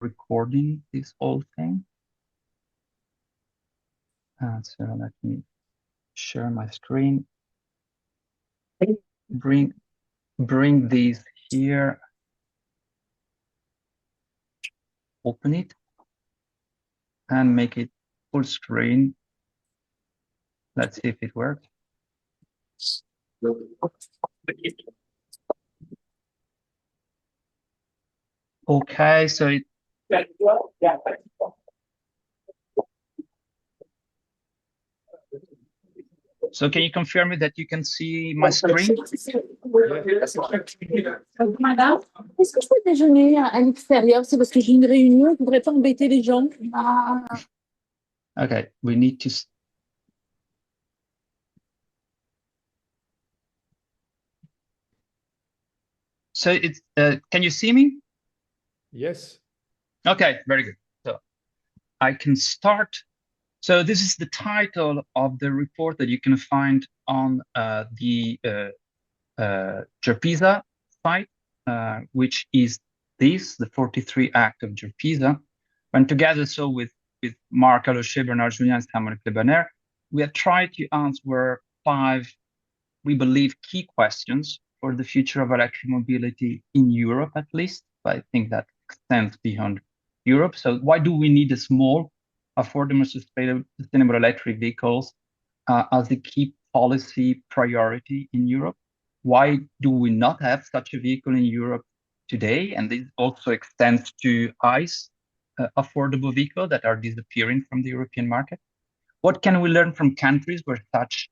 recording this whole thing. So let me share my screen. Bring these here. Open it and make it full screen. Let's see if it works. Okay, so it. So can you confirm me that you can see my screen? Madame, est-ce que je peux déjeuner à l'extérieur? C'est parce que j'ai une réunion, je voudrais pas embêter les gens. Okay, we need to. So it's. Can you see me? Yes. Okay, very good. So I can start. So this is the title of the report that you can find on the Gerpisa site, which is the 43 Act of Gerpisa. And together, so with Marc Allocher, Bernard Julien, and Samuel Klebaner, we have tried to answer 5, we believe, key questions for the future of electric mobility in Europe, at least. But I think that extends beyond Europe. So why do we need a small, affordable, sustainable electric vehicles as a key policy priority in Europe? Why do we not have such a vehicle in Europe today? And this also extends to ICE affordable vehicles that are disappearing from the European market. What can we learn from countries where such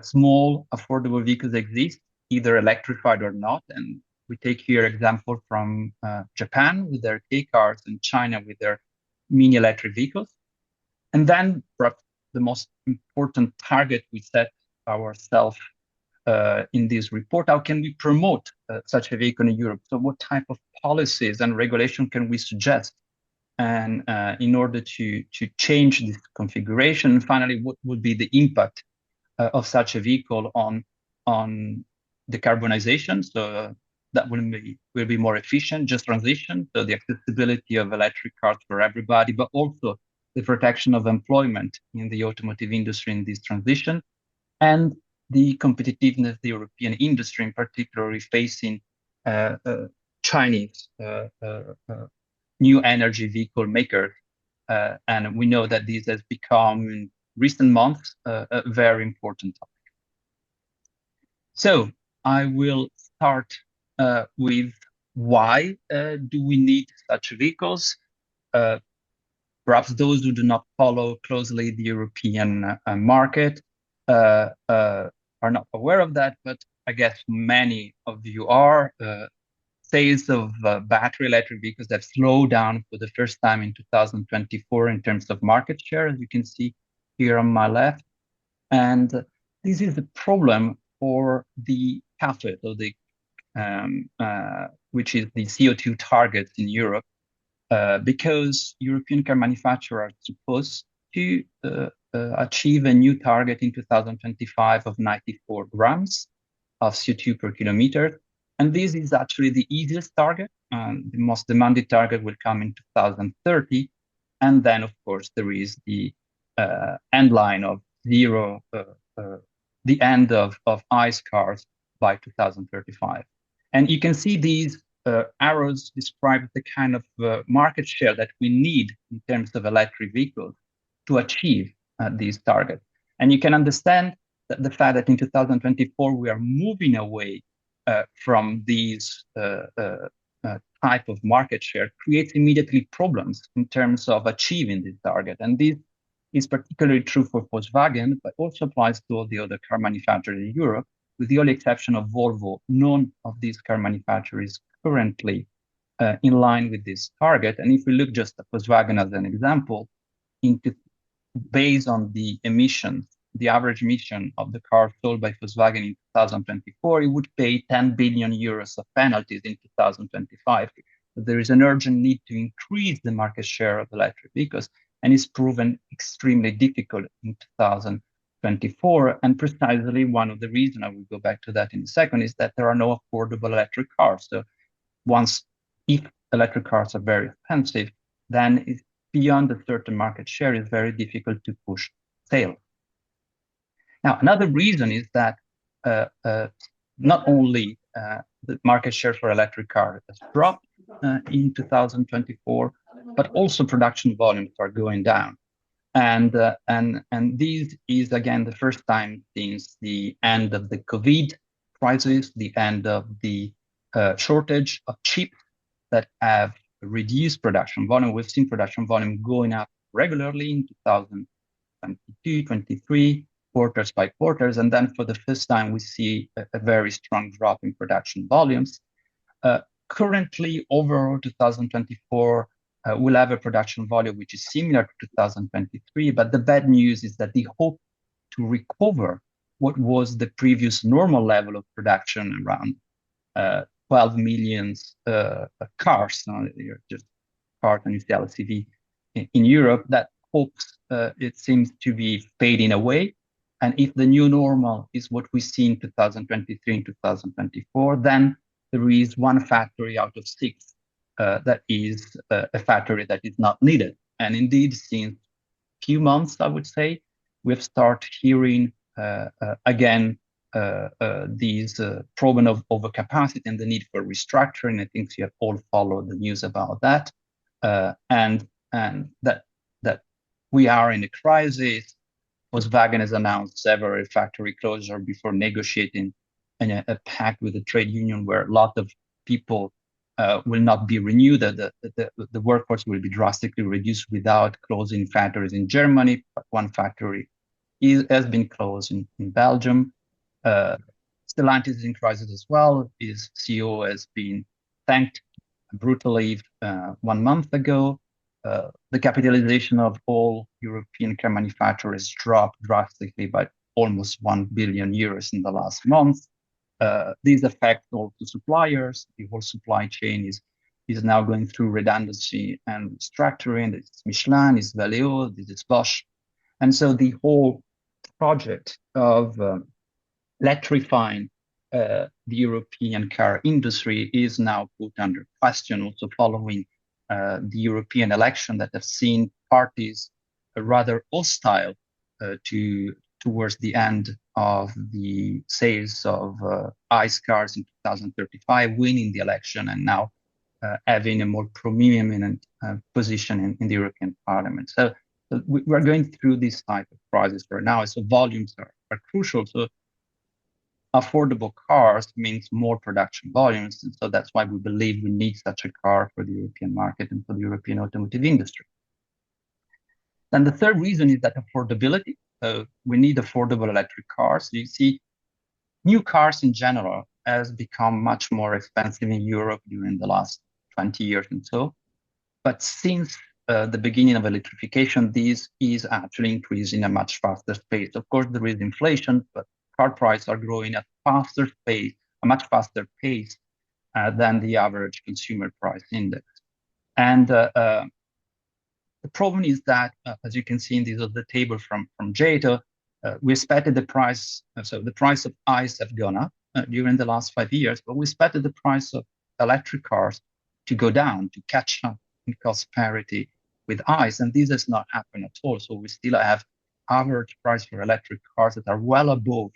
small affordable vehicles exist, either electrified or not? And we take here example from Japan with their K-cars and China with their mini electric vehicles. And then perhaps the most important target we set ourselves in this report, how can we promote such a vehicle in Europe? So what type of policies and regulation can we suggest? And in order to change this configuration, and finally, what would be the impact of such a vehicle on decarbonization? So that will be more efficient, just transition, so the accessibility of electric cars for everybody, but also the protection of employment in the automotive industry in this transition, and the competitiveness of the European industry, in particular, facing Chinese new energy vehicle makers. And we know that this has become, in recent months, a very important topic. So I will start with why do we need such vehicles? Perhaps those who do not follow closely the European market are not aware of that, but I guess many of you are. Sales of battery electric vehicles have slowed down for the first time in 2024 in terms of market share, as you can see here on my left. And this is a problem for the CAFE, so the which is the CO2 targets in Europe, because European car manufacturers are supposed to achieve a new target in 2025 of 94 grams of CO2 per kilometer. And this is actually the easiest target. The most demanding target will come in 2030. And then, of course, there is the end line of zero, the end of ICE cars by 2035. And you can see these arrows describe the kind of market share that we need in terms of electric vehicles to achieve these targets. And you can understand that the fact that in 2024, we are moving away from these type of market share creates immediately problems in terms of achieving this target. And this is particularly true for Volkswagen, but also applies to all the other car manufacturers in Europe, with the only exception of Volvo. None of these car manufacturers currently in line with this target. And if we look just at Volkswagen as an example, based on the emissions, the average emission of the car sold by Volkswagen in 2024, it would pay 10 billion euros of penalties in 2025. So there is an urgent need to increase the market share of electric vehicles, and it's proven extremely difficult in 2024. And precisely one of the reasons, I will go back to that in a second, is that there are no affordable electric cars. So if electric cars are very expensive, then it's beyond a certain market share, it's very difficult to push sales. Now, another reason is that not only the market share for electric cars has dropped in 2024, but also production volumes are going down. And this is again the first time since the end of the COVID crisis, the end of the shortage of chips that have reduced production volume. We've seen production volume going up regularly in 2022, 23, quarters by quarters, and then for the first time we see a very strong drop in production volumes. Currently, overall 2024, we'll have a production volume which is similar to 2023, but the bad news is that the hope to recover what was the previous normal level of production around 12 million cars, just cars and LCV in Europe, that hopes it seems to be fading away. And if the new normal is what we see in 2023 and 2024, then there is one factory out of six that is a factory that is not needed. And indeed, since a few months, I would say, we've started hearing again these problem of overcapacity and the need for restructuring. I think you have all followed the news about that, and that we are in a crisis. Volkswagen has announced several factory closure before negotiating a pact with the trade union where a lot of people will not be renewed. The workforce will be drastically reduced without closing factories in Germany. But one factory has been closed in Belgium. Stellantis is in crisis as well. His CEO has been thanked brutally 1 month ago. The capitalization of all European car manufacturers dropped drastically by almost 1 billion euros in the last month. These affect also suppliers. The whole supply chain is now going through redundancy and restructuring. It's Michelin, it's Valeo, this is Bosch. And so the whole project of electrifying the European car industry is now put under question, also following the European election that have seen parties rather hostile towards the end of the sales of ICE cars in 2035, winning the election and now having a more prominent position in the European Parliament. So we're going through this type of crisis right now. So volumes are crucial. So affordable cars means more production volumes. And so that's why we believe we need such a car for the European market and for the European automotive industry. Then the third reason is that affordability. We need affordable electric cars. You see, new cars in general has become much more expensive in Europe during the last 20 years and so. But since the beginning of electrification, this is actually increasing at a much faster pace. Of course, there is inflation, but car prices are growing at a much faster pace than the average consumer price index. And the problem is that, as you can see in this other table from JATO, we expected the price, so the price of ICE have gone up during the last 5 years, but we expected the price of electric cars to go down, to catch up in cost parity with ICE, and this has not happened at all. So we still have average price for electric cars that are well above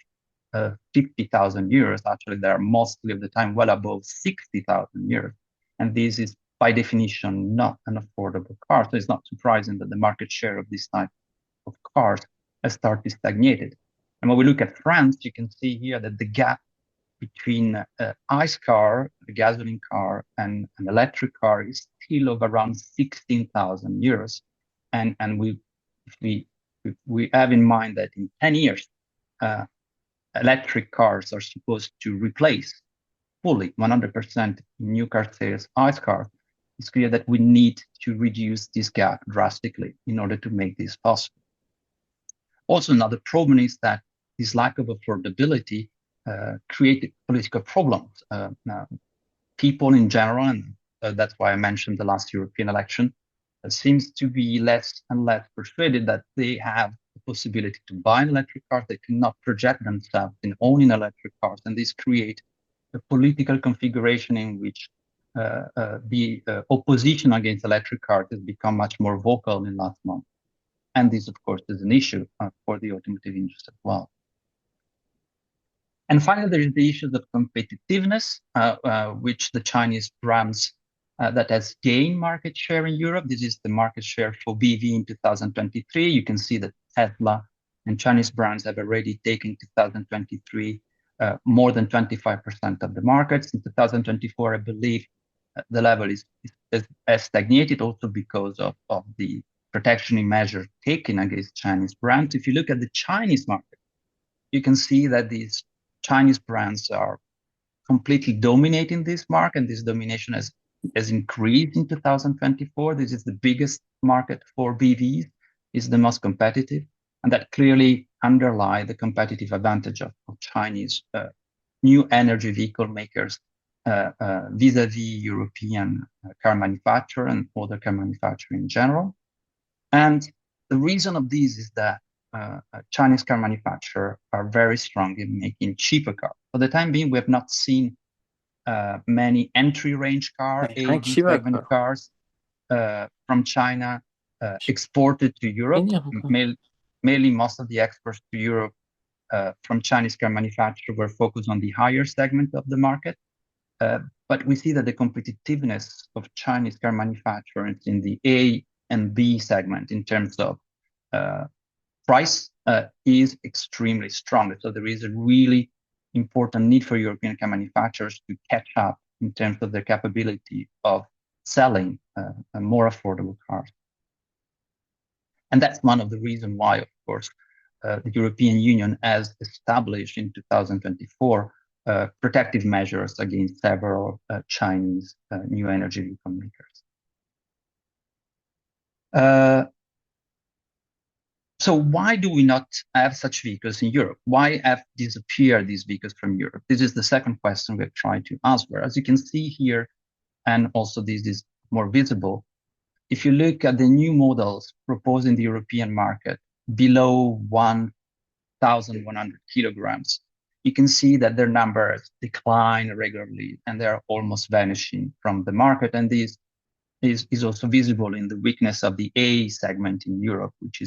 50,000 euros. Actually, they are mostly of the time well above 60,000 euros. And this is by definition not an affordable car. So it's not surprising that the market share of this type of cars has started stagnated. And when we look at France, you can see here that the gap between ICE car, a gasoline car, and an electric car is still of around 16,000 euros. And if we have in mind that in 10 years, electric cars are supposed to replace fully 100% new car sales ICE cars, it's clear that we need to reduce this gap drastically in order to make this possible. Also, another problem is that this lack of affordability created political problems. People in general, and that's why I mentioned the last European election, seems to be less and less persuaded that they have the possibility to buy an electric car. They cannot project themselves in owning electric cars, and this creates a political configuration in which the opposition against electric cars has become much more vocal in last month. And this, of course, is an issue for the automotive industry as well. And finally, there is the issues of competitiveness, which the Chinese brands that has gained market share in Europe. This is the market share for BV in 2023. You can see that Tesla and Chinese brands have already taken 2023 more than 25% of the markets. In 2024, I believe the level has stagnated also because of the protectionist measures taken against Chinese brands. If you look at the Chinese market, you can see that these Chinese brands are completely dominating this market, and this domination has increased in 2024. This is the biggest market for BVs, is the most competitive, and that clearly underlies the competitive advantage of Chinese new energy vehicle makers vis-a-vis European car manufacturer and other car manufacturer in general. And the reason of this is that Chinese car manufacturers are very strong in making cheaper cars. For the time being, we have not seen many entry-range car, A, B segment cars from China exported to Europe. Mainly, most of the exports to Europe from Chinese car manufacturers were focused on the higher segment of the market. But we see that the competitiveness of Chinese car manufacturers in the A and B segment in terms of price is extremely strong. So there is a really important need for European car manufacturers to catch up in terms of their capability of selling more affordable cars. And that's one of the reasons why, of course, the European Union has established in 2024 protective measures against several Chinese new energy vehicle makers. So why do we not have such vehicles in Europe? Why have disappeared these vehicles from Europe? This is the second question we've tried to answer. As you can see here, and also this is more visible, if you look at the new models proposed in the European market below 1,100 kilograms, you can see that their numbers decline regularly and they're almost vanishing from the market. And this is also visible in the weakness of the A segment in Europe, which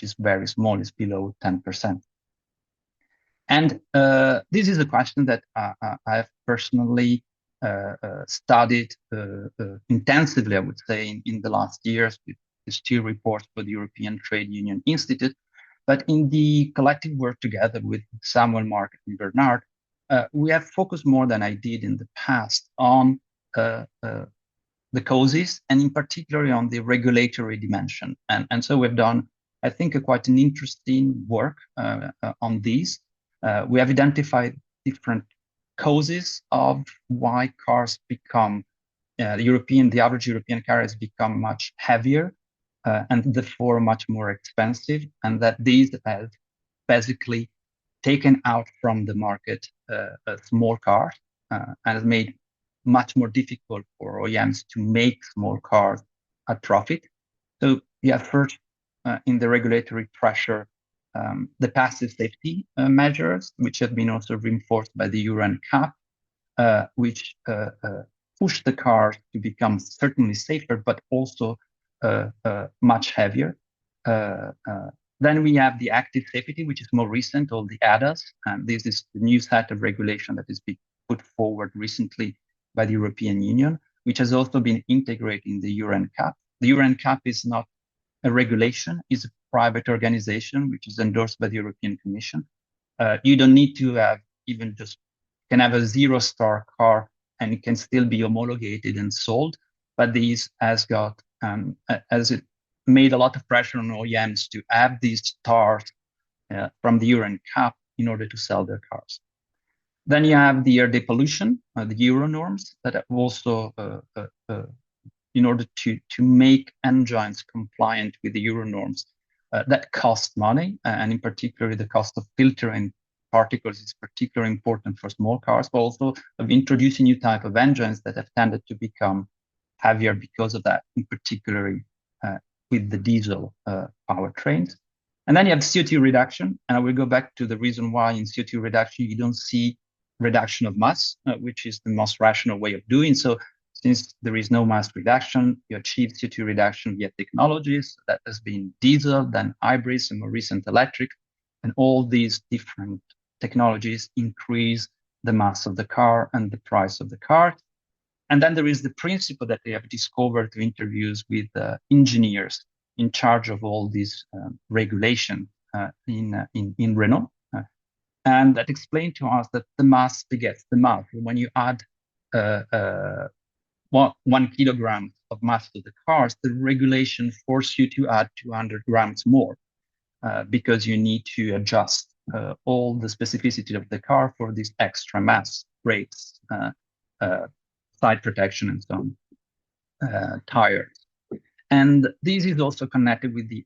is very small, it's below 10%. And this is a question that I've personally studied intensively, I would say, in the last years with the STEER reports for the European Trade Union Institute. But in the collective work together with Samuel, Mark, and Bernard, we have focused more than I did in the past on the causes, and in particular on the regulatory dimension. And so we've done, I think, quite an interesting work on these. We have identified different causes of why cars become, the average European car has become much heavier and therefore much more expensive, and that these have basically taken out from the market small cars and has made much more difficult for OEMs to make small cars at profit. So yeah, first in the regulatory pressure, the passive safety measures, which have been also reinforced by the Euro NCAP, which push the cars to become certainly safer, but also much heavier. Then we have the active safety, which is more recent, or the ADAS, and this is the new set of regulation that is being put forward recently by the European Union, which has also been integrated in the Euro NCAP. The Euro NCAP is not a regulation, it's a private organization which is endorsed by the European Commission. You don't need to have even just, can have a 0-star car and it can still be homologated and sold, but this has got, as it made a lot of pressure on OEMs to have these stars from the Euro NCAP in order to sell their cars. Then you have the air depollution, the Euro norms that have also, in order to make engines compliant with the Euro norms, that cost money, and in particular the cost of filtering particles is particularly important for small cars, but also of introducing new type of engines that have tended to become heavier because of that, in particular with the diesel powertrains. And then you have CO2 reduction, and I will go back to the reason why in CO2 reduction you don't see reduction of mass, which is the most rational way of doing so. since there is no mass reduction, you achieve CO2 reduction via technologies that has been diesel, then hybrids, and more recent electric. And all these different technologies increase the mass of the car and the price of the car. And then there is the principle that they have discovered through interviews with engineers in charge of all these regulation in Renault. And that explained to us that the mass begets the mass. When you add 1 kilogram of mass to the cars, the regulation forces you to add 200 grams more because you need to adjust all the specificity of the car for this extra mass, brakes, side protection, and so on, tires. And this is also connected with the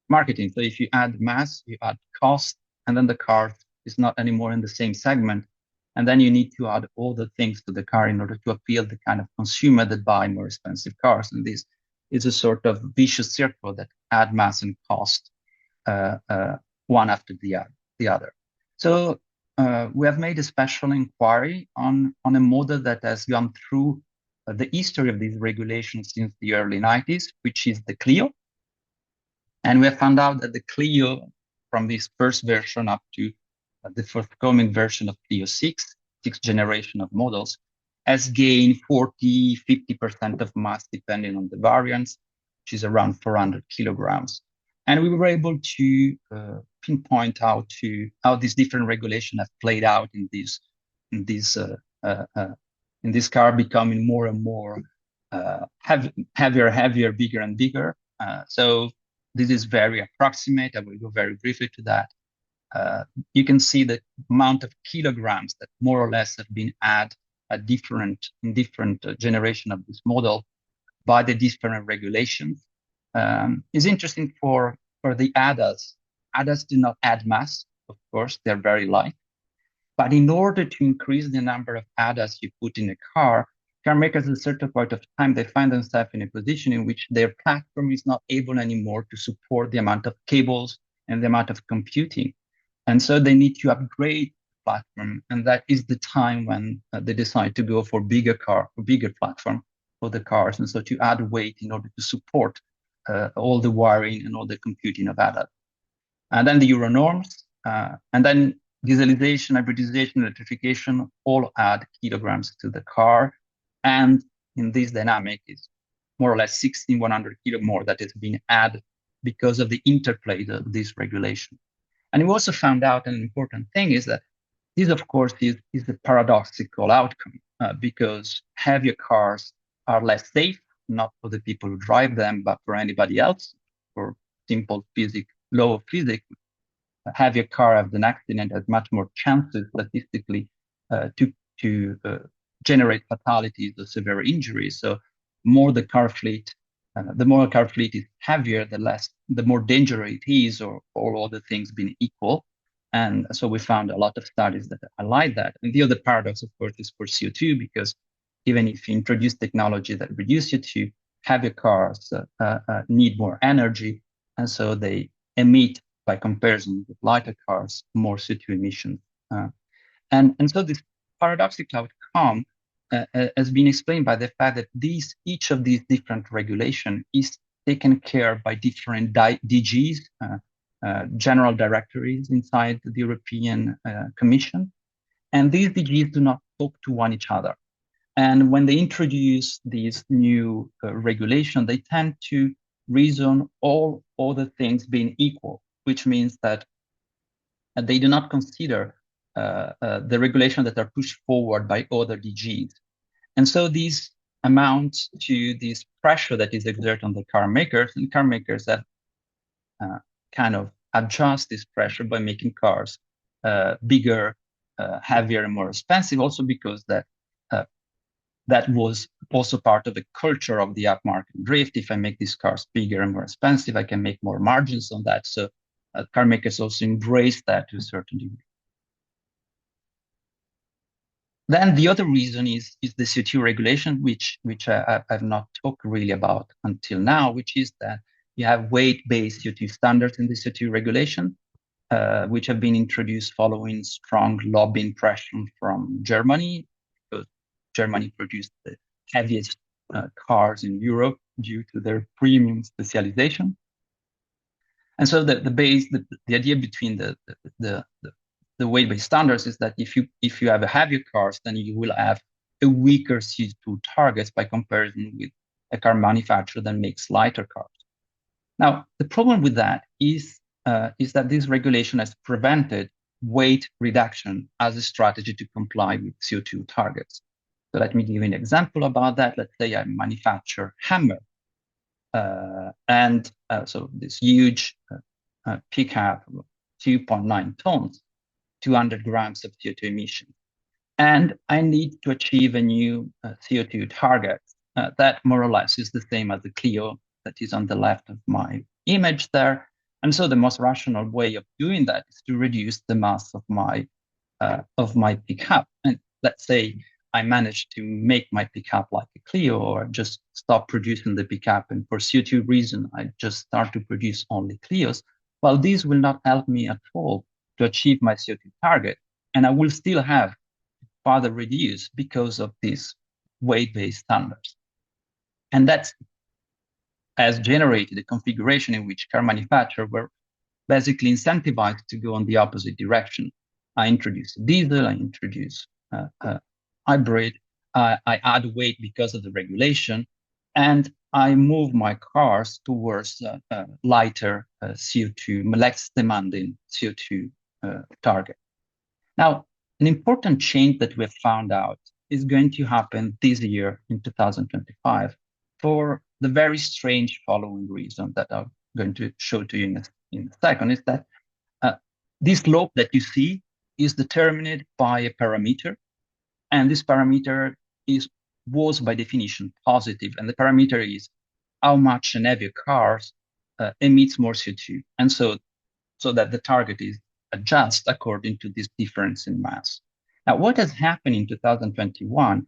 marketing. So if you add mass, you add cost, and then the car is not anymore in the same segment. And then you need to add all the things to the car in order to appeal the kind of consumer that buy more expensive cars. And this is a sort of vicious circle that add mass and cost one after the other. So we have made a special inquiry on a model that has gone through the history of these regulations since the early 90s, which is the Clio. And we have found out that the Clio, from this first version up to the forthcoming version of Clio 6, sixth generation of models, has gained 40, 50% of mass depending on the variants, which is around 400 kilograms. And we were able to pinpoint how these different regulations have played out in this car, becoming more and more heavier, bigger and bigger. So this is very approximate. I will go very briefly to that. You can see the amount of kilograms that more or less have been added in different generation of this model by the different regulations. Is interesting for the ADAS. ADAS do not add mass, of course, they're very light. But in order to increase the number of ADAS you put in a car makers at a certain point of time, they find themselves in a position in which their platform is not able anymore to support the amount of cables and the amount of computing. And so they need to upgrade the platform. And that is the time when they decide to go for bigger platform for the cars. And so to add weight in order to support all the wiring and all the computing of ADAS. And then the Euro norms, and then dieselization, hybridization, electrification, all add kilograms to the car. And in this dynamic is more or less 1,600 kilo more that has been added because of the interplay of this regulation. And we also found out an important thing is that this, of course, is a paradoxical outcome because heavier cars are less safe, not for the people who drive them, but for anybody else. For simple law of physics, a heavier car after an accident has much more chances statistically to generate fatalities or severe injuries. So the more the car fleet is heavier, the more dangerous it is, or all other things being equal. And so we found a lot of studies that highlight that. And the other paradox, of course, is for CO2, because even if you introduce technology that reduce CO2, heavier cars need more energy, and so they emit, by comparison with lighter cars, more CO2 emissions. And so this paradoxical outcome has been explained by the fact that each of these different regulations is taken care by different DGs, general directories inside the European Commission. And these DGs do not talk to each other. And when they introduce these new regulation, they tend to reason all other things being equal, which means that they do not consider the regulation that are pushed forward by other DGs. And so these amounts to this pressure that is exerted on the car makers, and car makers have kind of adjust this pressure by making cars bigger, heavier, and more expensive, also because that was also part of the culture of the upmarket drift. If I make these cars bigger and more expensive, I can make more margins on that. So car makers also embrace that to a certain degree. Then the other reason is the CO2 regulation, which I've not talked really about until now, which is that you have weight-based CO2 standards in the CO2 regulation, which have been introduced following strong lobbying pressure from Germany. Germany produced the heaviest cars in Europe due to their premium specialization. And so the idea between the weight-based standards is that if you have a heavier cars, then you will have a weaker CO2 targets by comparison with a car manufacturer that makes lighter cars. Now, the problem with that is that this regulation has prevented weight reduction as a strategy to comply with CO2 targets. So let me give you an example about that. Let's say I manufacture hammer, so this huge pickup, 2.9 tons, 200 grams of CO2 emissions. And I need to achieve a new CO2 target that more or less is the same as the Clio that is on the left of my image there. And so the most rational way of doing that is to reduce the mass of my pickup. And let's say I managed to make my pickup like a Clio, or just stop producing the pickup, and for CO2 reason, I just start to produce only Clios. Well, these will not help me at all to achieve my CO2 target, and I will still have further reduce because of these weight-based standards. And that has generated a configuration in which car manufacturers were basically incentivized to go in the opposite direction. I introduce diesel, I introduce hybrid, I add weight because of the regulation, and I move my cars towards lighter CO2, less demanding CO2 target. Now, an important change that we have found out is going to happen this year in 2025 for the very strange following reason that I'm going to show to you in a second, is that this slope that you see is determined by a parameter, and this parameter was by definition positive, and the parameter is how much an heavier car emits more CO2, and so that the target is adjust according to this difference in mass. Now, what has happened in 2021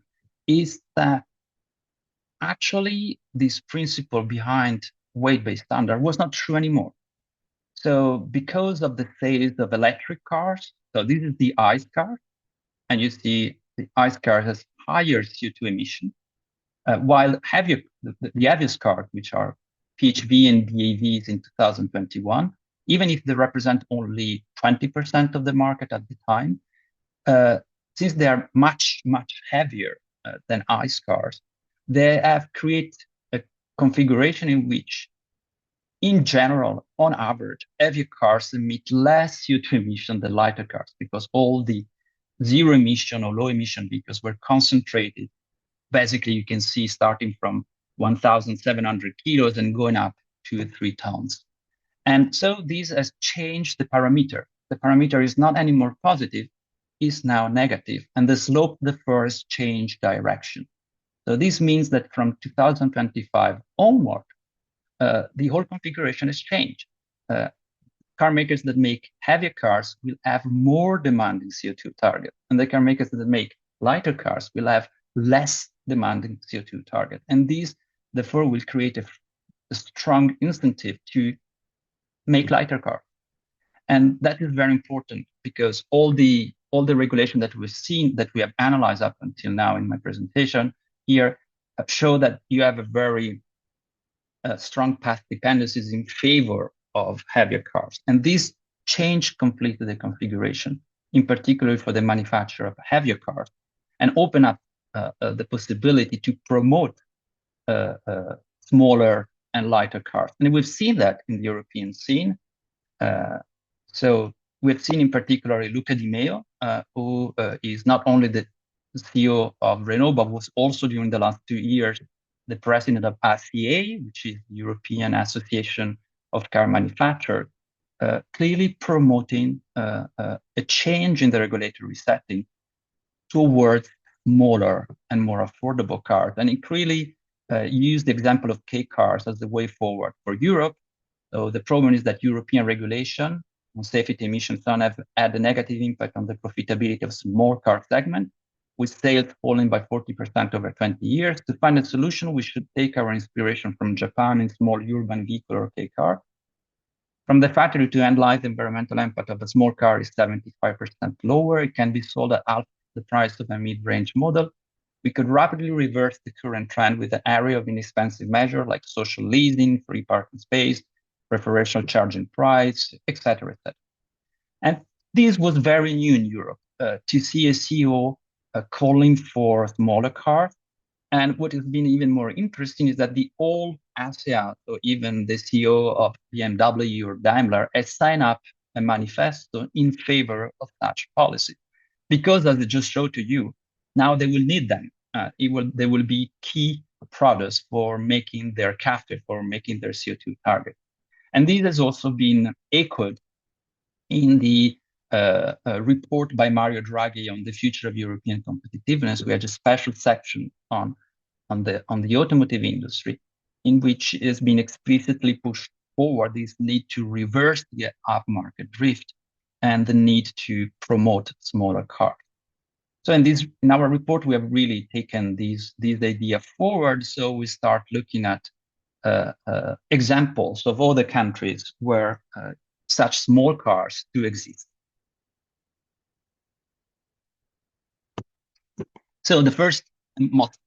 is that actually this principle behind weight-based standard was not true anymore. So because of the sales of electric cars, so this is the ICE car, and you see the ICE car has higher CO2 emission, while the heaviest cars, which are PHV and BAVs in 2021, even if they represent only 20% of the market at the time, since they are much, much heavier than ICE cars, they have created a configuration in which, in general, on average, heavier cars emit less CO2 emission than lighter cars, because all the zero emission or low emission vehicles were concentrated. Basically, you can see starting from 1,700 kilos and going up to 3 tons. And so this has changed the parameter. The parameter is not anymore positive, is now negative, and the slope differs change direction. So this means that from 2025 onward, the whole configuration has changed. Car makers that make heavier cars will have more demanding CO2 target, and the car makers that make lighter cars will have less demanding CO2 target. And these, therefore, will create a strong incentive to make lighter cars. And that is very important because all the regulation that we've seen, that we have analyzed up until now in my presentation here, show that you have a very strong path dependencies in favor of heavier cars. And this changed completely the configuration, in particular for the manufacturer of heavier cars, and open up the possibility to promote smaller and lighter cars. And we've seen that in the European scene. So we've seen in particular Luca Di Meo, who is not only the CEO of Renault, but was also during the last 2 years the president of ACA, which is the European Association of Car Manufacturers, clearly promoting a change in the regulatory setting towards smaller and more affordable cars. And it really used the example of K cars as the way forward for Europe. So the problem is that European regulation on safety emissions have had a negative impact on the profitability of small car segment, with sales falling by 40% over 20 years. To find a solution, we should take our inspiration from Japan in small urban vehicle or K car. From the factory to end life, the environmental impact of a small car is 75% lower. It can be sold at half the price of a mid-range model. we could rapidly reverse the current trend with an array of inexpensive measures like social leasing, free parking space, preferential charging price, etc., etc. And this was very new in Europe to see a CEO calling for smaller cars. And what has been even more interesting is that the old ASEAN, or even the CEO of BMW or Daimler, has signed up a manifesto in favor of such policy. Because, as I just showed to you, now they will need them. They will be key products for making their CAFE, for making their CO2 target. And this has also been echoed in the report by Mario Draghi on the future of European competitiveness. We had a special section on the automotive industry, in which has been explicitly pushed forward this need to reverse the upmarket drift and the need to promote smaller cars. So in our report, we have really taken this idea forward. So we start looking at examples of other countries where such small cars do exist. So the first most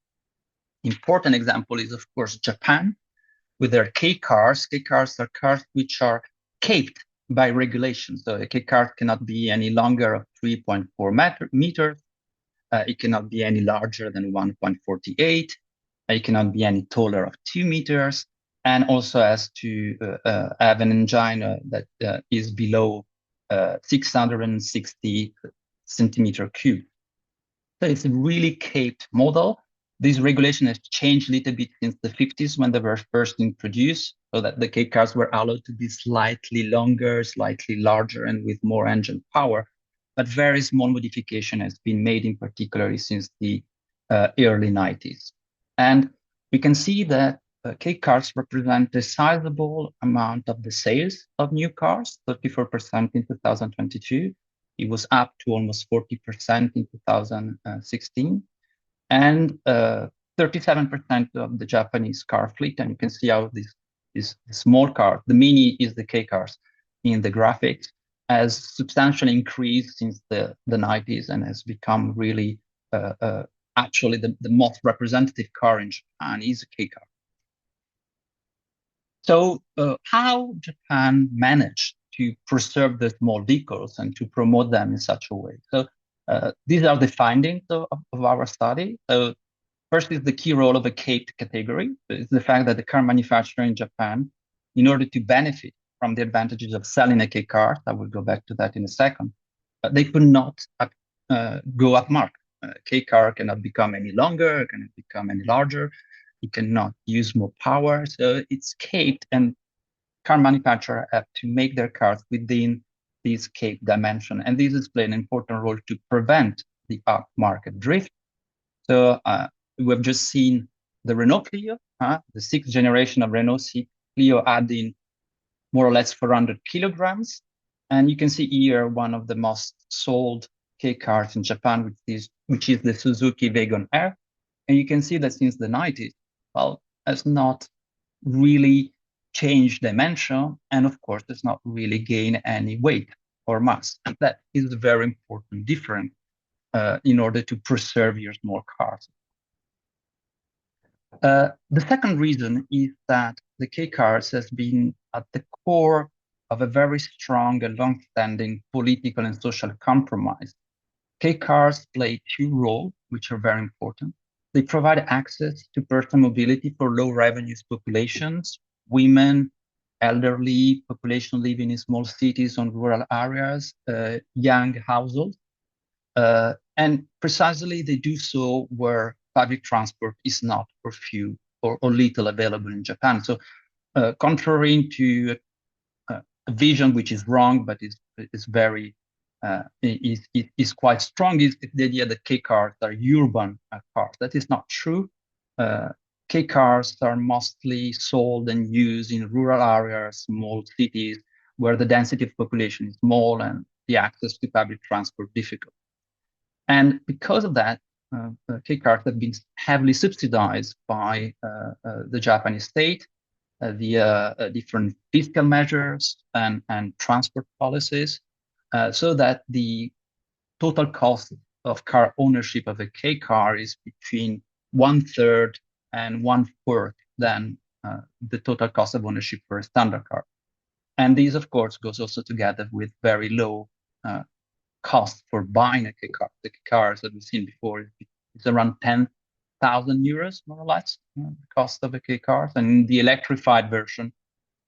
important example is, of course, Japan with their K cars. K cars are cars which are capped by regulation. So a K car cannot be any longer of 3.4 meters. It cannot be any larger than 1.48. It cannot be any taller of 2 meters. And also has to have an engine that is below 660 centimeter cube. So it's a really capped model. This regulation has changed a little bit since the 50s when they were first introduced, so that the K cars were allowed to be slightly longer, slightly larger, and with more engine power. But very small modification has been made, in particular since the early 90s. And we can see that K cars represent a sizable amount of the sales of new cars, 34% in 2022. It was up to almost 40% in 2016. And 37% of the Japanese car fleet. And you can see how this small car, the Mini is the K cars in the graphics, has substantially increased since the 90s and has become really actually the most representative car in Japan is a K car. So how Japan managed to preserve the small vehicles and to promote them in such a way? So these are the findings of our study. So first is the key role of a caped category. It's the fact that the car manufacturer in Japan, in order to benefit from the advantages of selling a K car, I will go back to that in a second, they could not go up market. K car cannot become any longer, cannot become any larger. It cannot use more power. So it's caped, and car manufacturers have to make their cars within this cape dimension. And this has played an important role to prevent the upmarket drift. So we've just seen the Renault Clio, the sixth generation of Renault Clio adding more or less 400 kilograms. And you can see here one of the most sold K cars in Japan, which is the Suzuki Wagon R. And you can see that since the 90s, well, has not really changed dimension, and of course, does not really gain any weight or mass. And that is a very important difference in order to preserve your small cars. The second reason is that the K cars has been at the core of a very strong and long-standing political and social compromise. K cars play two roles, which are very important. They provide access to personal mobility for low revenues populations, women, elderly, population living in small cities or rural areas, young households. And precisely they do so where public transport is not or few or little available in Japan. So contrary to a vision which is wrong, but is very is quite strong, is the idea that K cars are urban cars. That is not true. K cars are mostly sold and used in rural areas, small cities, where the density of population is small and the access to public transport difficult. And because of that, K cars have been heavily subsidized by the Japanese state via different fiscal measures and transport policies, so that the total cost of car ownership of a K car is between 1/3 and 1/4 than the total cost of ownership for a standard car. And this, of course, goes also together with very low cost for buying a K car. The K cars that we've seen before is around 10,000 euros, more or less, the cost of a K car. And the electrified version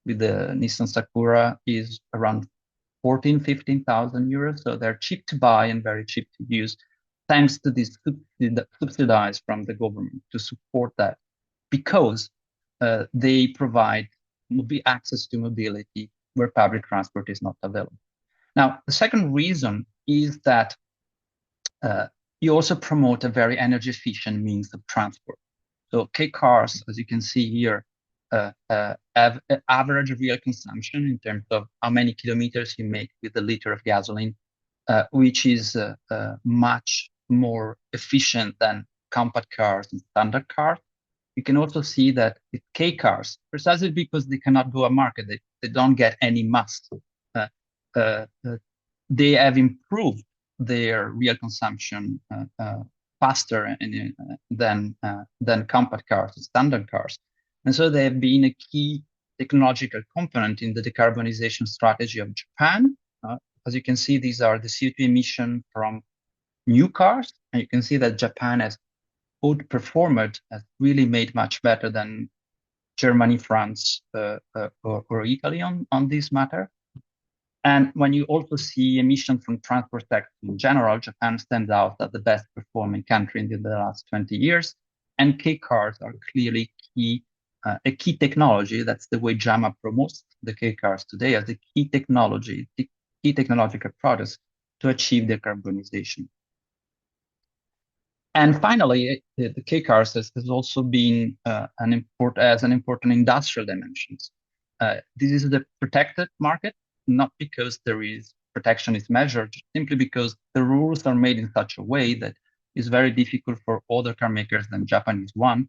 with the Nissan Sakura is around 14, 15,000 euros. So they're cheap to buy and very cheap to use, thanks to this subsidized from the government to support that, because they provide access to mobility where public transport is not available. Now, the second reason is that you also promote a very energy efficient means of transport. So K cars, as you can see here, have average real consumption in terms of how many kilometers you make with a liter of gasoline, which is much more efficient than compact cars and standard cars. You can also see that with K cars, precisely because they cannot go to market, they don't get any mass. They have improved their real consumption faster than compact cars and standard cars. And so they have been a key technological component in the decarbonization strategy of Japan. As you can see, these are the CO2 emission from new cars. And you can see that Japan has outperformed, has really made much better than Germany, France, or Italy on this matter. And when you also see emissions from transport sector in general, Japan stands out as the best performing country in the last 20 years. And K cars are clearly a key technology. That's the way JAMA promotes the K cars today as a key technology, key technological products to achieve decarbonization. And finally, the K cars has also been an important industrial dimension. This is the protected market, not because there is protection is measured, simply because the rules are made in such a way that it's very difficult for other car makers than Japanese one,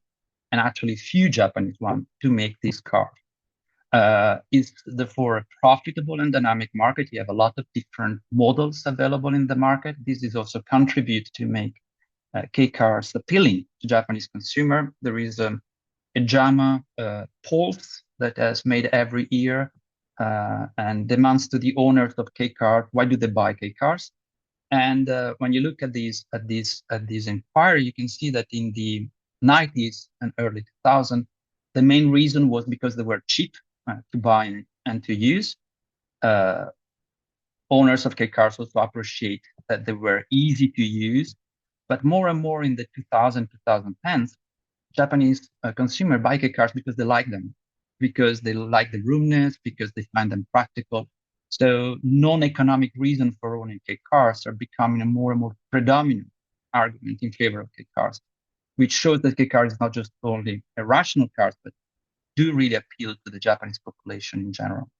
and actually few Japanese one, to make this car. It's therefore a profitable and dynamic market. You have a lot of different models available in the market. This is also contribute to make K cars appealing to Japanese consumer. There is a JAMA pulse that has made every year and demands to the owners of K cars, why do they buy K cars? And when you look at these inquiry, you can see that in the 90s and early 2000s, the main reason was because they were cheap to buy and to use. Owners of K cars also appreciate that they were easy to use. But more and more in the 2010s, Japanese consumer buy K cars because they like them, because they like the roominess, because they find them practical. So non-economic reasons for owning K cars are becoming a more and more predominant argument in favor of K cars, which shows that K cars is not just only a rational cars, but do really appeal to the Japanese population in general.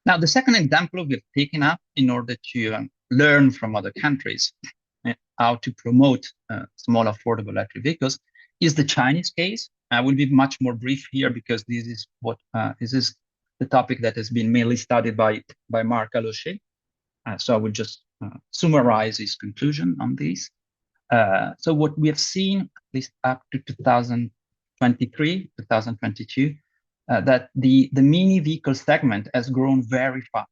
Now, the second example we've taken up in order to learn from other countries how to promote small affordable electric vehicles is the Chinese case. I will be much more brief here because this is the topic that has been mainly studied by Marc Allocher. So I will just summarize his conclusion on this. So what we have seen, at least up to 2023, 2022, that the mini vehicle segment has grown very fast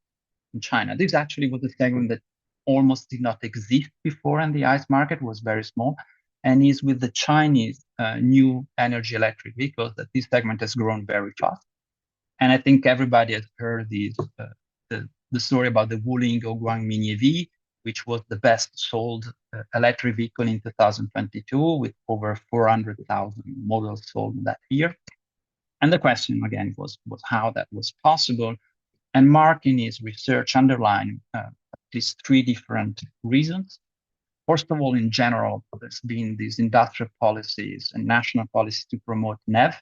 in China. This actually was a segment that almost did not exist before in the ICE market, was very small, and is with the Chinese new energy electric vehicles that this segment has grown very fast. And I think everybody has heard the story about the Wuling Guoguang Mini EV, which was the best sold electric vehicle in 2022 with over 400,000 models sold that year. And the question again was how that was possible. And Mark in his research underlined at least three different reasons. First of all, in general, there's been these industrial policies and national policies to promote NEV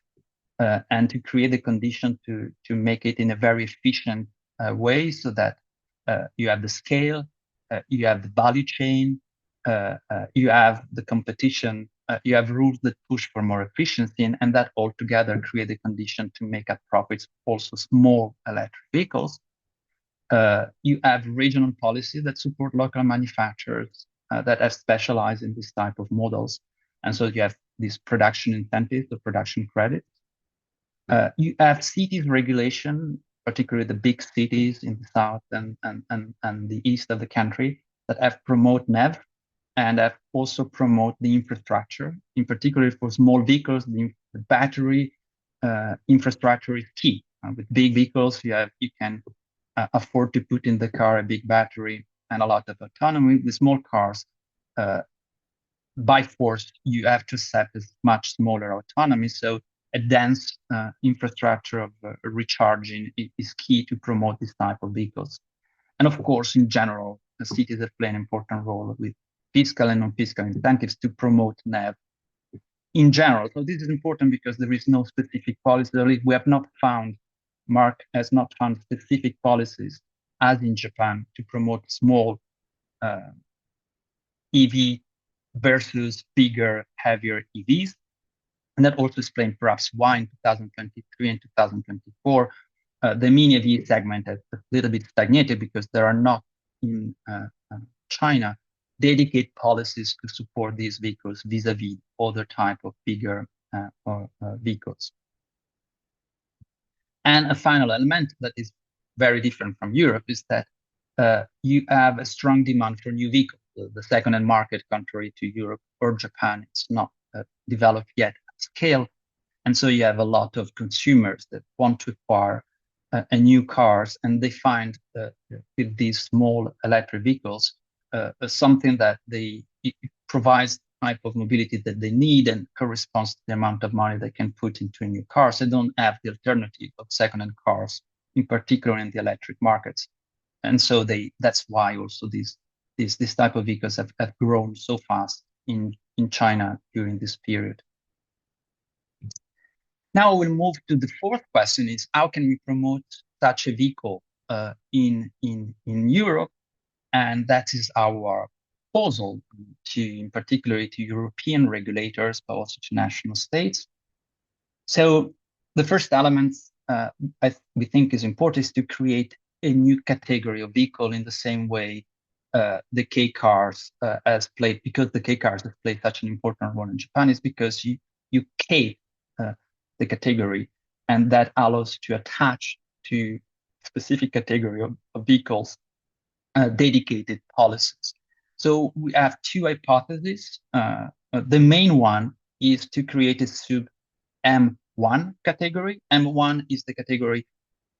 and to create the condition to make it in a very efficient way so that you have the scale, you have the value chain, you have the competition, you have rules that push for more efficiency, and that all together create the condition to make up profits, also small electric vehicles. You have regional policies that support local manufacturers that have specialized in this type of models. And so you have these production incentives, the production credits. You have cities regulation, particularly the big cities in the south and the east of the country that have promote NEV and have also promote the infrastructure. In particular for small vehicles, the battery infrastructure is key. With big vehicles, you can afford to put in the car a big battery and a lot of autonomy. With small cars, by force, you have to set a much smaller autonomy. So a dense infrastructure of recharging is key to promote this type of vehicles. And of course, in general, the cities have played an important role with fiscal and non-fiscal incentives to promote NEV in general. So this is important because there is no specific policy. We have not found, Mark has not found specific policies, as in Japan, to promote small EV versus bigger, heavier EVs. And that also explains perhaps why in 2023 and 2024, the mini EV segment has a little bit stagnated because there are not in China dedicated policies to support these vehicles vis-a-vis other type of bigger vehicles. And a final element that is very different from Europe is that you have a strong demand for new vehicles. The second-hand market, contrary to Europe or Japan, it's not developed yet at scale. And so you have a lot of consumers that want to acquire a new cars, and they find with these small electric vehicles something that it provides the type of mobility that they need and corresponds to the amount of money they can put into a new car. So they don't have the alternative of second-hand cars, in particular in the electric markets. And so that's why also this type of vehicles have grown so fast in China during this period. Now we'll move to the fourth question: is how can we promote such a vehicle in Europe? And that is our proposal in particular to European regulators, but also to national states. So the first element we think is important is to create a new category of vehicle in the same way the K cars has played, because the K cars have played such an important role in Japan, is because you K the category, and that allows to attach to specific category of vehicles dedicated policies. So we have two hypotheses. The main one is to create a sub M1 category. M1 is the category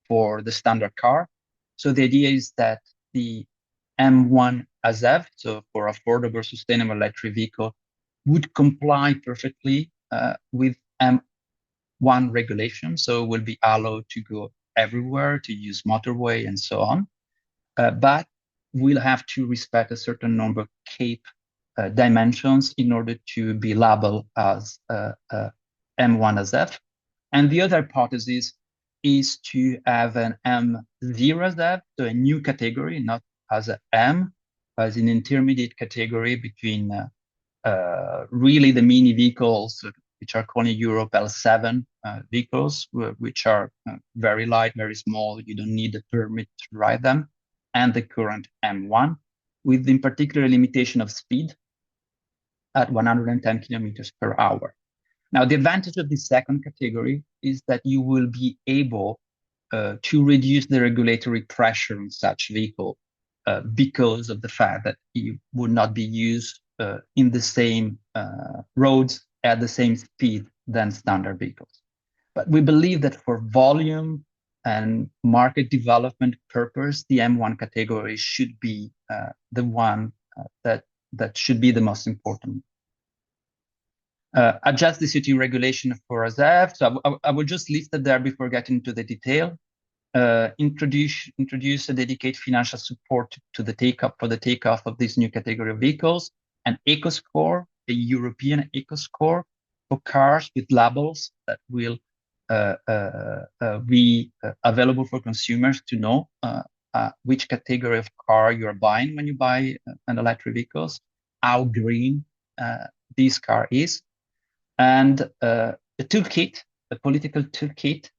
for the standard car. So the idea is that the M1 ASEV, so for affordable, sustainable electric vehicle, would comply perfectly with M1 regulation. So will be allowed to go everywhere, to use motorway and so on. But we'll have to respect a certain number of CAPE dimensions in order to be labeled as M1 ASEV. And the other hypothesis is to have an M0 ASEV, so a new category, not as an M, but as an intermediate category between really the mini vehicles, which are called in Europe L7 vehicles, which are very light, very small. You don't need a permit to ride them, and the current M1, with in particular limitation of speed at 110 kilometers per hour. Now, the advantage of this second category is that you will be able to reduce the regulatory pressure on such vehicle because of the fact that it would not be used in the same roads at the same speed than standard vehicles. But we believe that for volume and market development purpose, the M1 category should be the one that should be the most important. Adjust the city regulation for ASEV. So I will just list it there before getting into the detail. Introduce a dedicated financial support to the takeoff of this new category of vehicles, an eco score, a European eco score for cars with labels that will be available for consumers to know which category of car you're buying when you buy an electric vehicles, how green this car is, and a toolkit, a political toolkit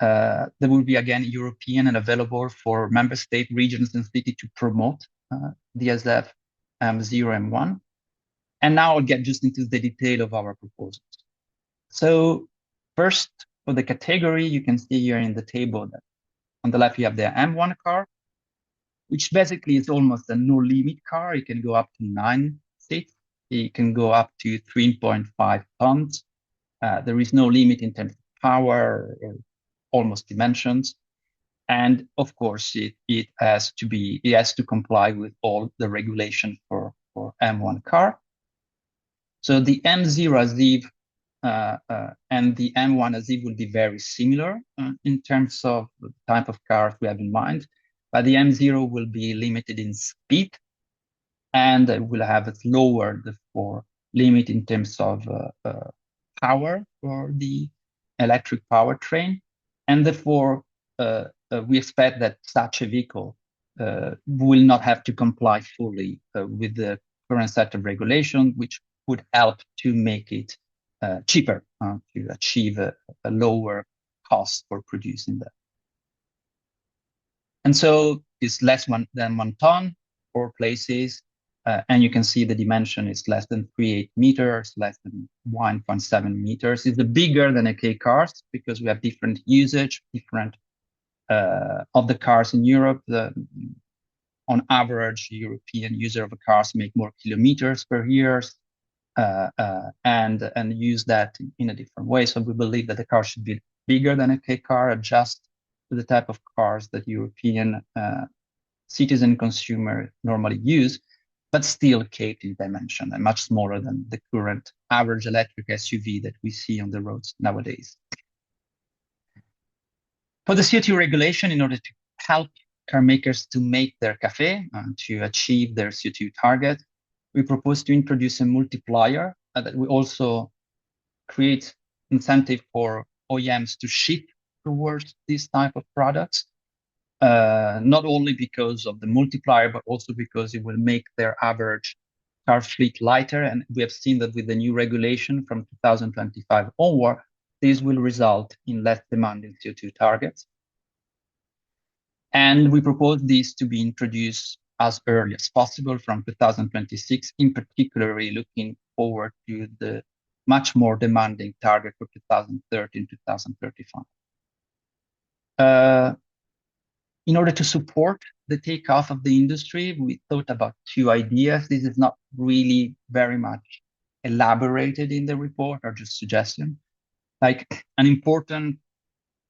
There will be again European and available for member state, regions, and city to promote DSF M0 M1. And now I'll get just into the detail of our proposals. So first, for the category, you can see here in the table that on the left you have the M1 car, which basically is almost a no-limit car. You can go up to 9 seats. You can go up to 3.5 tons. There is no limit in terms of power or almost dimensions. And of course, it has to comply with all the regulation for M1 car. So the M0 Aziv and the M1 Aziv will be very similar in terms of the type of cars we have in mind, but the M0 will be limited in speed and will have a lower, therefore, limit in terms of power for the electric powertrain. And therefore, we expect that such a vehicle will not have to comply fully with the current set of regulations, which would help to make it cheaper to achieve a lower cost for producing that. And so it's less than 1 ton for places. And you can see the dimension is less than 3.8 meters, less than 1.7 meters. It's bigger than AK cars because we have different usage, different of the cars in Europe. On average, European user of cars make more kilometers per year and use that in a different way. So we believe that the car should be bigger than a K car, adjust to the type of cars that European citizen consumer normally use, but still kept in dimension and much smaller than the current average electric SUV that we see on the roads nowadays. For the CO2 regulation, in order to help car makers to make their CAFE to achieve their CO2 target, we propose to introduce a multiplier that will also create incentive for OEMs to shift towards this type of products, not only because of the multiplier, but also because it will make their average car fleet lighter. And we have seen that with the new regulation from 2025 onward, this will result in less demanding CO2 targets. And we propose this to be introduced as early as possible from 2026, in particular looking forward to the much more demanding target for 2030 and 2035. In order to support the takeoff of the industry, we thought about 2 ideas. This is not really very much elaborated in the report, or just suggestion. Like an important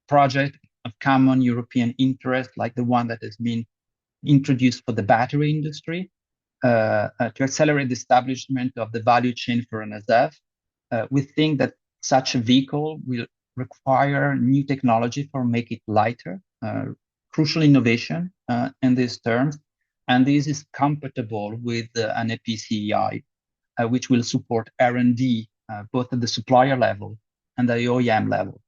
project of common European interest, like the one that has been introduced for the battery industry, to accelerate the establishment of the value chain for an ASEF. We think that such a vehicle will require new technology for make it lighter, crucial innovation in these terms, and this is compatible with an APCEI, which will support R&D both at the supplier level and the OEM level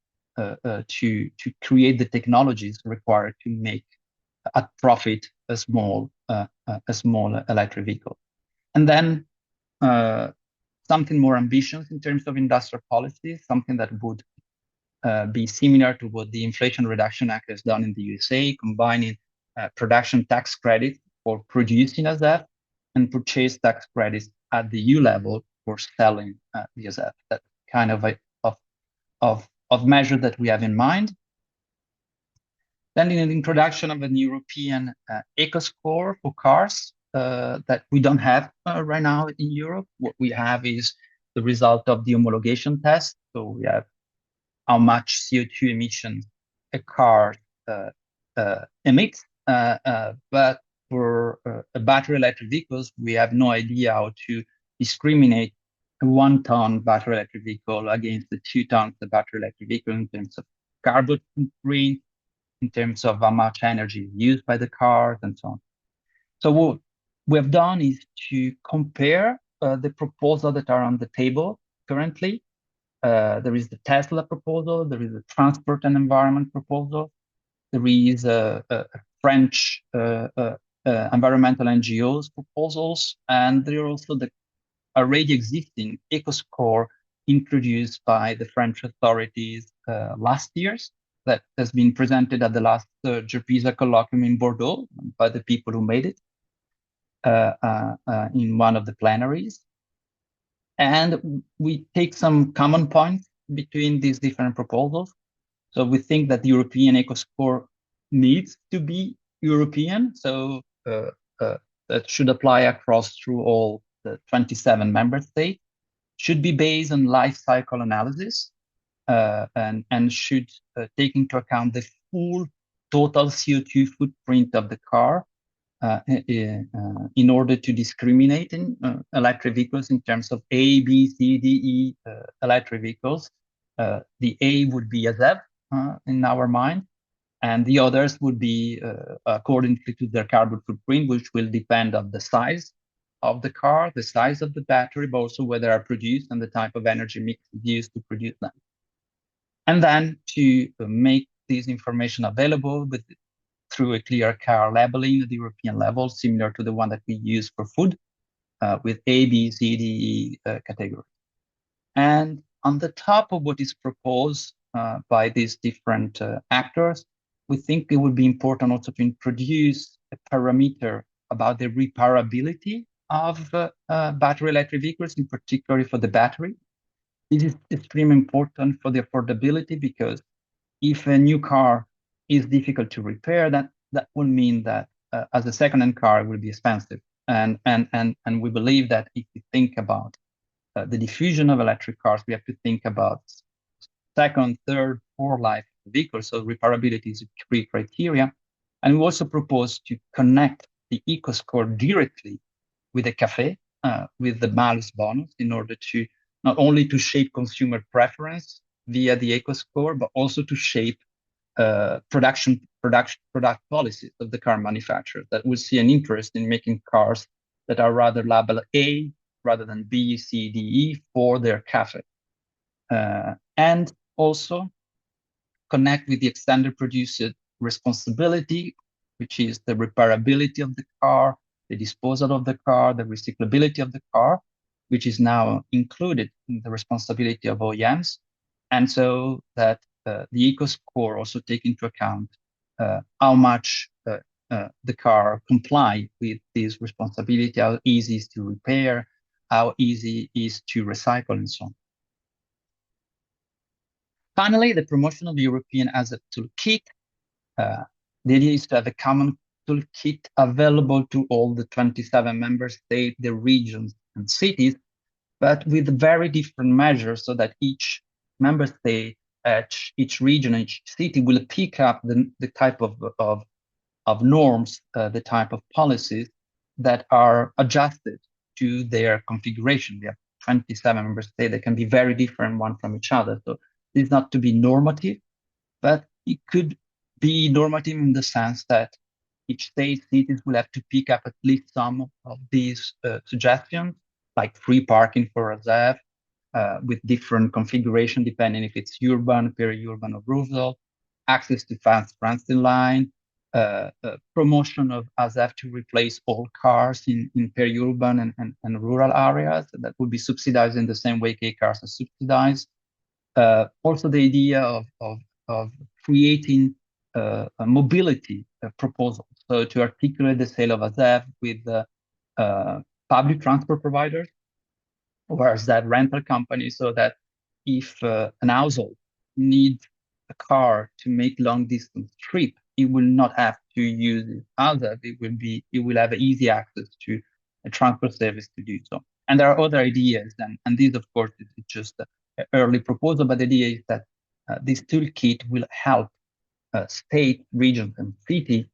to create the technologies required to make at profit a small electric vehicle. And then something more ambitious in terms of industrial policy, something that would be similar to what the Inflation Reduction Act has done in the USA, combining production tax credits for producing ASEF and purchase tax credits at the EU level for selling the ASEF. That's kind of measure that we have in mind. Then in the introduction of an European eco score for cars that we don't have right now in Europe. What we have is the result of the homologation test. So we have how much CO2 emissions a car emits, but for battery electric vehicles, we have no idea how to discriminate a 1 ton battery electric vehicle against the 2 tons the battery electric vehicle in terms of carbon footprint, in terms of how much energy is used by the cars and so on. So what we have done is to compare the proposals that are on the table currently. There is the Tesla proposal, there is a transport and environment proposal, there is a French environmental NGOs proposals, and there are also the already existing eco score introduced by the French authorities last year. that has been presented at the last Gerpisa colloquium in Bordeaux by the people who made it in one of the plenaries. And we take some common points between these different proposals. So we think that the European eco score needs to be European. So that should apply across through all the 27 member states, should be based on life cycle analysis, and should take into account the full total CO2 footprint of the car in order to discriminate in electric vehicles in terms of A, B, C, D, E electric vehicles. The A would be a ZEV in our mind, and the others would be according to their carbon footprint, which will depend on the size of the car, the size of the battery, but also where they are produced and the type of energy mix used to produce them. And then to make this information available through a clear car labeling at the European level, similar to the one that we use for food, with A, B, C, D, E categories. And on the top of what is proposed by these different actors, we think it would be important also to introduce a parameter about the repairability of battery electric vehicles, in particular for the battery. It is extremely important for the affordability, because if a new car is difficult to repair, that will mean that as a second-hand car, it will be expensive. And we believe that if we think about the diffusion of electric cars, we have to think about second, third, fourth life vehicles. So repairability is a key criteria. And we also propose to connect the eco score directly with the CAFE, with the malus bonus, in order to not only to shape consumer preference via the eco score, but also to shape product policies of the car manufacturers that will see an interest in making cars that are rather labeled A rather than B, C, D, E for their CAFE. And also connect with the extended producer responsibility, which is the repairability of the car, the disposal of the car, the recyclability of the car, which is now included in the responsibility of OEMs. And so that the eco score also take into account how much the car comply with this responsibility, how easy it is to repair, how easy it is to recycle, and so on. Finally, the promotion of the European as a toolkit. The idea is to have a common toolkit available to all the 27 member states, the regions and cities, but with very different measures, so that each member state, each region, each city will pick up the type of norms, the type of policies that are adjusted to their configuration. We have 27 member states that can be very different one from each other. So it's not to be normative, but it could be normative in the sense that each state, cities will have to pick up at least some of these suggestions, like free parking for a ZEV, with different configuration depending if it's urban, peri-urban, or rural, access to fast transit line, promotion of ASEF to replace all cars in peri-urban and rural areas that would be subsidized in the same way K cars are subsidized. Also, the idea of creating a mobility proposal, so to articulate the sale of ASEF with public transport providers or that rental company, so that if an household needs a car to make long distance trip, it will not have to use ASEF. It will have easy access to a transport service to do so. And there are other ideas, and these, of course, is just an early proposal, but the idea is that this toolkit will help state, regions, and cities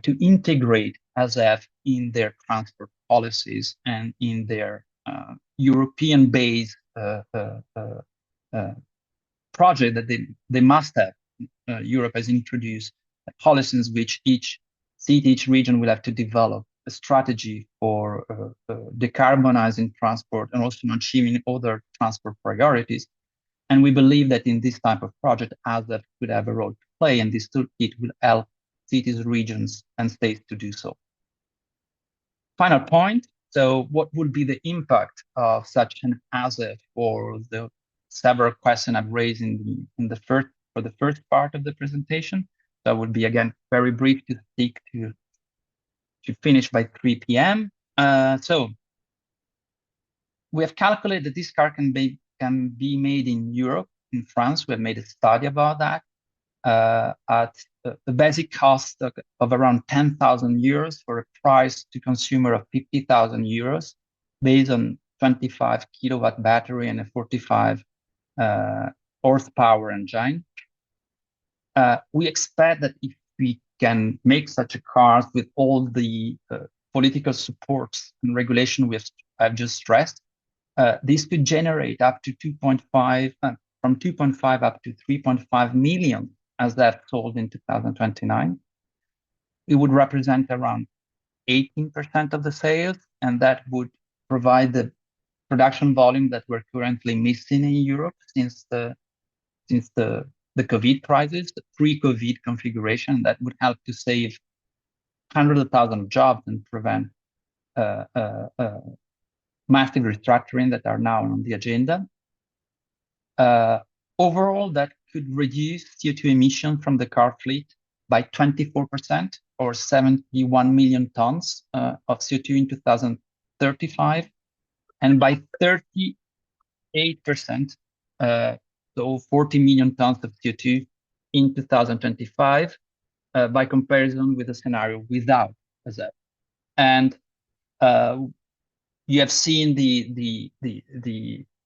to integrate ASEF in their transport policies and in their European-based project that they must have. Europe has introduced policies which each city, each region will have to develop a strategy for decarbonizing transport and also achieving other transport priorities. And we believe that in this type of project, ASEF could have a role to play, and this toolkit will help cities, regions, and states to do so. Final point. So what would be the impact of such an ASEF for the several questions I've raised in the first for the first part of the presentation. So I will be again very brief to stick to finish by 3 p.m. So we have calculated that this car can be made in Europe, in France. We have made a study about that at the basic cost of around 10,000 euros for a price to consumer of 50,000 euros, based on 25 kilowatt battery and a 45 horsepower engine. We expect that if we can make such a car with all the political supports and regulation I've just stressed, this could generate up to 2.5, from 2.5 up to 3.5 million as that sold in 2029. It would represent around 18% of the sales, and that would provide the production volume that we're currently missing in Europe since the COVID crisis, the pre-COVID configuration. That would help to save hundreds of thousands of jobs and prevent massive restructuring that are now on the agenda. Overall, that could reduce CO2 emissions from the car fleet by 24%, or 71 million tons of CO2 in 2035, and by 38%, so 40 million tons of CO2 in 2025, by comparison with a scenario without ZEV. And you have seen the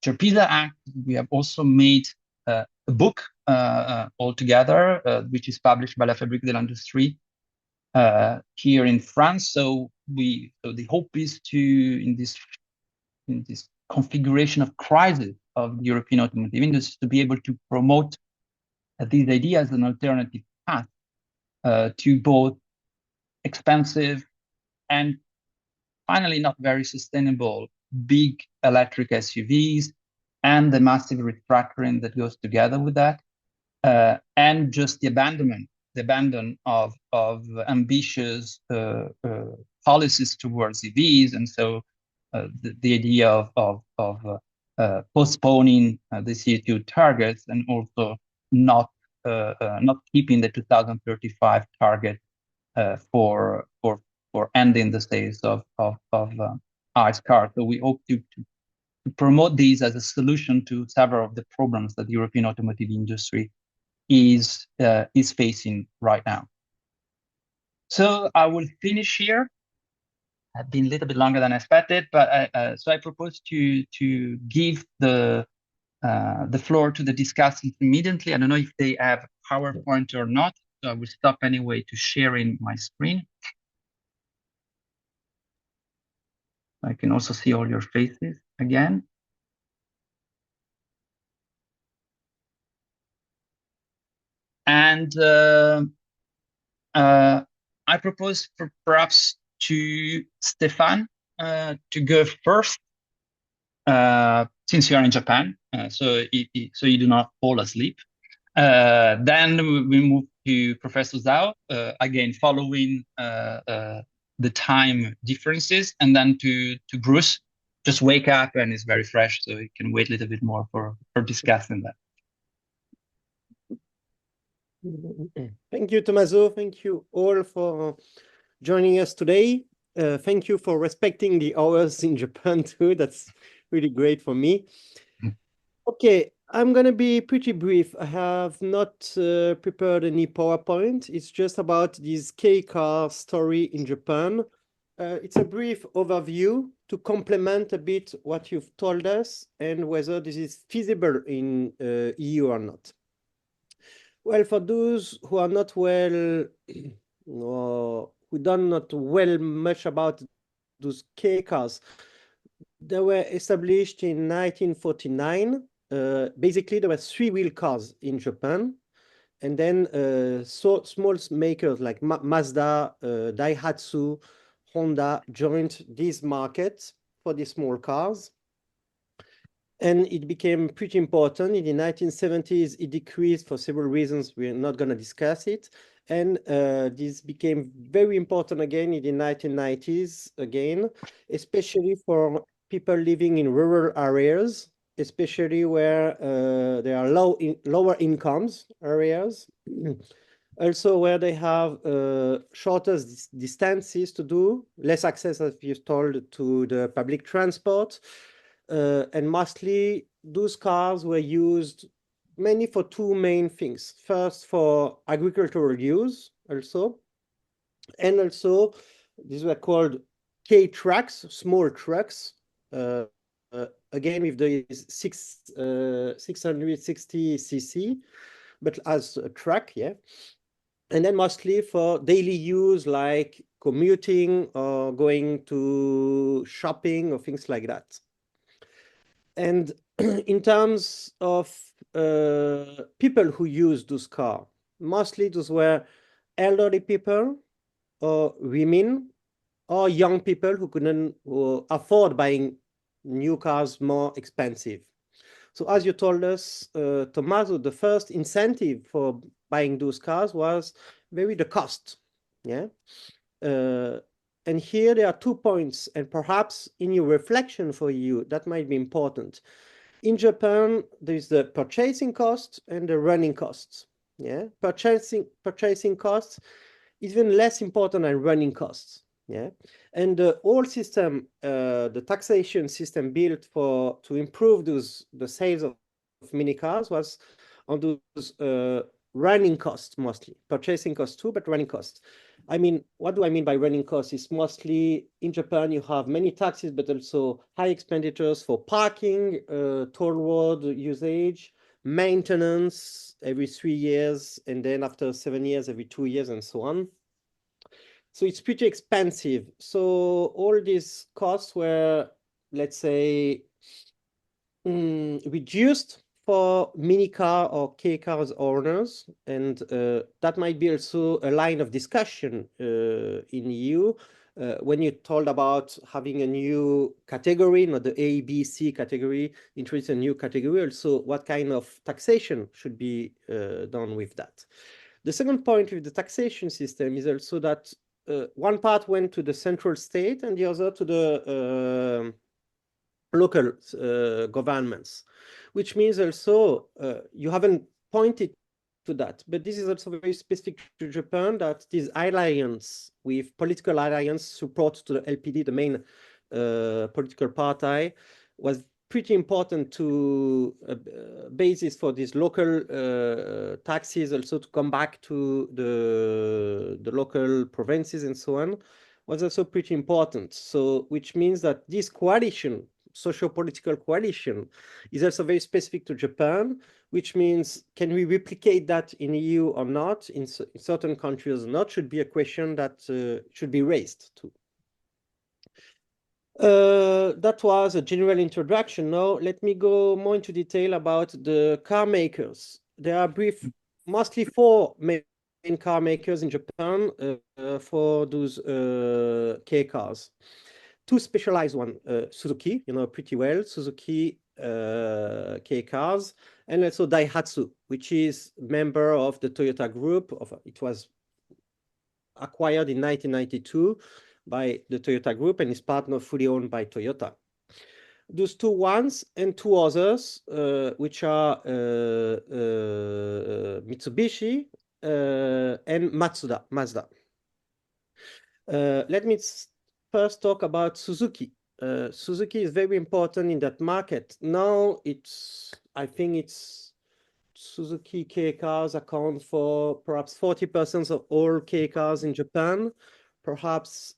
Gerpisa Act. We have also made a book altogether, which is published by La Fabrique de l'Industrie here in France. So the hope is in this configuration of crisis of the European automotive industry, to be able to promote these ideas as an alternative path to both expensive and finally not very sustainable big electric SUVs, and the massive restructuring that goes together with that, and just the abandon of ambitious policies towards EVs. And so the idea of postponing the CO2 targets, and also not keeping the 2035 target for ending the sales of ICE cars. So we hope to promote these as a solution to several of the problems that the European automotive industry is facing right now. So I will finish here. I've been a little bit longer than I expected, but so I propose to give the floor to the discussants immediately. I don't know if they have PowerPoint or not, so I will stop anyway to sharing my screen. I can also see all your faces again. And I propose perhaps to Stéphane to go first, since you are in Japan, so you do not fall asleep. Then we move to Professor Zhao, again following the time differences, and then to Bruce. Just wake up and is very fresh, so you can wait a little bit more for discussing that. Thank you, Tommaso. Thank you all for joining us today. Thank you for respecting the hours in Japan too. That's really great for me. Okay, I'm going to be pretty brief. I have not prepared any PowerPoint. It's just about this K-car story in Japan. It's a brief overview to complement a bit what you've told us and whether this is feasible in EU or not. Well, for those who are not well, or who don't know well much about those K-cars, they were established in 1949. Basically, there were three-wheel cars in Japan. And then small makers like Mazda, Daihatsu, Honda joined these markets for the small cars. And it became pretty important. In the 1970s, it decreased for several reasons. We're not going to discuss it. And this became very important again in the 1990s, again, especially for people living in rural areas, especially where there are lower incomes areas. Also where they have shorter distances to do, less access, as you told, to the public transport. And mostly those cars were used mainly for two main things. First, for agricultural use also. And also, these were called K trucks, small trucks. Again, with the 660 cc, but as a truck, yeah. And then mostly for daily use, like commuting or going to shopping or things like that. And in terms of people who use those cars, mostly those were elderly people or women or young people who couldn't afford buying new cars more expensive. So as you told us, Tommaso, the first incentive for buying those cars was very the cost. Yeah. And here there are 2 points, and perhaps in your reflection for you, that might be important. In Japan, there's the purchasing cost and the running costs. Yeah, purchasing costs is even less important than running costs. Yeah, and the whole system, the taxation system built to improve the sales of mini cars was on those running costs mostly, purchasing costs too, but running costs. I mean, what do I mean by running costs? It's mostly in Japan, you have many taxes, but also high expenditures for parking, toll road usage, maintenance every 3 years, and then after 7 years, every 2 years, and so on. So it's pretty expensive. So all these costs were, let's say, reduced for mini car or K cars owners, and that might be also a line of discussion in EU when you told about having a new category, not the A, B, C category, introduce a new category. Also, what kind of taxation should be done with that? The second point with the taxation system is also that one part went to the central state and the other to the local governments, which means also you haven't pointed to that, but this is also very specific to Japan, that this alliance with political alliance support to the LPD, the main political party, was pretty important to basis for these local taxes, also to come back to the local provinces and so on, was also pretty important. So which means that this coalition, socio-political coalition, is also very specific to Japan, which means can we replicate that in EU or not, in certain countries or not, should be a question that should be raised too. That was a general introduction. Now let me go more into detail about the car makers. There are mostly 4 main car makers in Japan for those K cars. 2 specialized one, Suzuki, you know pretty well, Suzuki K cars, and also Daihatsu, which is member of the Toyota group. It was acquired in 1992 by the Toyota group and is partner fully owned by Toyota. Those 2 ones and 2 others, which are Mitsubishi and Mazda. Let me first talk about Suzuki. Suzuki is very important in that market. Now I think it's Suzuki K cars account for perhaps 40% of all K cars in Japan. Perhaps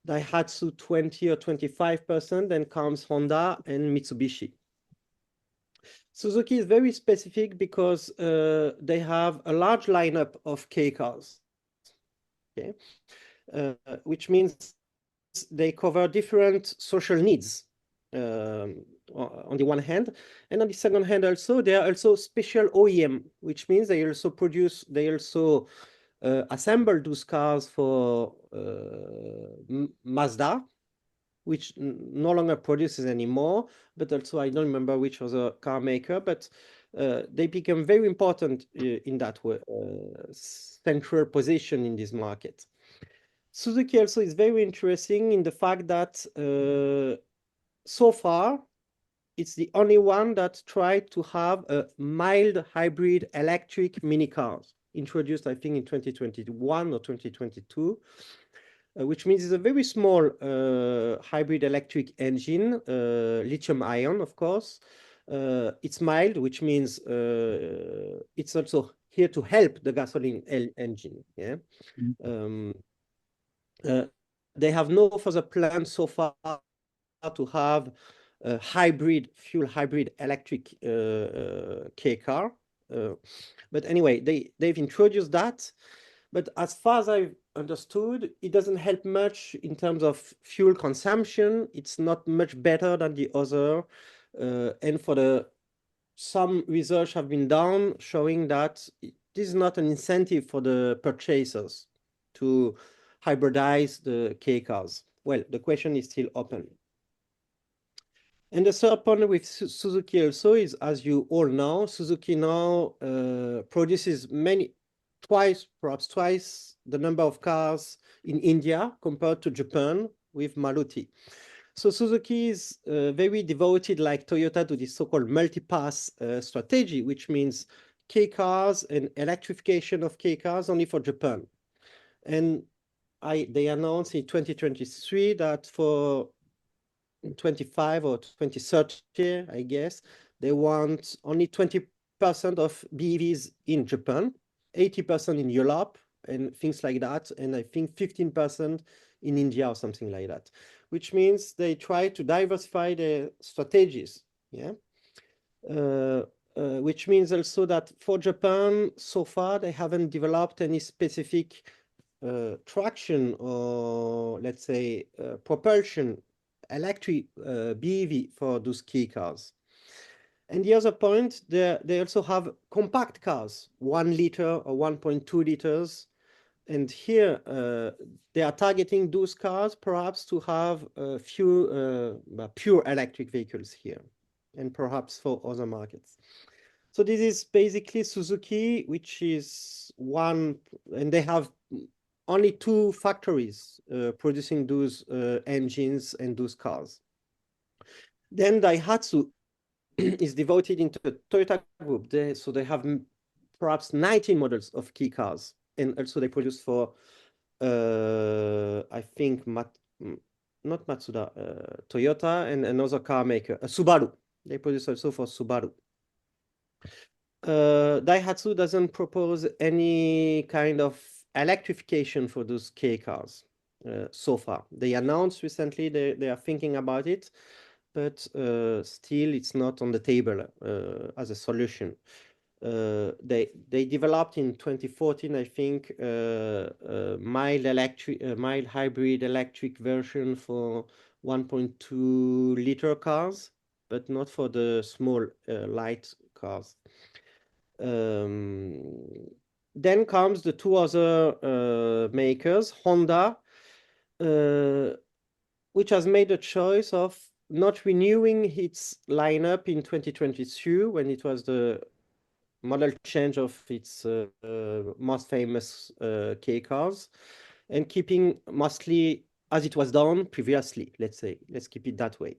Daihatsu 20 or 25%, then comes Honda and Mitsubishi. Suzuki is very specific because they have a large lineup of K cars. Okay, which means they cover different social needs on the one hand, and on the second hand also they are also special OEM, which means they also assemble those cars for Mazda, which no longer produces anymore, but also I don't remember which other car maker, but they become very important in that way, central position in this market. Suzuki also is very interesting in the fact that so far, it's the only one that tried to have a mild hybrid electric mini cars, introduced, I think, in 2021 or 2022, which means it's a very small hybrid electric engine, lithium ion, of course. It's mild, which means it's also here to help the gasoline engine. Yeah. They have no further plans so far to have a fuel hybrid electric K car. But anyway, they've introduced that. But as far as I've understood, it doesn't help much in terms of fuel consumption. It's not much better than the other. And some research have been done showing that this is not an incentive for the purchasers to hybridize the K cars. Well, the question is still open. And the third point with Suzuki also is, as you all know, Suzuki now produces perhaps twice the number of cars in India compared to Japan with Maruti. So Suzuki is very devoted, like Toyota, to this so-called multi-pass strategy, which means K cars and electrification of K cars only for Japan. And they announced in 2023 that for 25 or 2030, I guess, they want only 20% of BEVs in Japan, 80% in Europe, and things like that. And I think 15% in India or something like that, which means they try to diversify their strategies. Yeah. Which means also that for Japan, so far, they haven't developed any specific traction or, let's say, propulsion electric BEV for those key cars. And the other point, they also have compact cars, 1 liter or 1.2 liters. And here they are targeting those cars perhaps to have a few pure electric vehicles here and perhaps for other markets. So this is basically Suzuki, which is one, and they have only 2 factories producing those engines and those cars. Then Daihatsu is devoted into the Toyota group. So they have perhaps 19 models of key cars. And also they produce for, I think, not Matsuda, Toyota and another car maker, Subaru. They produce also for Subaru. Daihatsu doesn't propose any kind of electrification for those K cars so far. They announced recently they are thinking about it, but still it's not on the table as a solution. They developed in 2014, I think, mild hybrid electric version for 1.2 liter cars, but not for the small light cars. Then comes the 2 other makers, Honda, which has made a choice of not renewing its lineup in 2022 when it was the model change of its most famous K cars, and keeping mostly as it was done previously, let's say. Let's keep it that way.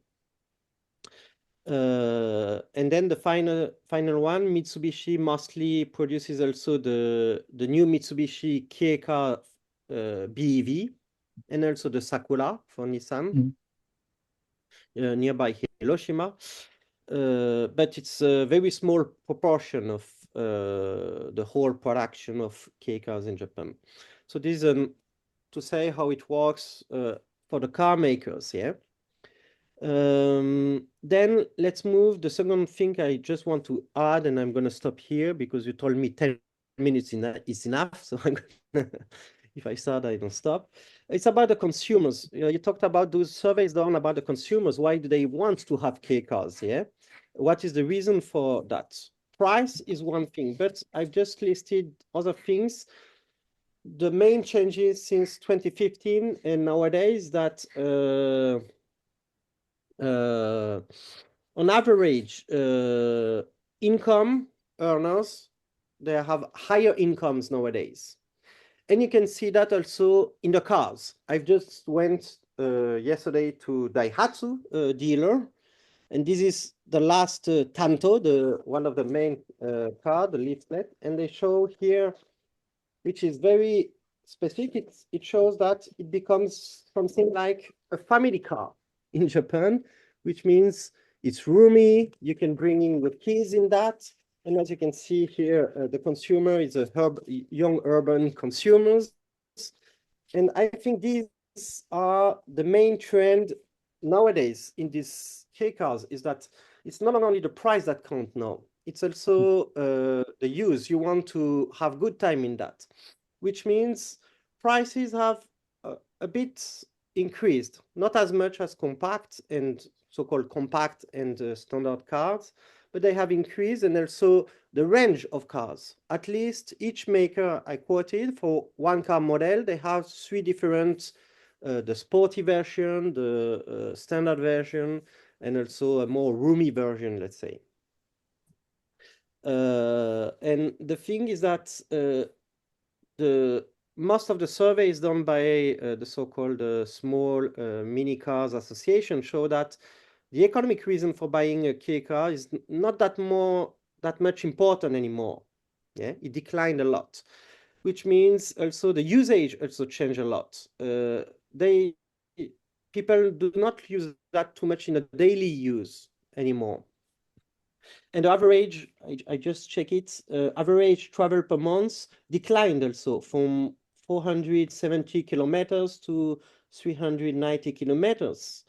And then the final one, Mitsubishi mostly produces also the new Mitsubishi K car BEV, and also the Sakura for Nissan, nearby Hiroshima. But it's a very small proportion of the whole production of K cars in Japan. So this is to say how it works for the car makers, yeah. Then let's move. The second thing I just want to add, and I'm going to stop here because you told me 10 minutes is enough. So I'm gonna, if I start, I don't stop. It's about the consumers. You talked about those surveys done about the consumers. Why do they want to have K cars? Yeah. What is the reason for that? Price is one thing, but I've just listed other things. The main changes since 2015 and nowadays that on average, income earners, they have higher incomes nowadays. And you can see that also in the cars. I've just went yesterday to Daihatsu dealer, and this is the last Tanto, one of the main car, the leaflet, and they show here, which is very specific. It shows that it becomes something like a family car in Japan, which means it's roomy. You can bring in the kids in that. And as you can see here, the consumer is a young urban consumers. And I think these are the main trend nowadays in these K cars, is that it's not only the price that count now, it's also the use. You want to have good time in that, which means prices have a bit increased, not as much as compact and so-called compact and standard cars, but they have increased, and also the range of cars. At least each maker I quoted for one car model, they have three different, the sporty version, the standard version, and also a more roomy version, let's say. And the thing is that most of the surveys done by the so-called small mini cars association show that the economic reason for buying a K car is not that much important anymore. Yeah, it declined a lot, which means also the usage also changed a lot. People do not use that too much in a daily use anymore. And the average, I just check it, average travel per month declined also from 470 kilometers to 390 kilometers.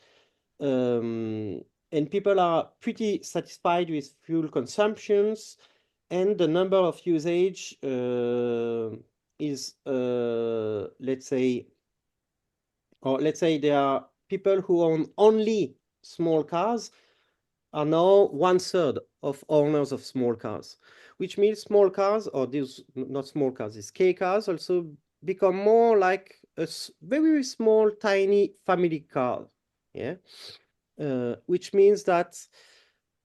And people are pretty satisfied with fuel consumptions, and the number of usage is, let's say there are people who own only small cars are now 1/3 of owners of small cars, which means small cars, or these not small cars, these K cars also become more like a very small, tiny family car. Yeah. Which means that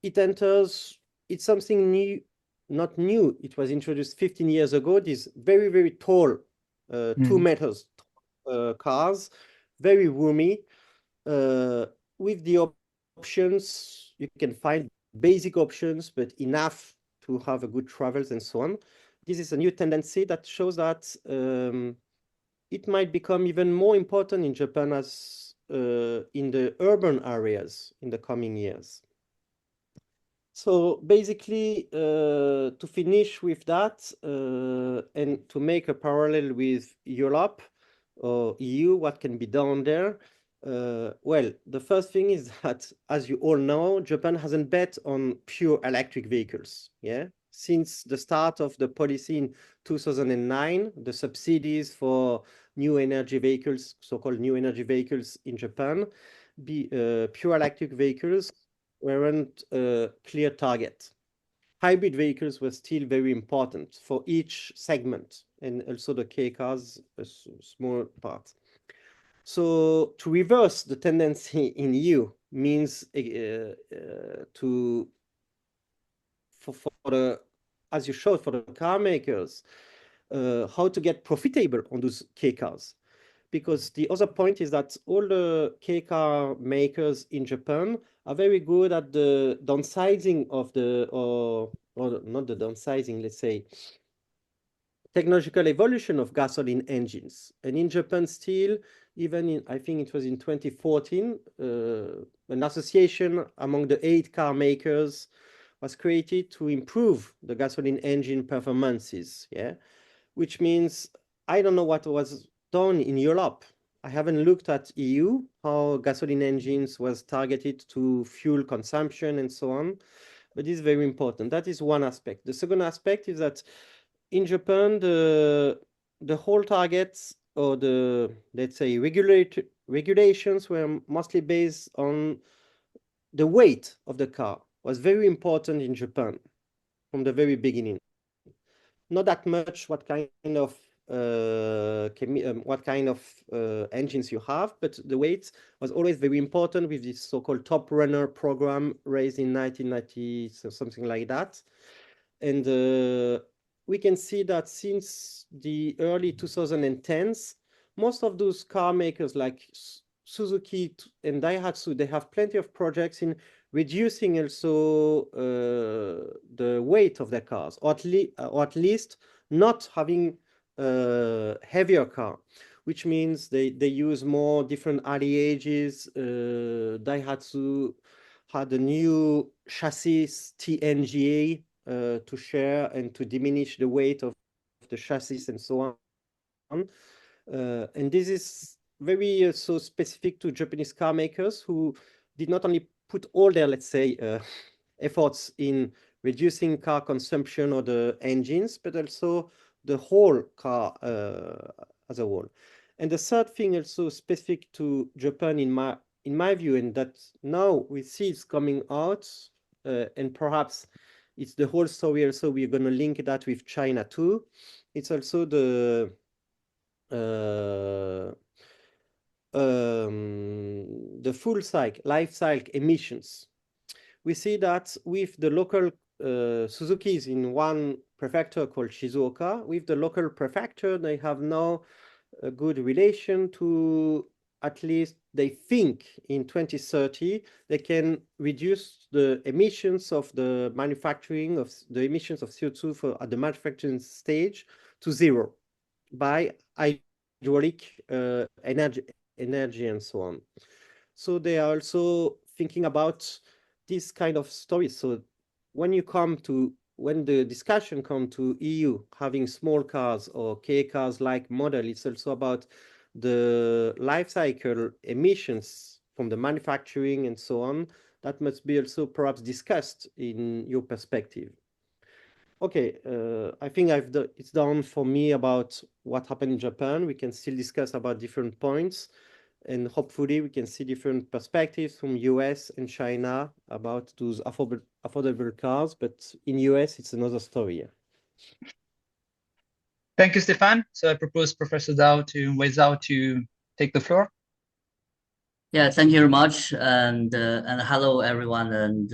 it's something new, not new. It was introduced 15 years ago. These very, very tall, 2 meters cars, very roomy, with the options. You can find basic options, but enough to have a good travels and so on. This is a new tendency that shows that it might become even more important in Japan as in the urban areas in the coming years. So basically, to finish with that and to make a parallel with Europe or EU, what can be done there? Well, the first thing is that, as you all know, Japan hasn't bet on pure electric vehicles. Yeah, since the start of the policy in 2009, the subsidies for new energy vehicles, so-called new energy vehicles in Japan, pure electric vehicles weren't a clear target. Hybrid vehicles were still very important for each segment, and also the K cars, a small part. So to reverse the tendency in EU means as you showed, for the car makers, how to get profitable on those K cars. Because the other point is that all the K car makers in Japan are very good at the downsizing of or not the downsizing, let's say, technological evolution of gasoline engines. And in Japan still, even in, I think it was in 2014, an association among the 8 car makers was created to improve the gasoline engine performances, yeah? Which means, I don't know what was done in Europe. I haven't looked at EU, how gasoline engines was targeted to fuel consumption and so on, but it's very important. That is one aspect. The second aspect is that in Japan, the whole targets, or the, let's say, regulations were mostly based on the weight of the car. Was very important in Japan from the very beginning. Not that much what kind of engines you have, but the weight was always very important with this so-called Top Runner program raised in 1990, so something like that. And we can see that since the early 2010s, most of those car makers, like Suzuki and Daihatsu, they have plenty of projects in reducing also the weight of their cars, or at least not having a heavier car, which means they use more different alliages. Daihatsu had a new chassis TNGA to share and to diminish the weight of the chassis and so on. And this is very so specific to Japanese car makers who did not only put all their, let's say, efforts in reducing car consumption or the engines, but also the whole car as a whole. And the third thing also specific to Japan in my view, and that now we see it's coming out, and perhaps it's the whole story also, we're going to link that with China too. It's also the full life cycle emissions. We see that with the local Suzuki's in one prefecture called Shizuoka, with the local prefecture, they have now a good relation to, at least they think in 2030, they can reduce the emissions of the manufacturing of the emissions of CO2 at the manufacturing stage to zero by hydraulic energy and so on. So they are also thinking about this kind of stories. So when the discussion comes to EU having small cars or K cars like model, it's also about the life cycle emissions from the manufacturing and so on. That must be also perhaps discussed in your perspective. Okay, I think it's done for me about what happened in Japan. We can still discuss about different points, and hopefully we can see different perspectives from US and China about those affordable cars. But in US, it's another story. Thank you, Stéphane. So I propose Professor Wei Zhao to take the floor. Yeah, thank you very much, and hello everyone, and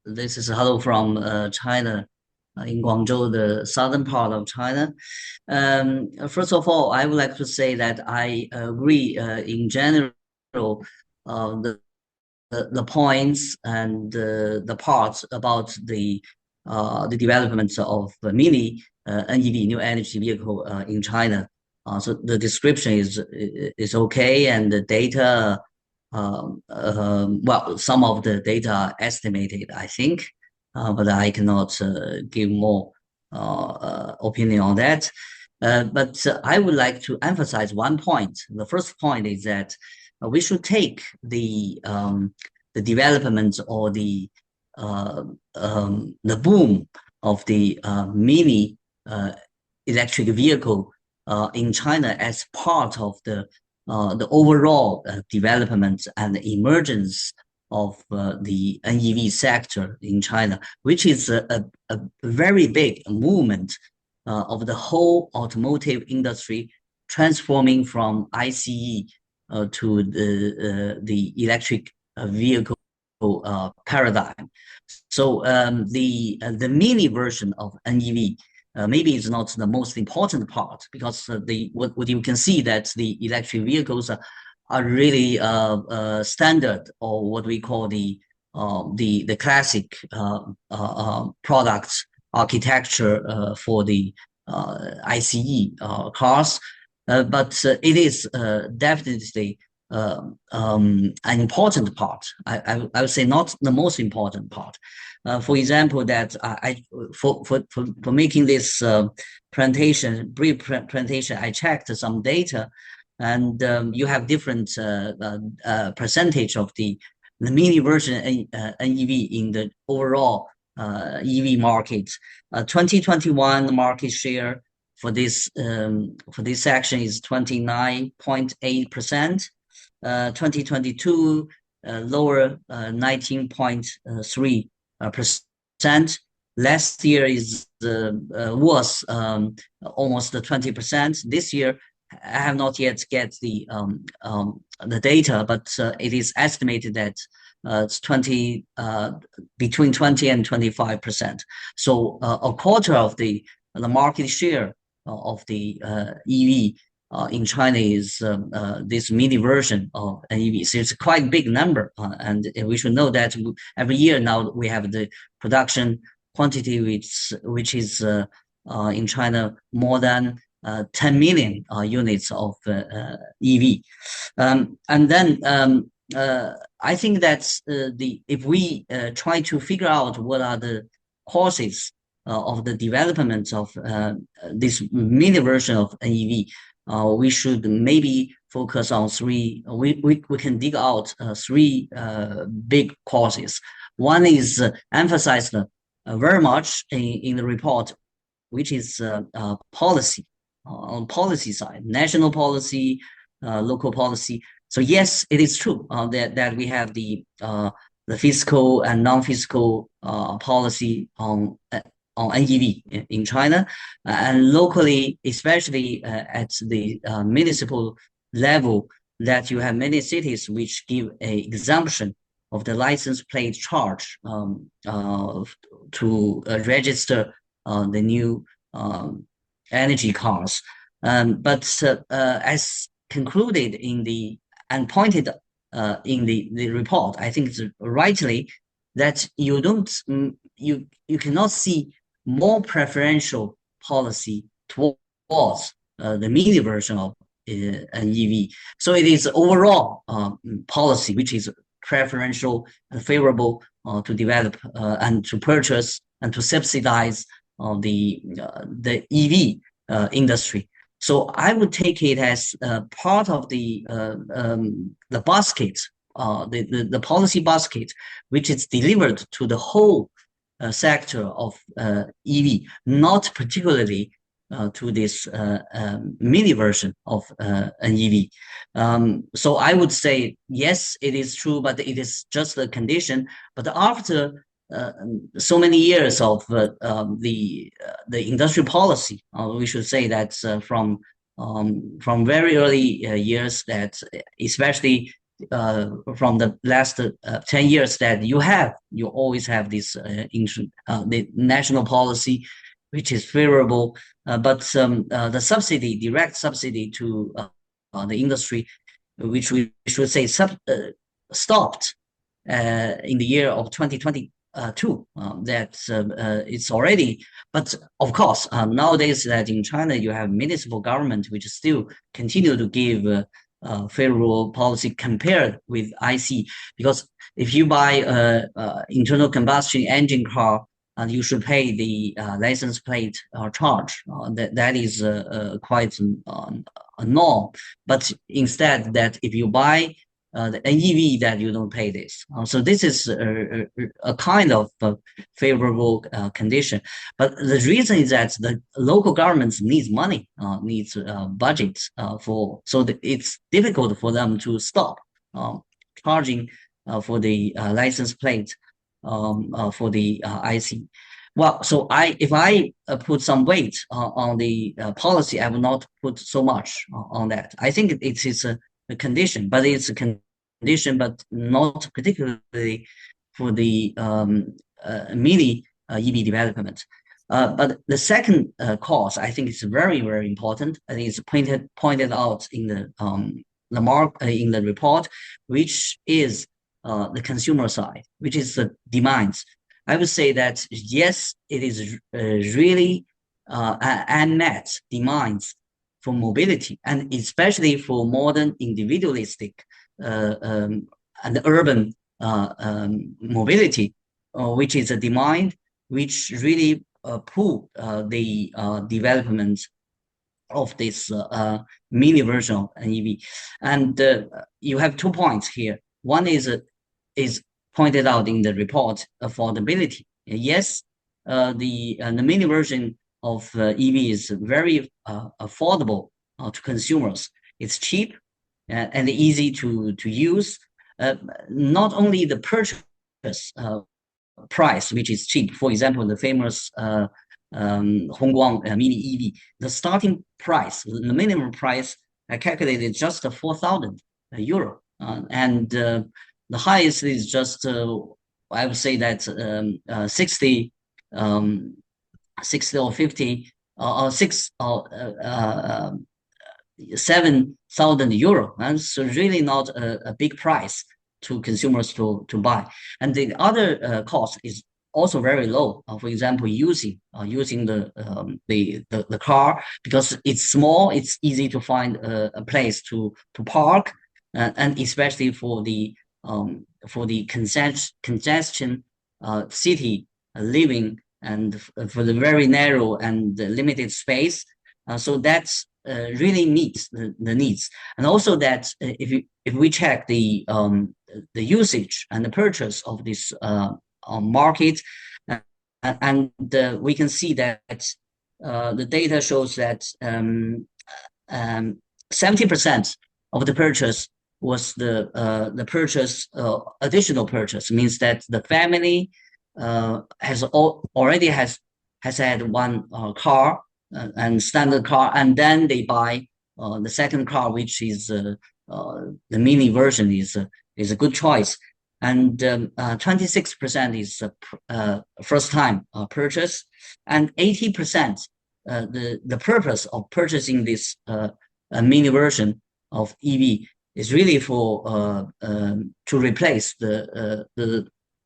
this is hello from China, in Guangzhou, the southern part of China. First of all, I would like to say that I agree in general the points and the parts about the development of the mini NEV, new energy vehicle in China. So the description is okay, and the data. Well, some of the data are estimated, I think, but I cannot give more opinion on that. But I would like to emphasize one point. The first point is that we should take the development or the boom of the mini electric vehicle in China as part of the overall development and emergence of the NEV sector in China, which is a very big movement of the whole automotive industry, transforming from ICE to the electric vehicle paradigm. So the mini version of NEV maybe it's not the most important part, because what you can see that the electric vehicles are really standard, or what we call the classic product architecture for the ICE cars, but it is definitely an important part. I would say not the most important part. For example, that for making this brief presentation, I checked some data, and you have different percentage of the mini version NEV in the overall EV market. 2021 market share for this section is 29.8%. 2022 lower 19.3%. Last year was almost 20%. This year I have not yet get the data, but it is estimated that it's between 20 and 25%. So a quarter of the market share of the EV in China is this mini version of an EV. So it's a quite big number, and we should know that every year now we have the production quantity which is in China more than 10 million units of EV, and then I think that if we try to figure out what are the causes of the development of this mini version of an EV, we should maybe focus on three. We can dig out three big causes. One is emphasized very much in the report, which is policy, on policy side, national policy, local policy. So yes, it is true that we have the fiscal and non-fiscal policy on NEV in China, and locally, especially at the municipal level, that you have many cities which give a exemption of the license plate charge to register the new energy cars. But as concluded in the and pointed in the report, I think it's rightly that you don't you cannot see more preferential policy towards the mini version of an EV. So it is overall policy which is preferential and favorable to develop and to purchase and to subsidize the EV industry. So I would take it as part of the basket, the policy basket, which is delivered to the whole sector of EV, not particularly to this mini version of an EV. So I would say, yes, it is true, but it is just a condition. But after so many years of the industrial policy, we should say that from very early years, that especially from the last 10 years, that you always have this the national policy, which is favorable, but the direct subsidy to the industry, which we should say stopped in the year of 2022. That it's already, but of course nowadays that in China you have municipal government which still continue to give favorable policy compared with IC, because if you buy internal combustion engine car, and you should pay the license plate charge. That is quite a norm. But instead, that if you buy the NEV, that you don't pay this. So this is a kind of favorable condition. But the reason is that the local governments needs money, needs budgets so it's difficult for them to stop charging for the license plate for the IC. Well, so if I put some weight on the policy, I will not put so much on that. I think it is a condition, but it's a condition, but not particularly for the mini EV development. But the second cause, I think, is very, very important. I think it's pointed out in the report, which is the consumer side, which is the demands. I would say that yes, it is really unmet demands for mobility, and especially for modern individualistic and urban mobility, which is a demand which really pull the development of this mini version of an EV. And you have 2 points here. One is pointed out in the report, affordability. Yes, the mini version of EV is very affordable to consumers. It's cheap and easy to use. Not only the purchase price, which is cheap. For example, the famous Hongguang mini EV, the starting price, the minimum price, I calculated just 4,000 euro, and the highest is just I would say that 60 or 50 or 6 7,000 euro. And so really not a big price to consumers to buy. And the other cost is also very low. For example, using the car, because it's small, it's easy to find a place to park, and especially for the congestion city living, and for the very narrow and limited space. So that's really meets the needs. And also that if we check the usage and the purchase of this market, and we can see that the data shows that 70% of the purchase was the purchase, additional purchase, means that the family already has had one car and standard car, and then they buy the second car, which is the mini version, is a good choice. And 26% is first time purchase, and 80% the purpose of purchasing this mini version of EV is really for to replace the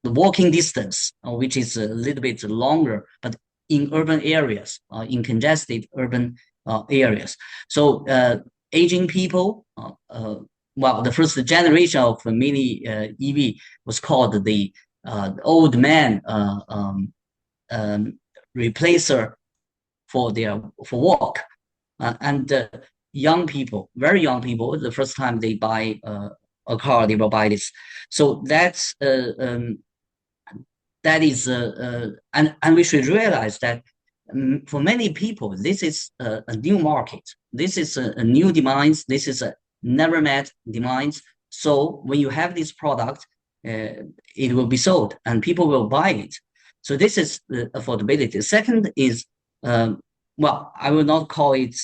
walking distance, which is a little bit longer, but in urban areas, in congested urban areas. So aging people, well, the first generation of mini EV was called the old man replacer for walk, and young people, very young people, the first time they buy a car, they will buy this. So that's that is and we should realize that for many people this is a new market. This is a new demand. This is a never met demand. So when you have this product, it will be sold and people will buy it. So this is the affordability. Second is well, I will not call it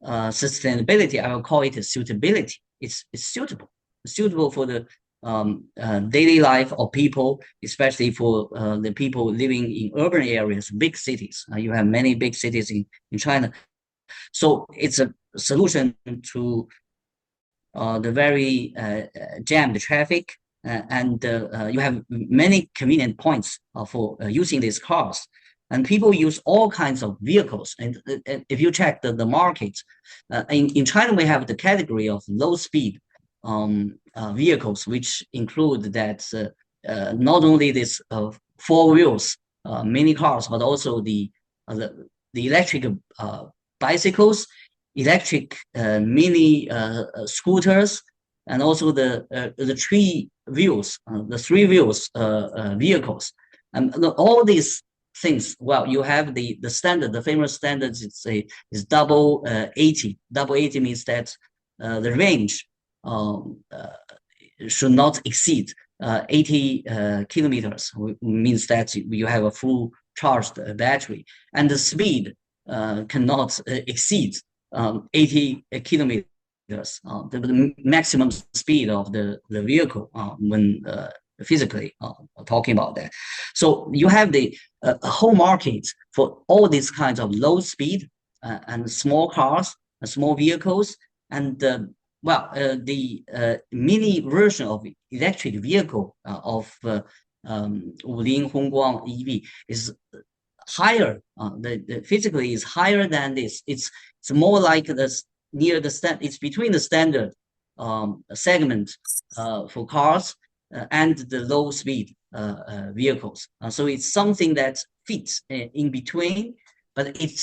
sustainability. I will call it suitability. It's suitable for the daily life of people, especially for the people living in urban areas, big cities. You have many big cities in China. So it's a solution to the very jammed traffic, and you have many convenient points for using these cars. And people use all kinds of vehicles. And if you check the market, in China, we have the category of low speed vehicles, which include that not only this four wheels mini cars, but also the electric bicycles, electric mini scooters, and also the three wheels vehicles. And all these things, well, you have the standard, the famous standards. Is double 80. Double 80 means that the range should not exceed 80 kilometers. Means that you have a full charged battery, and the speed cannot exceed 80 kilometers. The maximum speed of the vehicle when physically talking about that. So you have the whole market for all these kinds of low speed and small cars, small vehicles, and well, the mini version of electric vehicle of Wuling Hongguang EV is higher. The physically is higher than this. It's more like near the stand. It's between the standard segment for cars and the low speed vehicles. So it's something that fits in between, but it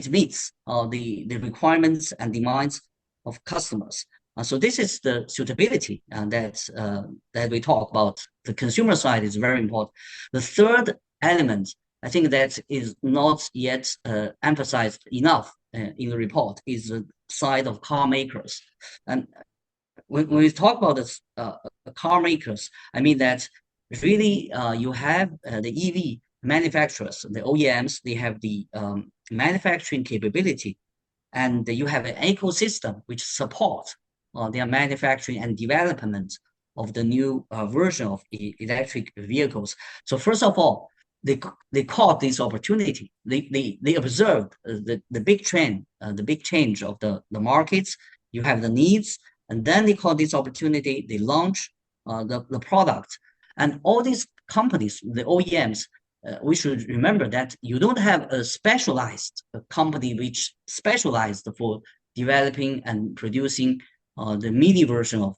meets the requirements and demands of customers. So this is the suitability that we talk about. The consumer side is very important. The third element, I think, that is not yet emphasized enough in the report, is the side of car makers. And when we talk about this car makers, I mean that really you have the EV manufacturers, the OEMs. They have the manufacturing capability, and you have an ecosystem which supports their manufacturing and development of the new version of electric vehicles. So first of all, they caught this opportunity. They observed the big trend, the big change of the markets. You have the needs, and then they caught this opportunity. They launch the product, and all these companies, the OEMs, we should remember that you don't have a specialized company which specialized for developing and producing the mini version of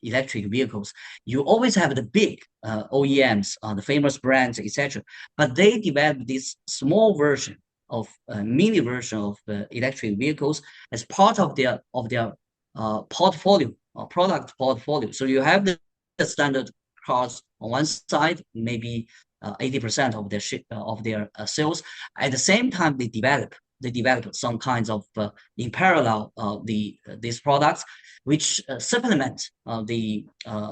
electric vehicles. You always have the big OEMs, the famous brands, etc. But they develop this small version of mini version of electric vehicles as part of their portfolio, product portfolio. So you have the standard cars on one side, maybe 80% of their sales. At the same time, they develop some kinds of in parallel these products, which supplement the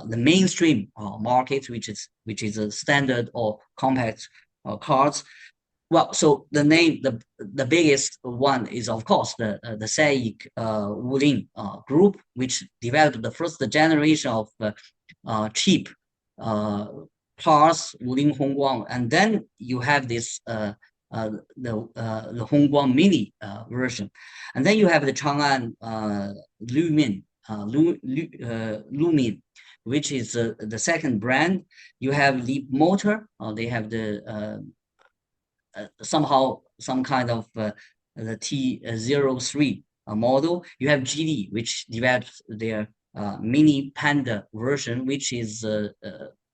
mainstream market, which is a standard or compact cars. Well, so the biggest one is of course the SAIC Wuling group, which developed the first generation of cheap cars, Wuling Hongguang, and then you have this the Hongguang Mini version, and then you have the Chang'an Lumin, which is the second brand. You have Leap Motor, they have the somehow some kind of the T03 model. You have GD, which develops their Mini Panda version, which is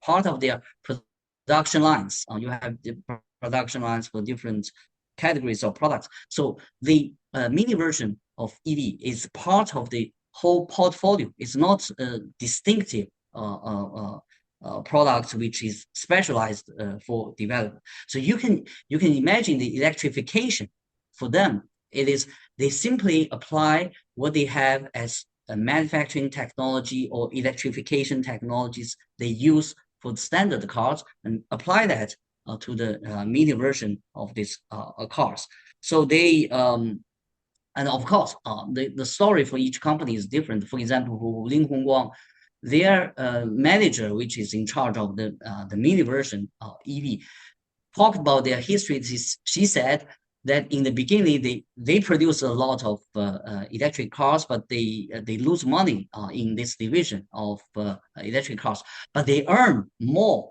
part of their production lines. You have the production lines for different categories of products. So the mini version of EV is part of the whole portfolio. It's not a distinctive product which is specialized for development. So you can imagine the electrification for them. It is they simply apply what they have as a manufacturing technology or electrification technologies they use for the standard cars and apply that to the mini version of these cars. So they and of course the story for each company is different. For example, for Wuling Hongguang, their manager, which is in charge of the mini version EV, talked about their history. She said that in the beginning they produce a lot of electric cars, but they lose money in this division of electric cars, but they earn more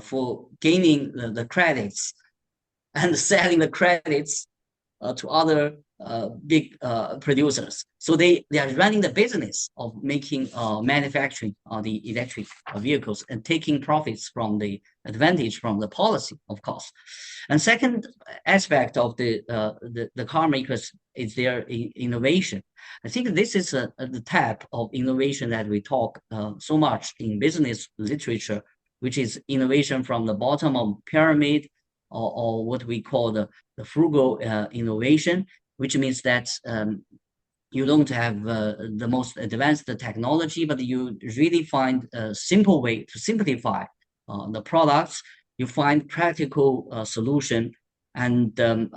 for gaining the credits and selling the credits to other big producers. So they are running the business of making manufacturing the electric vehicles and taking profits from the advantage from the policy, of course. And second aspect of the car makers is their innovation. I think this is the type of innovation that we talk so much in business literature, which is innovation from the bottom of pyramid, or what we call the frugal innovation, which means that you don't have the most advanced technology, but you really find a simple way to simplify the products. You find practical solution, and so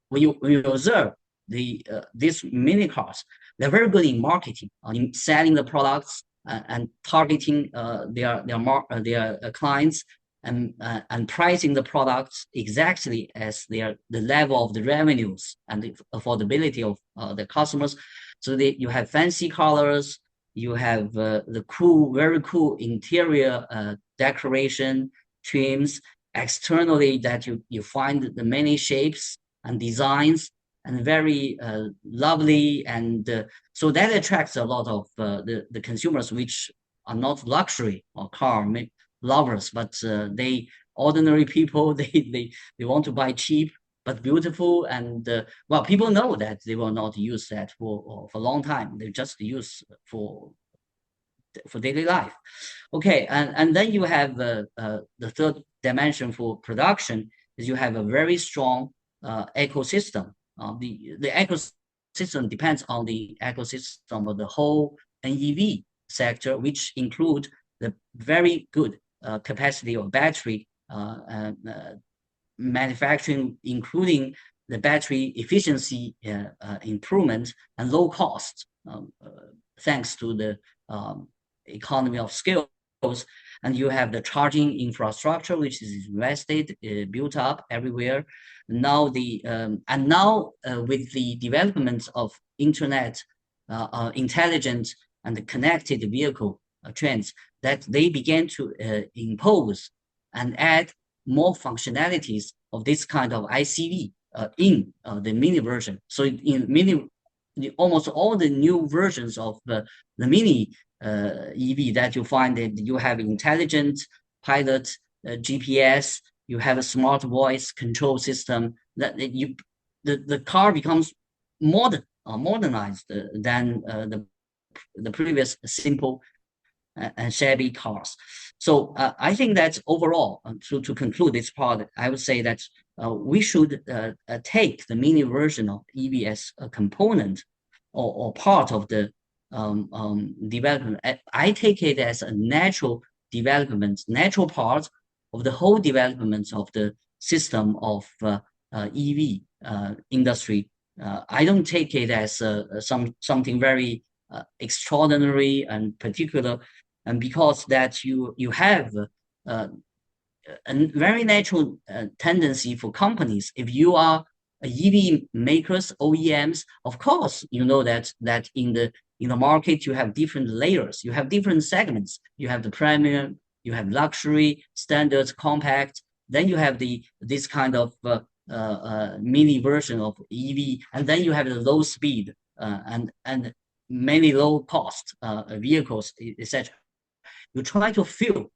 when you observe these mini cars, they're very good in marketing, in selling the products and targeting their clients. And pricing the products exactly as the level of the revenues and the affordability of the customers. So you have fancy colors, you have the very cool interior decoration trims. Externally, that you find the many shapes and designs and very lovely, and so that attracts a lot of the consumers, which are not luxury or car lovers, but they ordinary people. They want to buy cheap but beautiful, and well, people know that they will not use that for a long time. They just use for daily life. Okay, and then you have the third dimension for production is you have a very strong ecosystem. The ecosystem depends on the ecosystem of the whole NEV sector, which include the very good capacity of battery manufacturing, including the battery efficiency improvement and low cost, thanks to the economy of scales. and you have the charging infrastructure, which is invested, built up everywhere. Now with the development of internet, intelligent and connected vehicle trends, that they began to impose and add more functionalities of this kind of ICV in the mini version. So in mini, almost all the new versions of the mini EV that you find, that you have intelligent pilot, GPS, you have a smart voice control system, that the car becomes modernized than the previous simple and shabby cars. So I think that overall, to conclude this part, I would say that we should take the mini version of EV as a component or part of the development. I take it as a natural development, natural part of the whole development of the system of EV industry. I don't take it as something very extraordinary and particular, and because that you have a very natural tendency for companies. If you are EV makers, OEMs, of course, you know that in the market you have different layers, you have different segments. You have the premium, you have luxury, standards, compact. Then you have this kind of mini version of EV, and then you have the low speed and many low cost vehicles, etc. You try to fill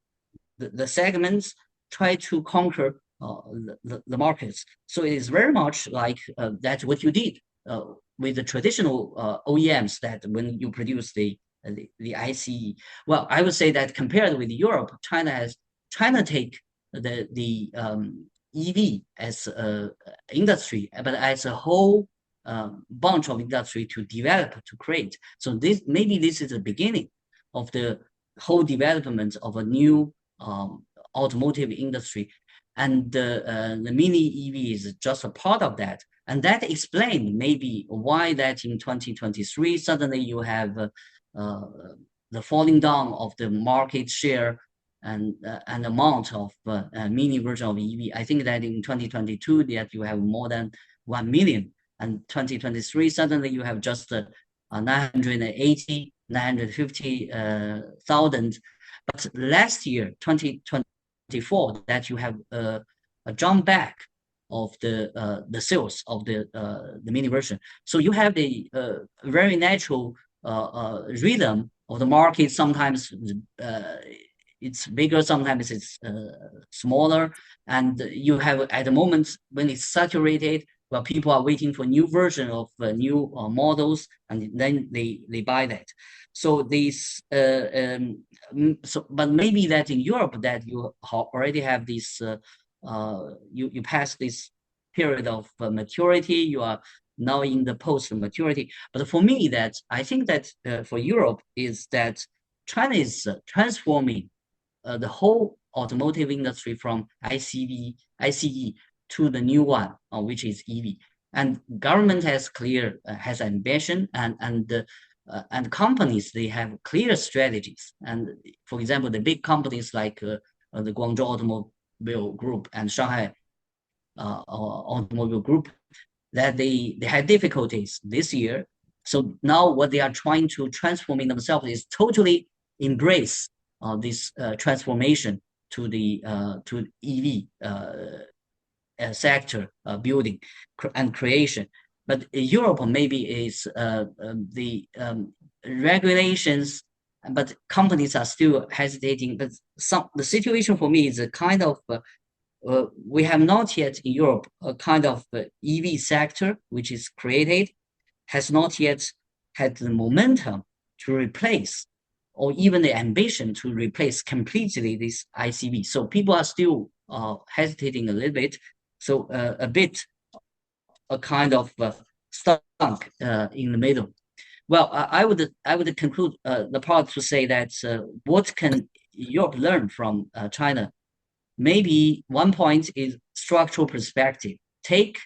the segments, try to conquer the markets. So it is very much like that's what you did with the traditional OEMs, that when you produce the ICE. Well, I would say that compared with Europe, China take the EV as industry, but as a whole bunch of industry to develop, to create. So this is the beginning of the whole development of a new automotive industry, and the mini EV is just a part of that. And that explains maybe why that in 2023 suddenly you have the falling down of the market share and amount of mini version of EV. I think that in 2022 that you have more than 1 million, and 2023 suddenly you have just 950,000. But last year, 2024, that you have a jump back of the sales of the mini version. So you have a very natural rhythm of the market. Sometimes it's bigger, sometimes it's smaller, and you have at the moment when it's saturated, well, people are waiting for new version of new models, and then they buy that. So this, but maybe that in Europe that you already have this, you pass this period of maturity. You are now in the post maturity. But for me, that I think that for Europe is that China is transforming the whole automotive industry from ICE to the new one, which is EV. And government has ambition, and companies, they have clear strategies. And for example, the big companies like the Guangzhou Automobile Group and Shanghai Automobile Group, that they had difficulties this year. So now what they are trying to transform in themselves is totally embrace this transformation to the EV sector building and creation. But Europe maybe is the regulations, but companies are still hesitating. But the situation for me is a kind of we have not yet in Europe a kind of EV sector which is created, has not yet had the momentum to replace, or even the ambition to replace completely this ICV. So people are still hesitating a little bit. So a kind of stuck in the middle. Well, I would conclude the part to say that what can Europe learn from China? Maybe one point is structural perspective. Take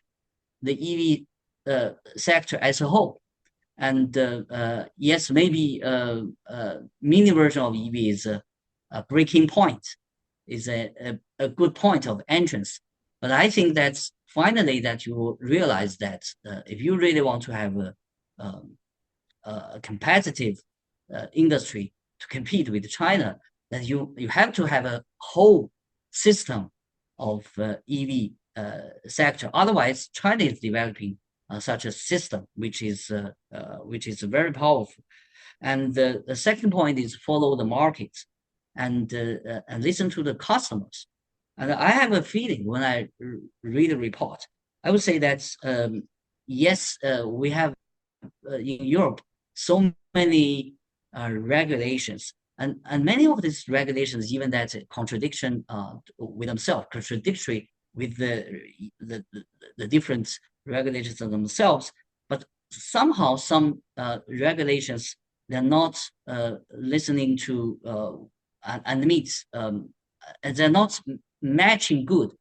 the EV sector as a whole. And yes, maybe mini version of EV is breaking point, is a good point of entrance. But I think that's finally that you will realize that if you really want to have a competitive industry to compete with China, that you have to have a whole system of EV sector. Otherwise, China is developing such a system, which is very powerful. And the second point is follow the markets and listen to the customers. And I have a feeling when I read the report, I would say that yes, we have in Europe so many regulations, and many of these regulations, even that contradiction with themselves, contradictory with the different regulations themselves, but somehow some regulations, they're not listening to and meets and they're not matching good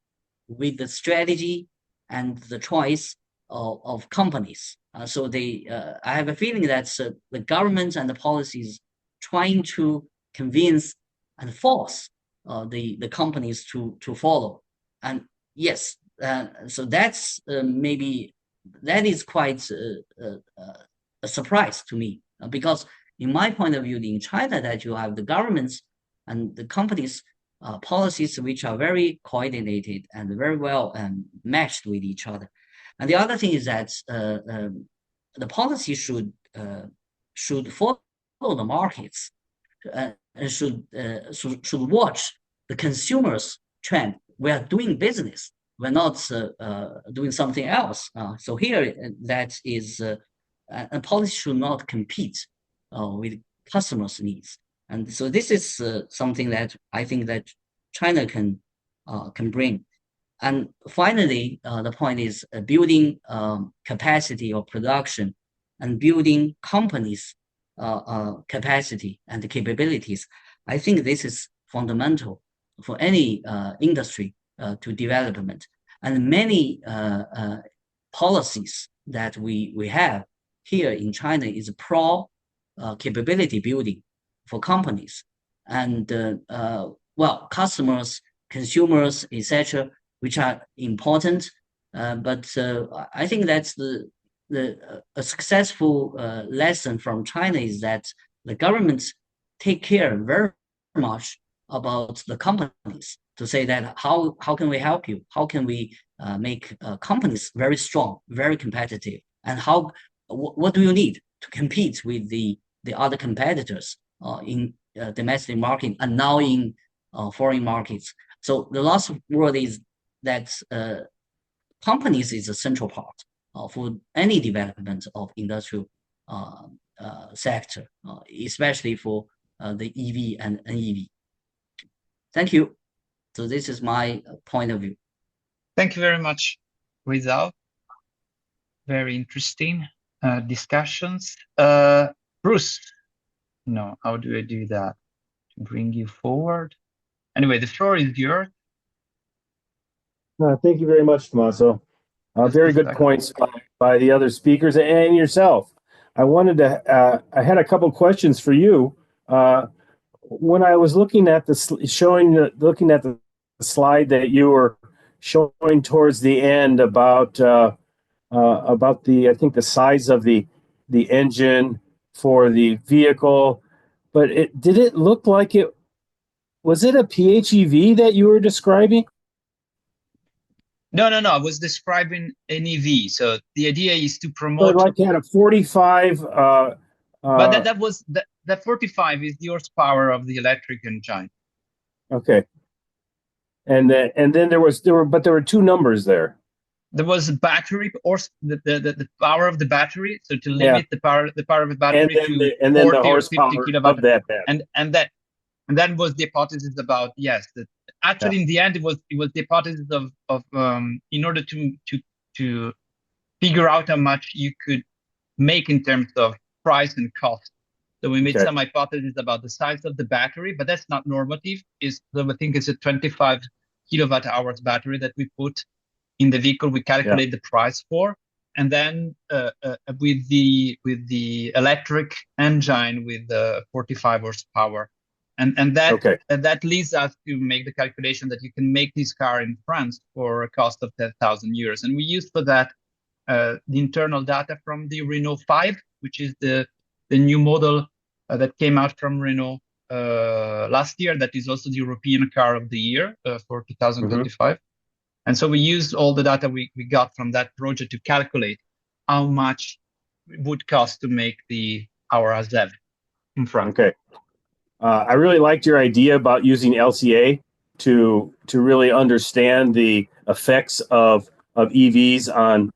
with the strategy and the choice of companies. So I have a feeling that the government and the policies trying to convince and force the companies to follow. And yes, so that's maybe that is quite a surprise to me, because in my point of view, in China, that you have the governments and the companies policies which are very coordinated and very well matched with each other. And the other thing is that the policy should follow the markets and should watch the consumers' trend. We are doing business. We're not doing something else. So here, that is, a policy should not compete with customers' needs. And so this is something that I think that China can bring. And finally, the point is building capacity of production and building companies' capacity and capabilities. I think this is fundamental for any industry to development. And many policies that we have here in China is capability building for companies and customers, consumers, etc., which are important. But I think that's a successful lesson from China is that the governments take care very much about the companies to say that how can we help you? How can we make companies very strong, very competitive? And what do you need to compete with the other competitors in domestic market and now in foreign markets? So the last word is that companies is a central part for any development of industrial sector, especially for the EV and NEV. Thank you. So this is my point of view. Thank you very much, Rizal. Very interesting discussions. Bruce, no, how do I do that? To bring you forward. Anyway, the floor is yours. Thank you very much, Tommaso. Very good points by the other speakers and yourself. I had a couple questions for you. When I was looking at the slide that you were showing towards the end about I think the size of the engine for the vehicle, but did it look like was it a PHEV that you were describing? No. I was describing an EV. So the idea is to promote. So like you had a 45. But that 45 is the horsepower of the electric engine. Okay. And then there were two numbers there. There was battery or the power of the battery. So to limit the power of the battery and then 40 the horsepower or 50 kilowatt of that battery. And then was the hypothesis about in the end it was the hypothesis of in order to figure out how much you could make in terms of price and cost. So we made some hypotheses about the size of the battery, but that's not normative. I think it's a 25 kilowatt hours battery that we put in the vehicle. We calculate the price for, and then with the electric engine with the 45 horsepower. And that Okay. that leads us to make the calculation that you can make this car in France for a cost of 10,000 euros. And we used for that the internal data from the Renault 5, which is the new model that came out from Renault last year. That is also the European Car of the Year for 2025. And so we used all the data we got from that project to calculate how much it would cost to make our AZEV in France. Okay. I really liked your idea about using LCA to really understand the effects of EVs on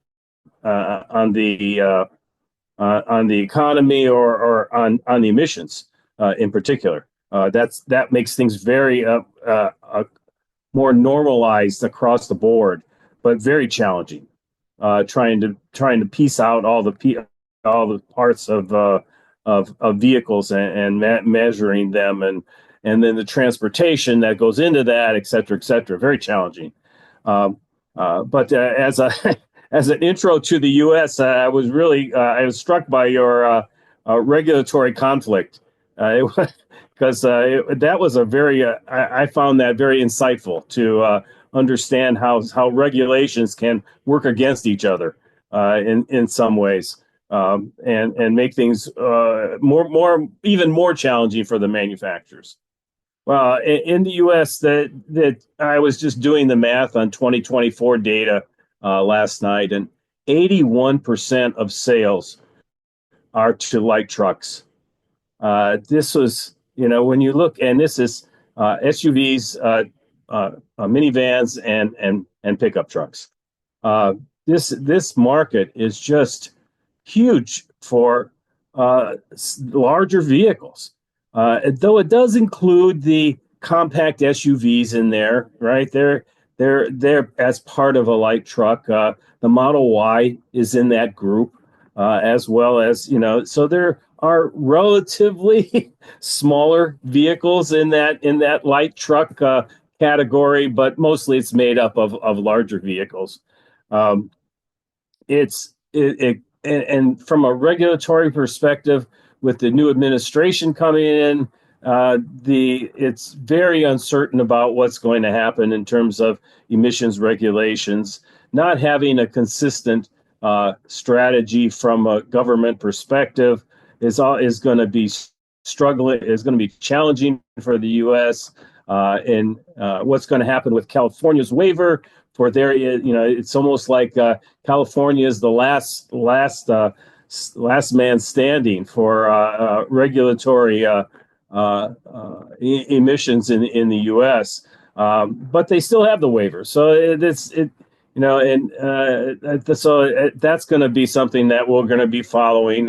the economy or on the emissions in particular. That makes things very more normalized across the board, but very challenging. Trying to piece out all the parts of vehicles and measuring them and then the transportation that goes into that, et cetera, et cetera. Very challenging. But as an intro to the U.S., I was struck by your regulatory conflict. Because that was I found that very insightful to understand how regulations can work against each other in some ways, and make things even more challenging for the manufacturers. Well, in the U.S., that I was just doing the math on 2024 data last night, and 81% of sales are to light trucks. This was, when you look, and this is SUVs, minivans, and pickup trucks. This market is just huge for larger vehicles, though it does include the compact SUVs in there, right? They're as part of a light truck. The Model Y is in that group, as well as so there are relatively smaller vehicles in that light truck category, but mostly it's made up of larger vehicles. And from a regulatory perspective, with the new administration coming in, it's very uncertain about what's going to happen in terms of emissions regulations. Not having a consistent strategy from a government perspective is going to be challenging for the U.S. And what's going to happen with California's waiver for their, it's almost like California is the last man standing for regulatory emissions in the U.S. But they still have the waiver, so so that's going to be something that we're going to be following.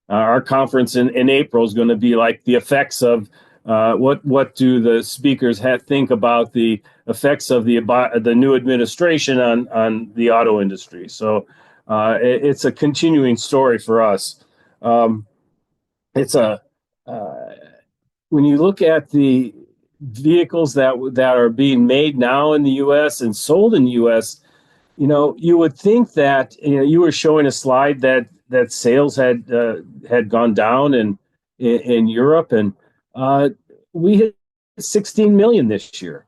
Our conference in April is going to be like the effects of what do the speakers think about the effects of the new administration on the auto industry. So it's a continuing story for us. It's when you look at the vehicles that are being made now in the U.S. and sold in the U.S., you would think that you were showing a slide that sales had gone down in Europe, and we hit 16 million this year,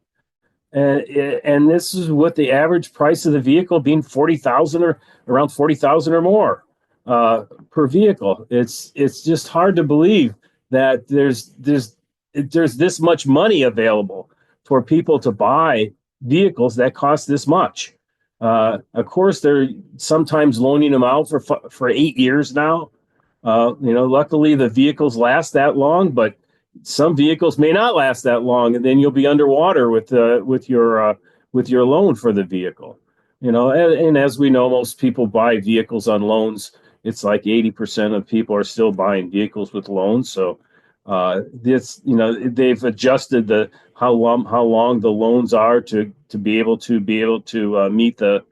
and this is with the average price of the vehicle being 40,000 or around 40,000 or more per vehicle. It's just hard to believe that there's this much money available for people to buy vehicles that cost this much. Of course, they're sometimes loaning them out for 8 years now. Luckily the vehicles last that long, but some vehicles may not last that long, and then you'll be underwater with your loan for the vehicle. And as we know, most people buy vehicles on loans. It's like 80% of people are still buying vehicles with loans. So they've adjusted how long the loans are to be able to meet the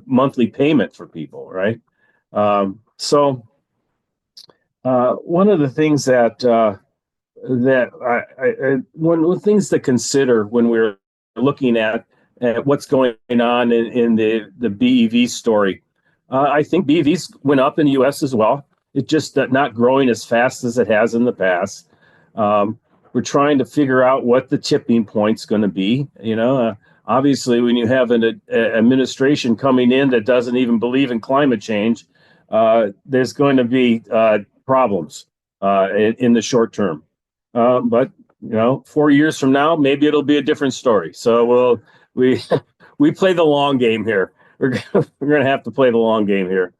monthly payment for people, right? So one of the things one of the things to consider when we're looking at what's going on in the BEV story, I think BEVs went up in the U.S. as well. It's just not growing as fast as it has in the past. we're trying to figure out what the tipping point's going to be. Obviously, when you have an administration coming in that doesn't even believe in climate change, there's going to be problems in the short term. But 4 years from now, maybe it'll be a different story. So we we play the long game here. We're going to have to play the long game here.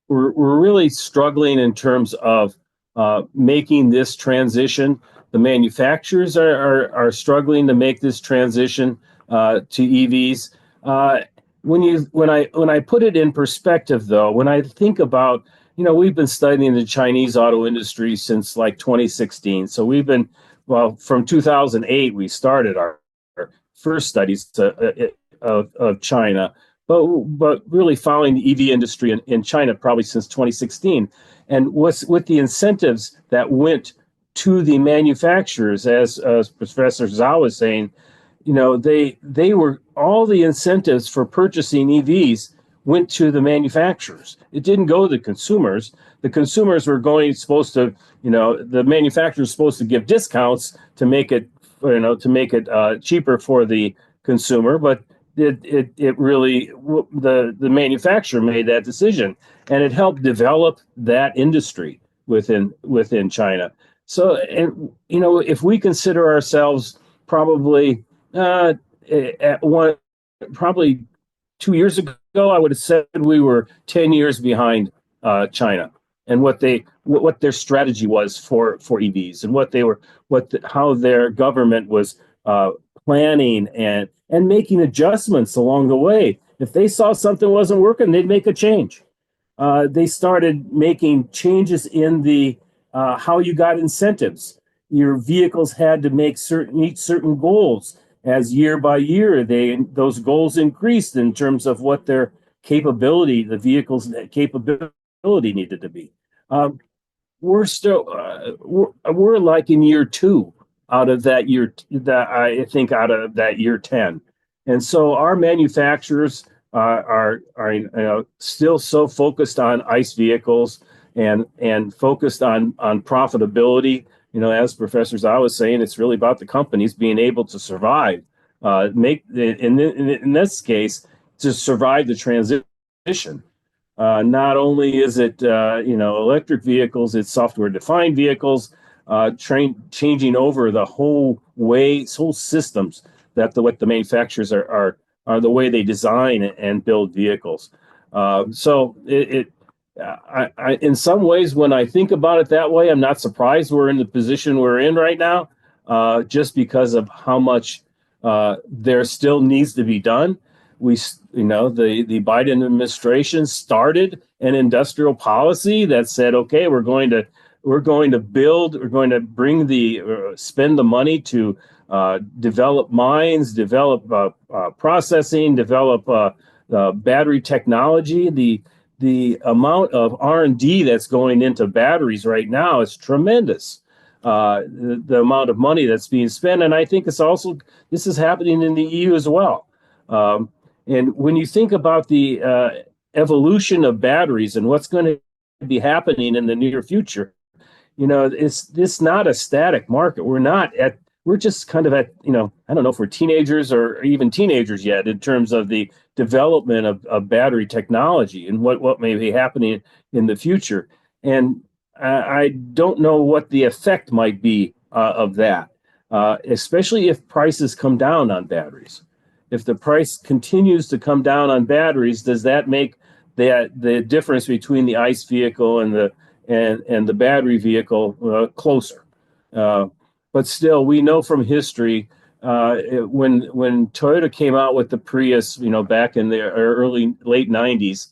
We're really struggling in terms of making this transition. The manufacturers are struggling to make this transition to EVs. When I put it in perspective, though, when I think about, we've been studying the Chinese auto industry since like 2016. So we've been, from 2008, we started our first studies of China, but really following the EV industry in China probably since 2016. And with the incentives that went to the manufacturers, as Professor Zhao was saying, they were, all the incentives for purchasing EVs went to the manufacturers. It didn't go to the consumers. The consumers were supposed to, the manufacturers supposed to give discounts to make it, cheaper for the consumer, but it really, the manufacturer made that decision, and it helped develop that industry within China. So, and if we consider ourselves probably probably 2 years ago, I would have said we were 10 years behind China, and what their strategy was for EVs, and how their government was planning and making adjustments along the way. If they saw something wasn't working, they'd make a change. They started making changes in the how you got incentives. Your vehicles had to meet certain goals. As year by year, those goals increased in terms of what their capability, the vehicle's capability needed to be. We're still we're like in year 2 out of that year, I think out of that year 10, and so our manufacturers are still so focused on ICE vehicles and focused on profitability. As Professor Zhao was saying, it's really about the companies being able to survive, in this case, to survive the transition. Not only is it electric vehicles, it's software-defined vehicles, changing over the whole systems that what the manufacturers are the way they design and build vehicles. So I in some ways, when I think about it that way, I'm not surprised we're in the position we're in right now, just because of how much there still needs to be done. The Biden administration started an industrial policy that said, okay, we're going to spend the money to develop mines, develop processing, develop battery technology. The amount of R&D that's going into batteries right now is tremendous. The amount of money that's being spent, and I think this is happening in the EU as well. And when you think about the evolution of batteries and what's going to be happening in the near future, it's not a static market. We're just kind of at, I don't know if we're teenagers or even teenagers yet in terms of the development of battery technology and what may be happening in the future. And I don't know what the effect might be of that, especially if prices come down on batteries. If the price continues to come down on batteries, does that make the difference between the ICE vehicle and the battery vehicle closer? But still, we know from history, when Toyota came out with the Prius, back in the late 90s,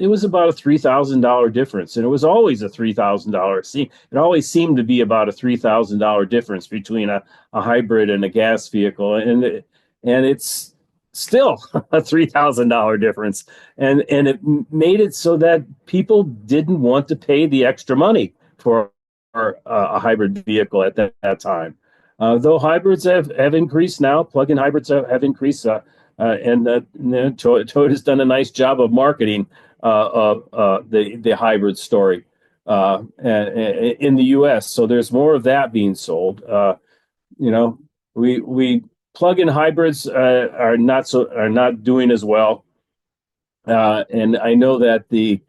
it was about a $3,000 difference, and it was always a $3,000. It always seemed to be about a $3,000 difference between a hybrid and a gas vehicle, and it's still a $3,000 difference, and it made it so that people didn't want to pay the extra money for a hybrid vehicle at that time. Though hybrids have increased now, plug-in hybrids have increased, and Toyota's done a nice job of marketing the hybrid story. in the U.S. So there's more of that being sold. We plug-in hybrids are not doing as well, and I know that the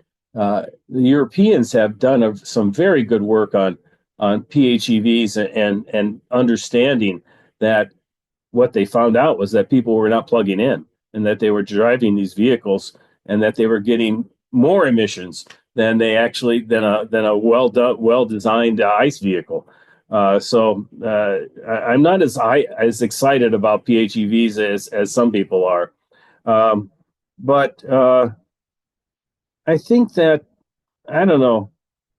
Europeans have done some very good work on PHEVs and understanding that what they found out was that people were not plugging in and that they were driving these vehicles and that they were getting more emissions than they actually than a well designed ICE vehicle. I'm not as excited about PHEVs as some people are, but I think that I don't know.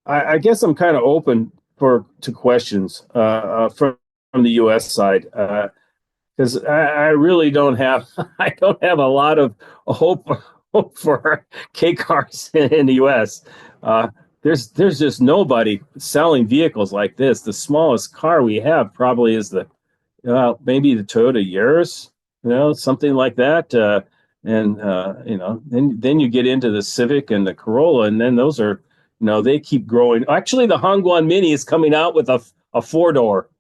I guess I'm kind of open to questions from the U.S. side. Because I really don't have I don't have a lot of hope for K cars in the U.S. There's just nobody selling vehicles like this. The smallest car we have probably is maybe the Toyota Yaris, something like that. Then you get into the Civic and the Corolla, and then those are they keep growing. Actually, the Hongguan Mini is coming out with a four-door.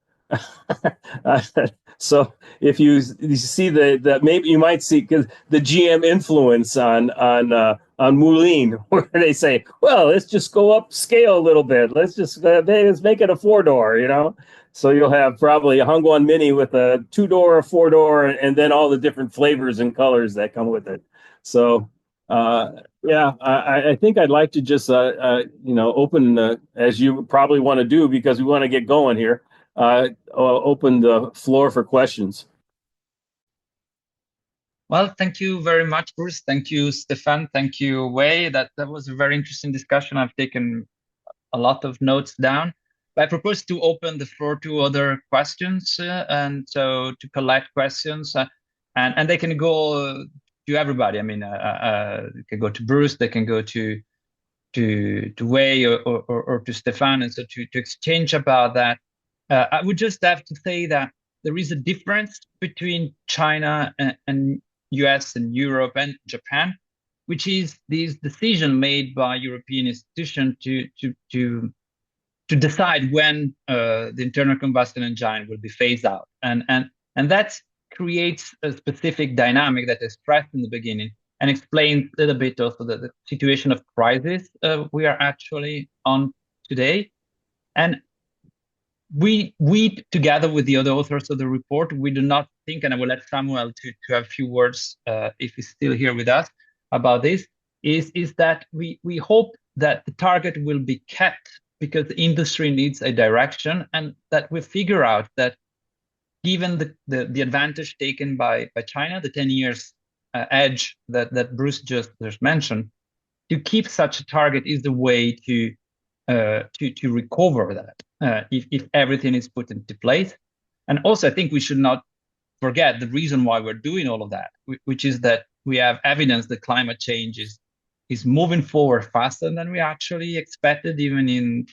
So if you see that maybe you might see because the GM influence on Moulin, where they say, well, let's just go up scale a little bit. Let's make it a four-door, So you'll have probably a Hongguan Mini with a two-door, a four-door, and then all the different flavors and colors that come with it. So I think I'd like to just open as you probably want to do because we want to get going here. Open the floor for questions. Well, thank you very much, Bruce. Thank you, Stefan. Thank you, Wei. That was a very interesting discussion. I've taken a lot of notes down. I propose to open the floor to other questions, and so to collect questions, and they can go to everybody. I mean, they can go to Bruce, they can go to Wei or to Stefan, and so to exchange about that. I would just have to say that there is a difference between China and US and Europe and Japan, which is this decision made by European institutions to decide when the internal combustion engine will be phased out, and that creates a specific dynamic that I stressed in the beginning and explains a little bit also the situation of crisis we are actually on today. And we together with the other authors of the report, we do not think, and I will let Samuel to have a few words if he's still here with us about this, is that we hope that the target will be kept because the industry needs a direction, and that we figure out that given the advantage taken by China, the 10 years edge that Bruce just mentioned, to keep such a target is the way to recover that if everything is put into place. And also, I think we should not forget the reason why we're doing all of that, which is that we have evidence that climate change is moving forward faster than we actually expected, even in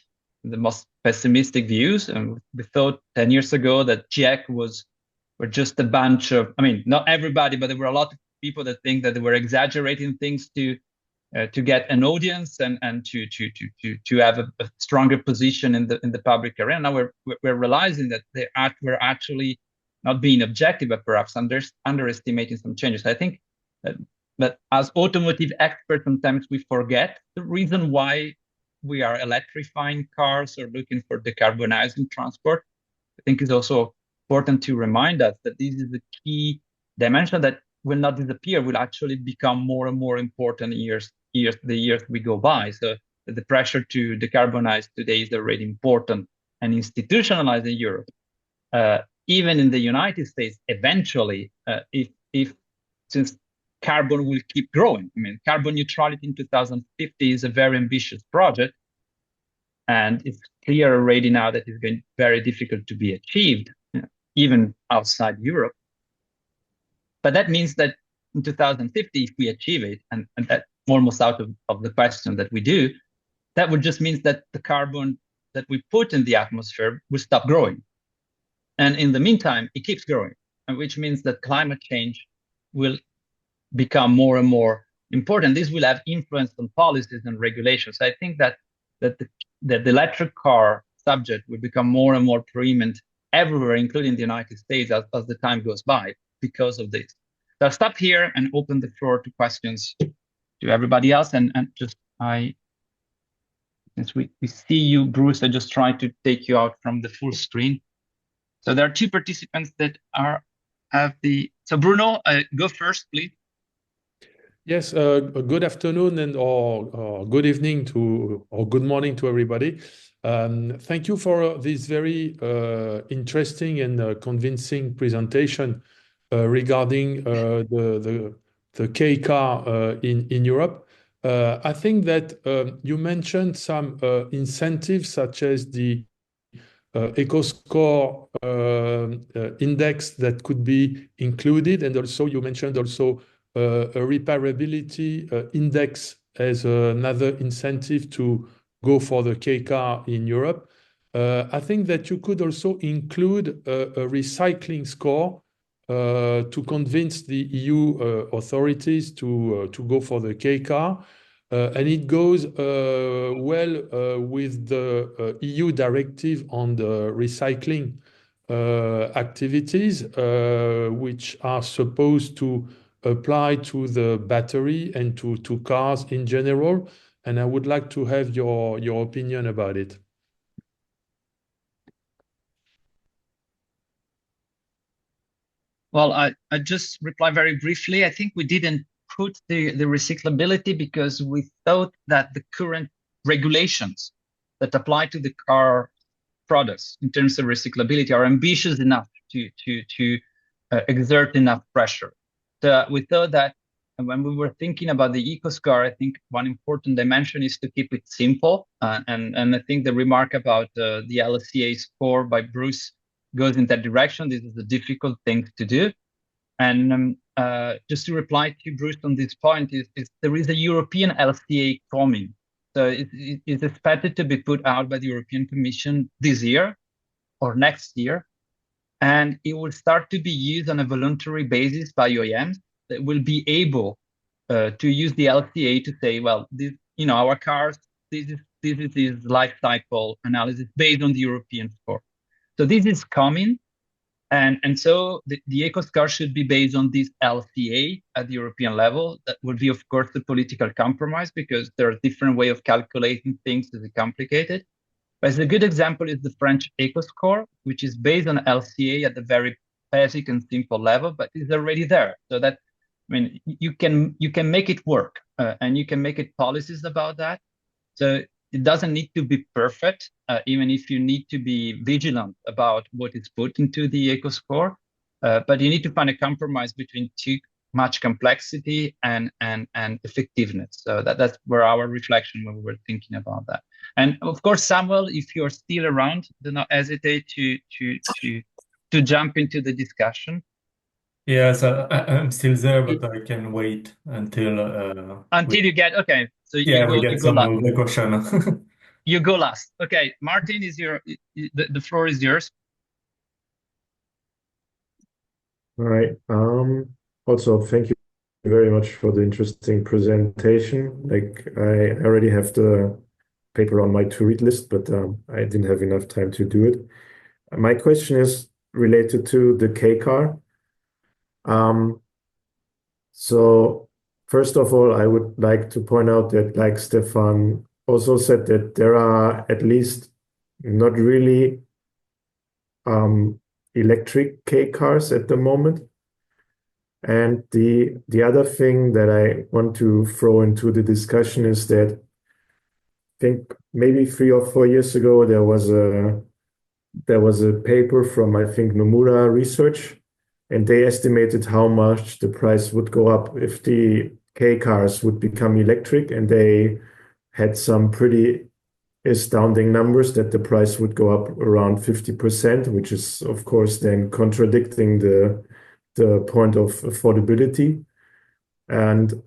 the most pessimistic views. And we thought 10 years ago that GIEC were just a bunch of, I mean, not everybody, but there were a lot of people that think that they were exaggerating things to get an audience and to have a stronger position in the public arena. Now we're realizing that we're actually not being objective, but perhaps underestimating some changes. I think that as automotive experts, sometimes we forget the reason why we are electrifying cars or looking for decarbonizing transport. I think it's also important to remind us that this is a key dimension that will not disappear, will actually become more and more important the years we go by. So the pressure to decarbonize today is already important and institutionalized in Europe. Even in the United States, eventually, since carbon will keep growing. I mean, carbon neutrality in 2050 is a very ambitious project, and it's clear already now that it's going to be very difficult to be achieved, even outside Europe. But that means that in 2050, if we achieve it, and that's almost out of the question that we do, that would just mean that the carbon that we put in the atmosphere will stop growing. And in the meantime, it keeps growing, which means that climate change will become more and more important. This will have influence on policies and regulations. I think that the that the electric car subject will become more and more preeminent everywhere, including the United States, as the time goes by because of this. So I'll stop here and open the floor to questions to everybody else. And just since we see you, Bruce, I just try to take you out from the full screen. So there are two participants that have the. So Bruno, go first, please. Yes, good afternoon and or good evening to or good morning to everybody. Thank you for this very interesting and convincing presentation regarding the K car in Europe. I think that you mentioned some incentives such as the EcoScore index that could be included, and also you mentioned also a repairability index as another incentive to go for the K car in Europe. I think that you could also include a recycling score to convince the EU authorities to go for the K car. And it goes well with the EU directive on the recycling activities, which are supposed to apply to the battery and to cars in general. And I would like to have your opinion about it. Well, I just reply very briefly. I think we didn't put the recyclability because we thought that the current regulations that apply to the car products in terms of recyclability are ambitious enough to exert enough pressure. So we thought that when we were thinking about the EcoScore, I think one important dimension is to keep it simple. And I think the remark about the LCA score by Bruce goes in that direction. This is a difficult thing to do. And just to reply to Bruce on this point, is there is a European LCA coming. So it is expected to be put out by the European Commission this year or next year. And it will start to be used on a voluntary basis by OEMs that will be able to use the LCA to say, well, this, our cars, this is life cycle analysis based on the European score. So this is coming. And so the EcoScore should be based on this LCA at the European level. That would be, of course, the political compromise because there are different ways of calculating things that are complicated. But as a good example is the French EcoScore, which is based on LCA at the very basic and simple level, but is already there. So that, I mean, you can make it work and you can make it policies about that. So it doesn't need to be perfect, even if you need to be vigilant about what is put into the EcoScore. But you need to find a compromise between too much complexity and effectiveness. So that's where our reflection when we were thinking about that. And of course, Samuel, if you're still around, do not hesitate to jump into the discussion. Yes, I'm still there, but I can wait until you get okay. So we get some of the question. You go last. Okay, Martin, the floor is yours. All right. Also, thank you very much for the interesting presentation. Like I already have the paper on my to-read list, but I didn't have enough time to do it. My question is related to the K car. So first of all, I would like to point out that, like Stefan also said, that there are at least not really electric K cars at the moment. And the other thing that I want to throw into the discussion is that I think maybe 3 or 4 years ago there was a paper from, I think, Nomura Research, and they estimated how much the price would go up if the K cars would become electric, and they had some pretty astounding numbers that the price would go up around 50%, which is, of course, then contradicting the point of affordability. And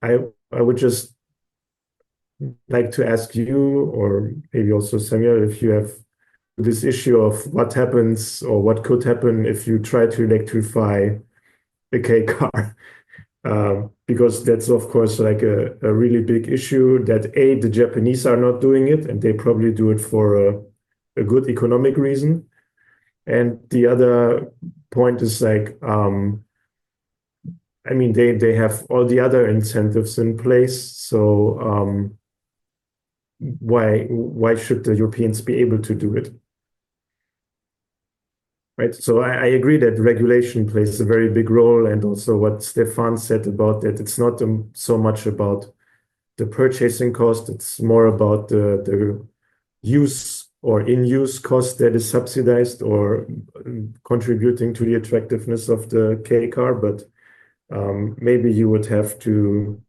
I would just like to ask you, or maybe also Samuel, if you have this issue of what happens or what could happen if you try to electrify a K car. because that's of course like a really big issue that the Japanese are not doing it, and they probably do it for a good economic reason. And the other point is like, I mean, they have all the other incentives in place, so why should the Europeans be able to do it? Right. So I agree that regulation plays a very big role, and also what Stefan said about that, it's not so much about the purchasing cost, it's more about the use or in-use cost that is subsidized or contributing to the attractiveness of the K car. But maybe you would have to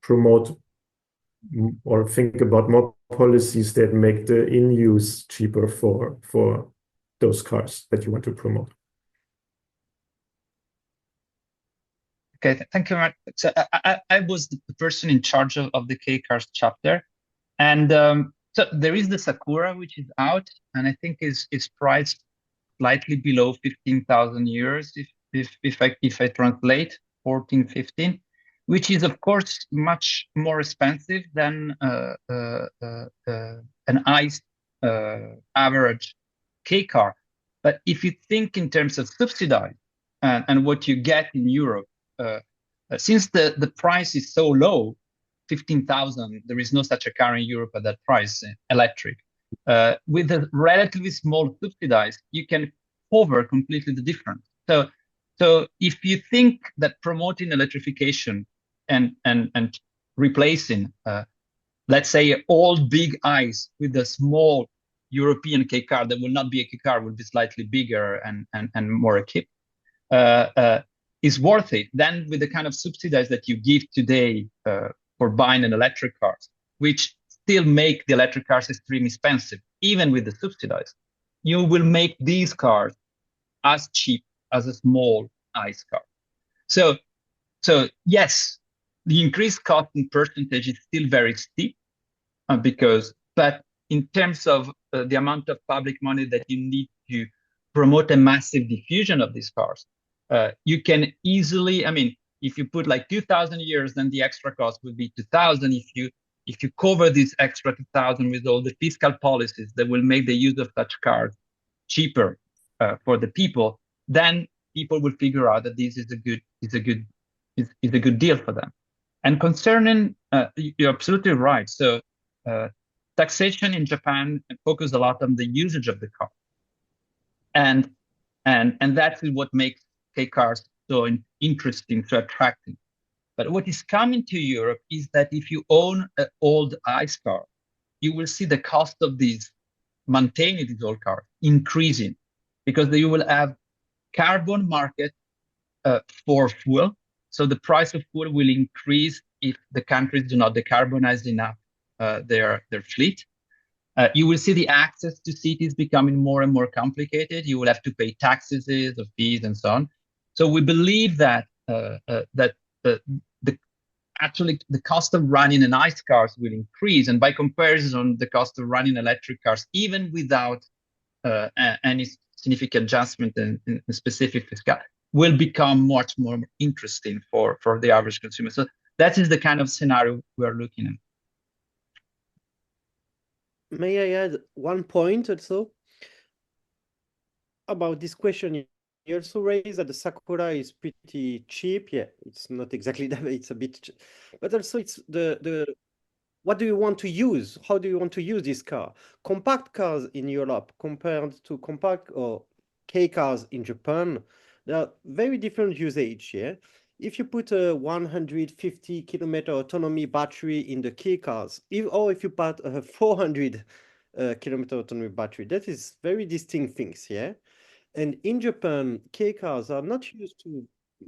promote or think about more policies that make the in-use cheaper for those cars that you want to promote. Okay, thank you very much. So I was the person in charge of the K cars chapter, and so there is the Sakura, which is out, and I think is priced slightly below 15,000 euros if I translate 14, 15, which is of course much more expensive than an ICE average K car. But if you think in terms of subsidy and what you get in Europe, since the price is so low, 15,000, there is no such a car in Europe at that price, electric. With a relatively small subsidies, you can cover completely the difference. So if you think that promoting electrification and replacing, let's say, old big ICE with a small European K car that will not be a K car, will be slightly bigger and more equipped, is worth it. Then with the kind of subsidies that you give today for buying an electric car, which still make the electric cars extremely expensive, even with the subsidies, you will make these cars as cheap as a small ICE car. So yes, the increased cost in percentage is still very steep, but in terms of the amount of public money that you need to promote a massive diffusion of these cars, you can easily, I mean, if you put like 2,000 years, then the extra cost would be 2,000. If you cover this extra 2,000 with all the fiscal policies that will make the use of such cars cheaper for the people, then people will figure out that this is a good deal for them. And concerning, you're absolutely right. So taxation in Japan focuses a lot on the usage of the car, and that's what makes K cars so interesting, so attractive. But what is coming to Europe is that if you own an old ICE car, you will see the cost of maintaining these old cars increasing, because you will have carbon market for fuel. So the price of fuel will increase if the countries do not decarbonize enough their fleet. You will see the access to cities becoming more and more complicated. You will have to pay taxes or fees and so on. So we believe that actually the cost of running an ICE cars will increase, and by comparison, the cost of running electric cars, even without any significant adjustment in specific fiscal, will become much more interesting for the average consumer. So that is the kind of scenario we're looking at. May I add one point also about this question? You also raised that the Sakura is pretty cheap. Yeah, it's not exactly that, it's a bit, but also it's the what do you want to use? How do you want to use this car? Compact cars in Europe compared to compact or K cars in Japan, there are very different usage. Yeah, if you put a 150 kilometer autonomy battery in the K cars, if you put a 400 kilometer autonomy battery, that is very distinct things. Yeah, and in Japan, K cars are not used to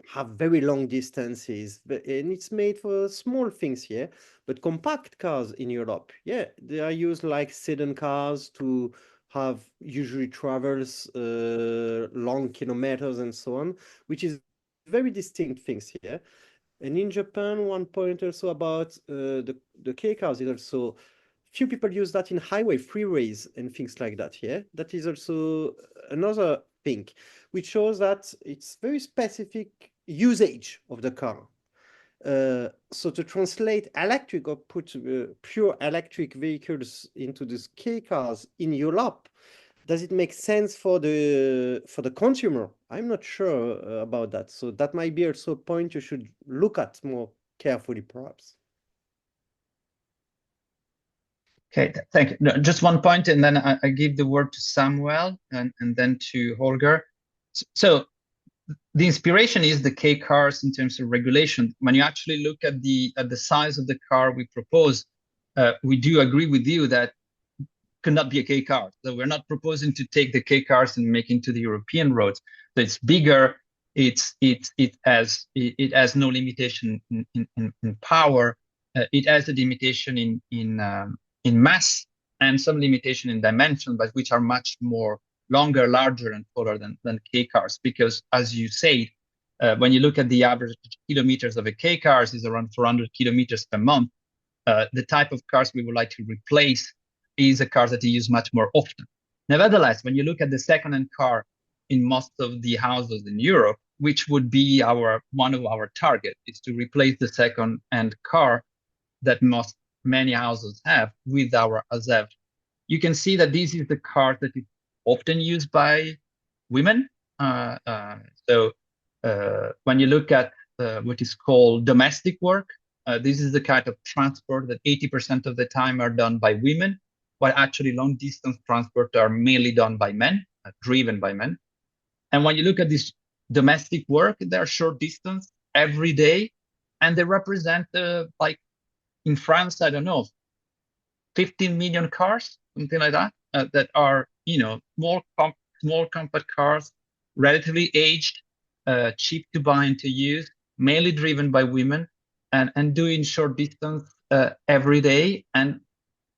have very long distances, and it's made for small things here. But compact cars in Europe, yeah, they are used like sedan cars to have usually travels long kilometers and so on, which is very distinct things here. And in Japan, one point also about the K cars is also few people use that in highway freeways and things like that. Yeah, that is also another think, which shows that it's very specific usage of the car. So to translate electric or put pure electric vehicles into these K cars in Europe, does it make sense for the consumer? I'm not sure about that. So that might be also a point you should look at more carefully, perhaps. Okay, thank you. No, just one point, and then I give the word to Samuel and then to Holger. So the inspiration is the K cars in terms of regulation. When you actually look at the size of the car we propose, we do agree with you that could not be a K car. So we're not proposing to take the K cars and make into the European roads. So it's bigger. It has no limitation in power. It has a limitation in mass and some limitation in dimension, but which are much more longer, larger, and taller than K cars. Because as you say, when you look at the average kilometers of a K cars is around 400 kilometers per month. The type of cars we would like to replace is a car that you use much more often. Nevertheless, when you look at the second-hand car in most of the houses in Europe, which would be one of our targets, is to replace the second-hand car that many houses have with our ASEV. You can see that this is the car that is often used by women. So when you look at what is called domestic work, this is the kind of transport that 80% of the time are done by women, while actually long distance transport are mainly done by men, driven by men. And when you look at this domestic work, they're short distance every day, and they represent like in France, I don't know, 15 million cars, something like that, that are, small compact cars, relatively aged, cheap to buy and to use, mainly driven by women, and doing short distance every day. And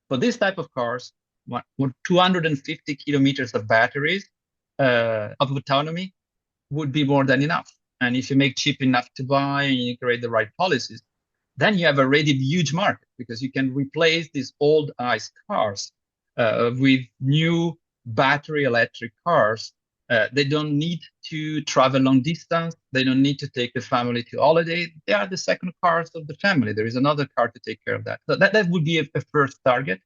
for this type of cars, 250 kilometers of batteries of autonomy would be more than enough. And if you make cheap enough to buy and you create the right policies, then you have already a huge market, because you can replace these old ICE cars with new battery electric cars. They don't need to travel long distance. They don't need to take the family to holiday. They are the second cars of the family. There is another car to take care of that. So that would be a first target.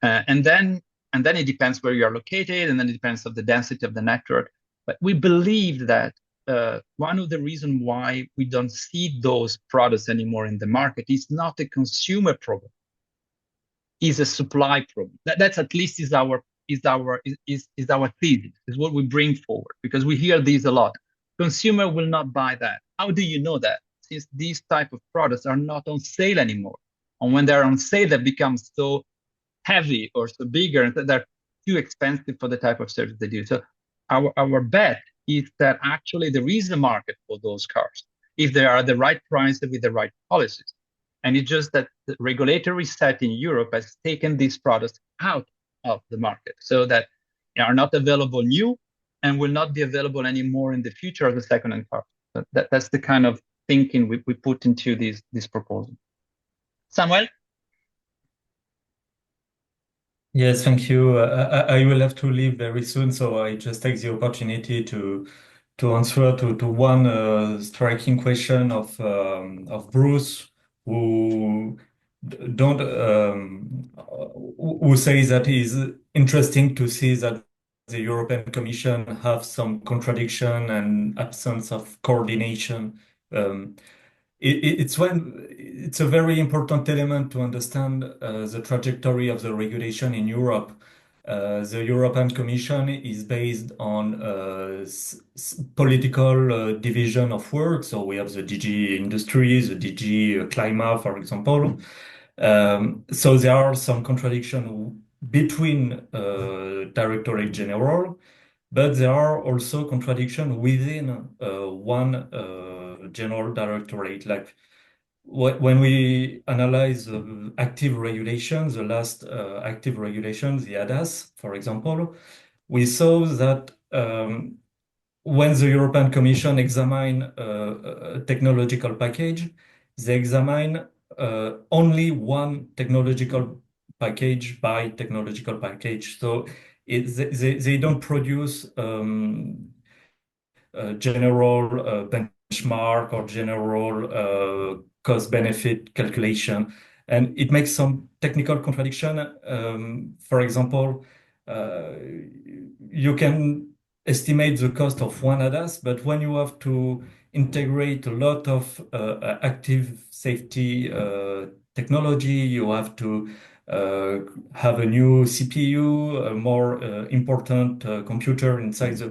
And then it depends where you are located, and then it depends on the density of the network. But we believe that one of the reasons why we don't see those products anymore in the market is not a consumer problem, is a supply problem. That's at least is our thesis, is what we bring forward, because we hear these a lot. Consumer will not buy that. How do you know that? Since these type of products are not on sale anymore. And when they're on sale, they become so heavy or so bigger, and they're too expensive for the type of service they do. So our bet is that actually there is a market for those cars if they are the right price with the right policies. And it's just that the regulatory set in Europe has taken these products out of the market, so that they are not available new and will not be available anymore in the future as a second-hand car. So that's the kind of thinking we put into this proposal. Samuel? Yes, thank you. I will have to leave very soon, so I just take the opportunity to answer to one striking question of Bruce, who don't who says that it's interesting to see that the European Commission have some contradiction and absence of coordination. It's a very important element to understand the trajectory of the regulation in Europe. The European Commission is based on political division of work. So we have the DG Industry, the DG Climate, for example. So there are some contradictions between Directorate General, but there are also contradictions within one general directorate. Like when we analyze active regulations, the last active regulations, the ADAS, for example, we saw that when the European Commission examine a technological package, they examine only one technological package by technological package. So they don't produce general benchmark or general cost benefit calculation. And it makes some technical contradiction. For example, you can estimate the cost of one ADAS, but when you have to integrate a lot of active safety technology, you have to have a new CPU, a more important computer inside the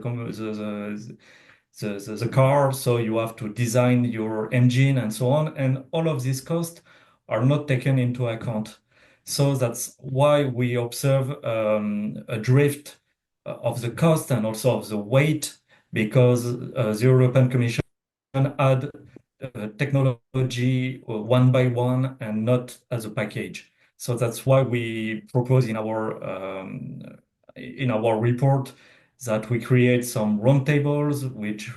car. So you have to design your engine and so on. And all of these costs are not taken into account. So that's why we observe a drift of the cost and also of the weight, because the European Commission add technology one by one and not as a package. So that's why we propose in our report that we create some roundtables, which,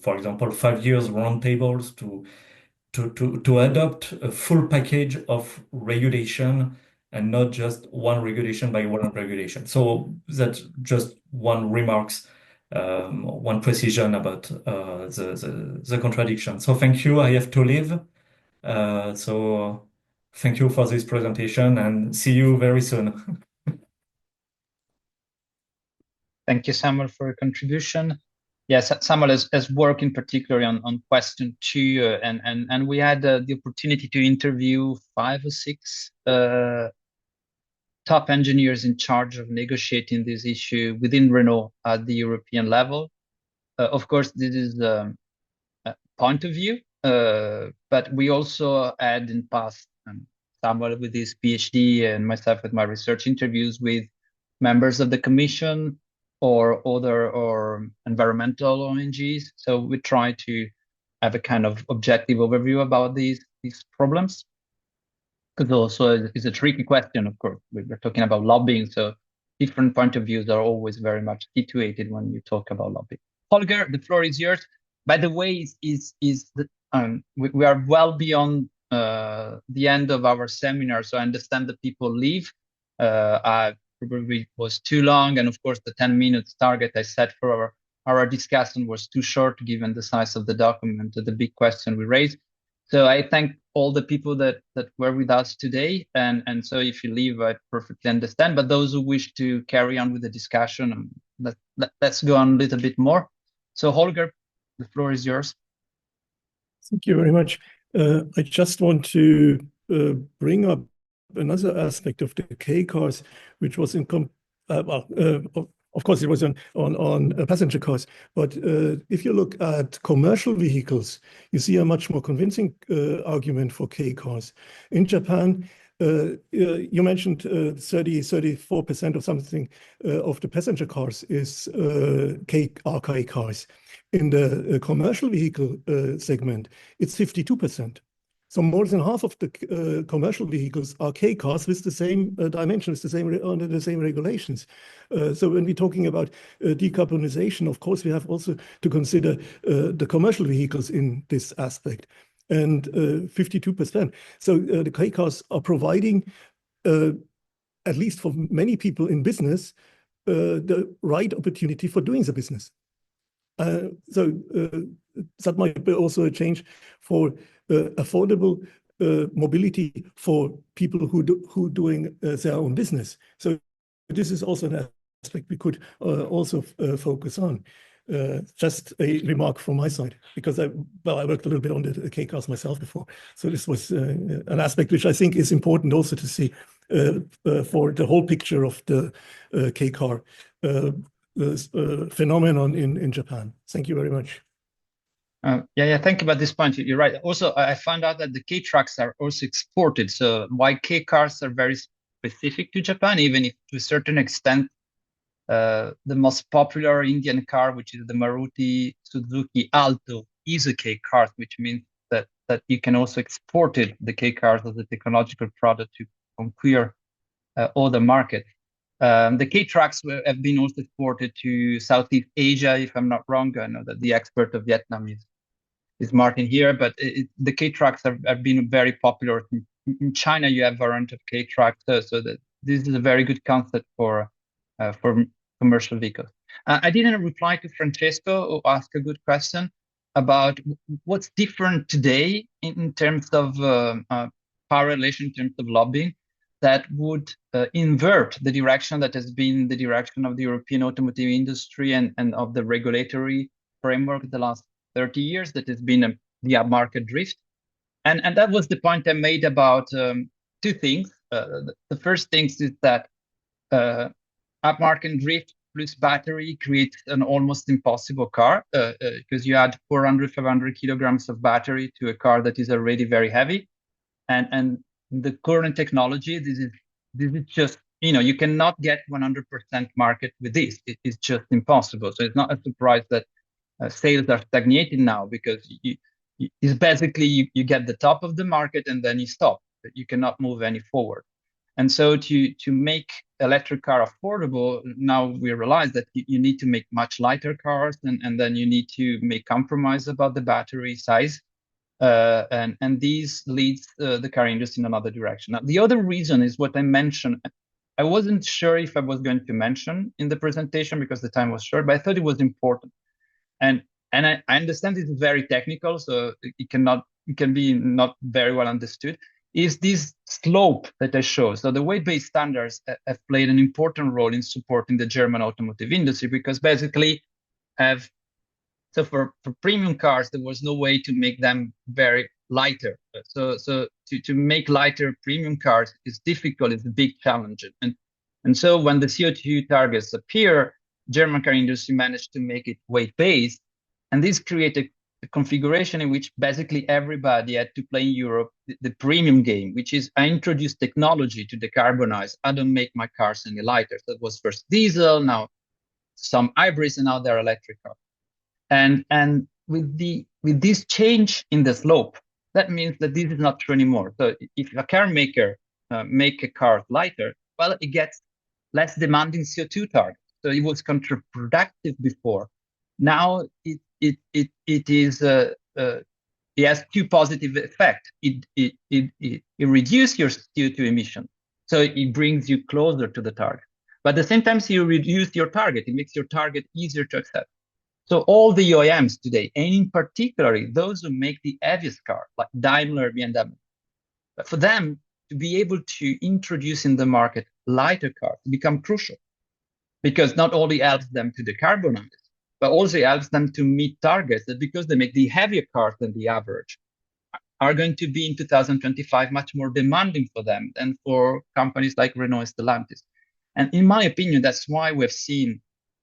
for example, 5 years roundtables to adopt a full package of regulation and not just one regulation by one regulation. So that's just one remarks, one precision about the contradiction. So thank you. I have to leave. So thank you for this presentation and see you very soon. Thank you, Samuel, for your contribution. Yes, Samuel has worked in particular on question 2, and we had the opportunity to interview 5 or 6 top engineers in charge of negotiating this issue within Renault at the European level. Of course, this is a point of view, but we also had in past Samuel with his PhD and myself with my research interviews with members of the Commission or other or environmental ONGs. So we try to have a kind of objective overview about these problems. Because also it's a tricky question, of course. We're talking about lobbying, so different point of views are always very much situated when you talk about lobbying. Holger, the floor is yours. By the way, we are well beyond the end of our seminar, so I understand that people leave. I probably was too long, and of course the 10 minutes target I set for our discussion was too short given the size of the document, the big question we raised. So I thank all the people that were with us today, and so if you leave, I perfectly understand. But those who wish to carry on with the discussion, let's go on a little bit more. So Holger, the floor is yours. Thank you very much. I just want to bring up another aspect of the K cars, which was of course, it was on passenger cars. But if you look at commercial vehicles, you see a much more convincing argument for K cars. In Japan, you mentioned 34% or something of the passenger cars is K cars. In the commercial vehicle segment, it's 52%. So more than half of the commercial vehicles are K cars with the same dimensions, under the same regulations. So when we're talking about decarbonization, of course, we have also to consider the commercial vehicles in this aspect. And 52%. So the K cars are providing, at least for many people in business, the right opportunity for doing the business. So that might be also a change for affordable mobility for people who doing their own business. So this is also an aspect we could also focus on. Just a remark from my side, because I worked a little bit on the K cars myself before. So this was an aspect which I think is important also to see for the whole picture of the K car phenomenon in Japan. Thank you very much. Yeah, thank you about this point. You're right. Also, I found out that the K trucks are also exported. So why K cars are very specific to Japan, even if to a certain extent, the most popular Indian car, which is the Maruti Suzuki Alto, is a K car, which means that you can also export it, the K cars as a technological product to conquer other markets. The K trucks have been also exported to Southeast Asia, if I'm not wrong. I know that the expert of Vietnam is Martin here, but the K trucks have been very popular. In China, you have variant of K trucks, so that this is a very good concept for for commercial vehicles. I didn't reply to Francesco, who asked a good question about what's different today in terms of power relation, in terms of lobbying, that would invert the direction that has been the direction of the European automotive industry and of the regulatory framework the last 30 years, that has been the upmarket drift. And that was the point I made about two things. The first thing is that upmarket drift plus battery creates an almost impossible car because you add 400, 500 kilograms of battery to a car that is already very heavy. And the current technology, this is just, you cannot get 100% market with this. It's just impossible. So it's not a surprise that sales are stagnating now, because it's basically you get the top of the market and then you stop. You cannot move any forward. And so to make electric car affordable, now we realize that you need to make much lighter cars, and then you need to make compromise about the battery size. And these leads the car industry in another direction. Now, the other reason is what I mentioned. I wasn't sure if I was going to mention in the presentation because the time was short, but I thought it was important. And I understand this is very technical, so it can be not very well understood, is this slope that I show. So the weight-based standards have played an important role in supporting the German automotive industry, because basically so for premium cars, there was no way to make them very lighter. So to make lighter premium cars is difficult, it's a big challenge. And so when the CO2 targets appear, German car industry managed to make it weight-based. And this created a configuration in which basically everybody had to play in Europe the premium game, which is I introduce technology to decarbonize. I don't make my cars any lighter. So it was first diesel, now some hybrids, and now they're electric cars. And with this change in the slope, that means that this is not true anymore. So if a car maker make a car lighter, well, it gets less demanding CO2 target. So it was counterproductive before. Now it has two positive effects. It reduces your CO2 emission, so it brings you closer to the target. But at the same time, you reduce your target. It makes your target easier to accept. So all the OEMs today, and in particular those who make the heaviest car, like Daimler, BMW, for them to be able to introduce in the market lighter cars become crucial, because not only helps them to decarbonize, but also helps them to meet targets that, because they make the heavier cars than the average, are going to be in 2025 much more demanding for them than for companies like Renault and Stellantis. And in my opinion, that's why we've seen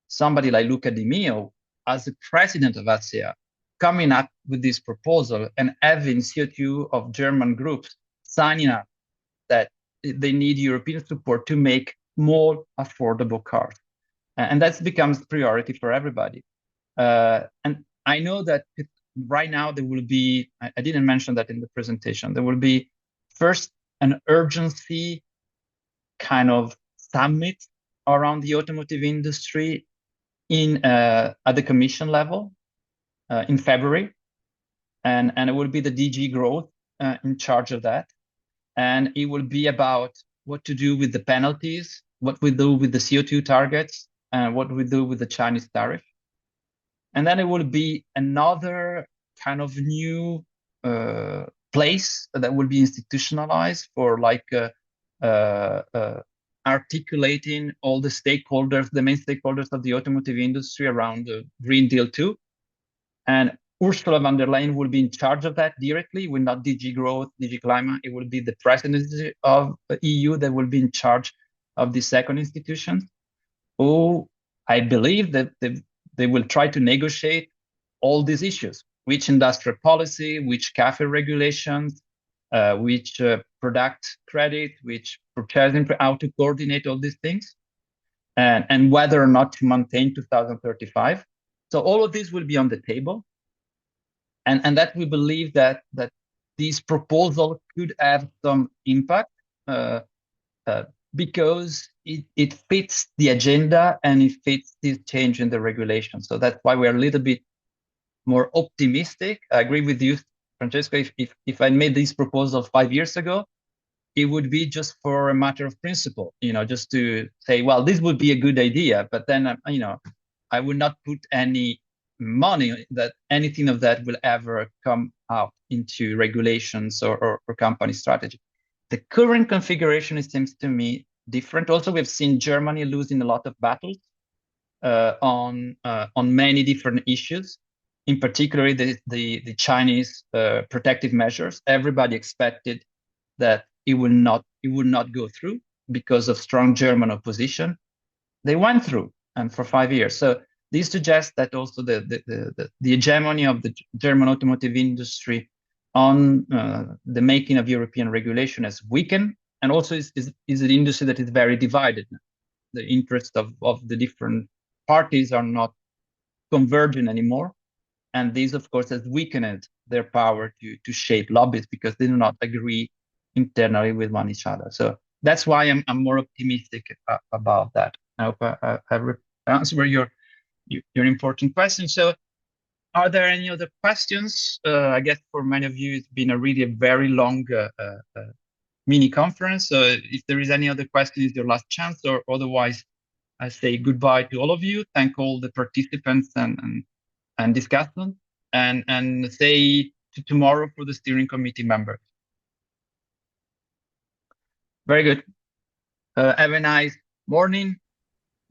somebody like Luca Di Meo, as the president of ASEA, coming up with this proposal and having CO2 of German groups signing up that they need European support to make more affordable cars. And that becomes priority for everybody. And I know that right now there will be, I didn't mention that in the presentation, there will be first an urgency kind of summit around the automotive industry at the Commission level in February. And it will be the DG Growth in charge of that. And it will be about what to do with the penalties, what we do with the CO2 targets, and what we do with the Chinese tariff. And then it will be another kind of new place that will be institutionalized for articulating all the stakeholders, the main stakeholders of the automotive industry around the Green Deal 2. And Ursula von der Leyen will be in charge of that directly, will not DG Growth, DG Climate. It will be the presidency of the EU that will be in charge of the second institutions, who I believe that they will try to negotiate all these issues, which industrial policy, which CAFE regulations, which product credit, which purchasing, how to coordinate all these things, and whether or not to maintain 2035. So all of this will be on the table. And that we believe that this proposal could have some impact because it fits the agenda and it fits this change in the regulation. So that's why we're a little bit more optimistic. I agree with you, Francesco. If I made this proposal 5 years ago, it would be just for a matter of principle, just to say, well, this would be a good idea, but then, I would not put any money that anything of that will ever come out into regulations or company strategy. The current configuration, it seems to me, different. Also, we've seen Germany losing a lot of battles on many different issues, in particular the Chinese protective measures. Everybody expected that it would not go through because of strong German opposition. They went through, and for 5 years. So this suggests that also the hegemony of the German automotive industry on the making of European regulation has weakened, and also is an industry that is very divided. The interests of the different parties are not converging anymore, and this, of course, has weakened their power to shape lobbies because they do not agree internally with one each other. So that's why I'm more optimistic about that. I hope I answered your important question. So, are there any other questions? I guess for many of you, it's been a very long mini conference. So if there is any other question, it's your last chance, or otherwise, I say goodbye to all of you. Thank all the participants and discussants, and say to tomorrow for the steering committee members. Very good. Have a nice morning,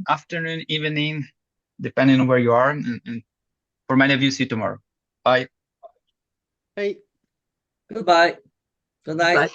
afternoon, evening, depending on where you are. And for many of you, see you tomorrow. Bye. Hey. Goodbye. Good night. Bye.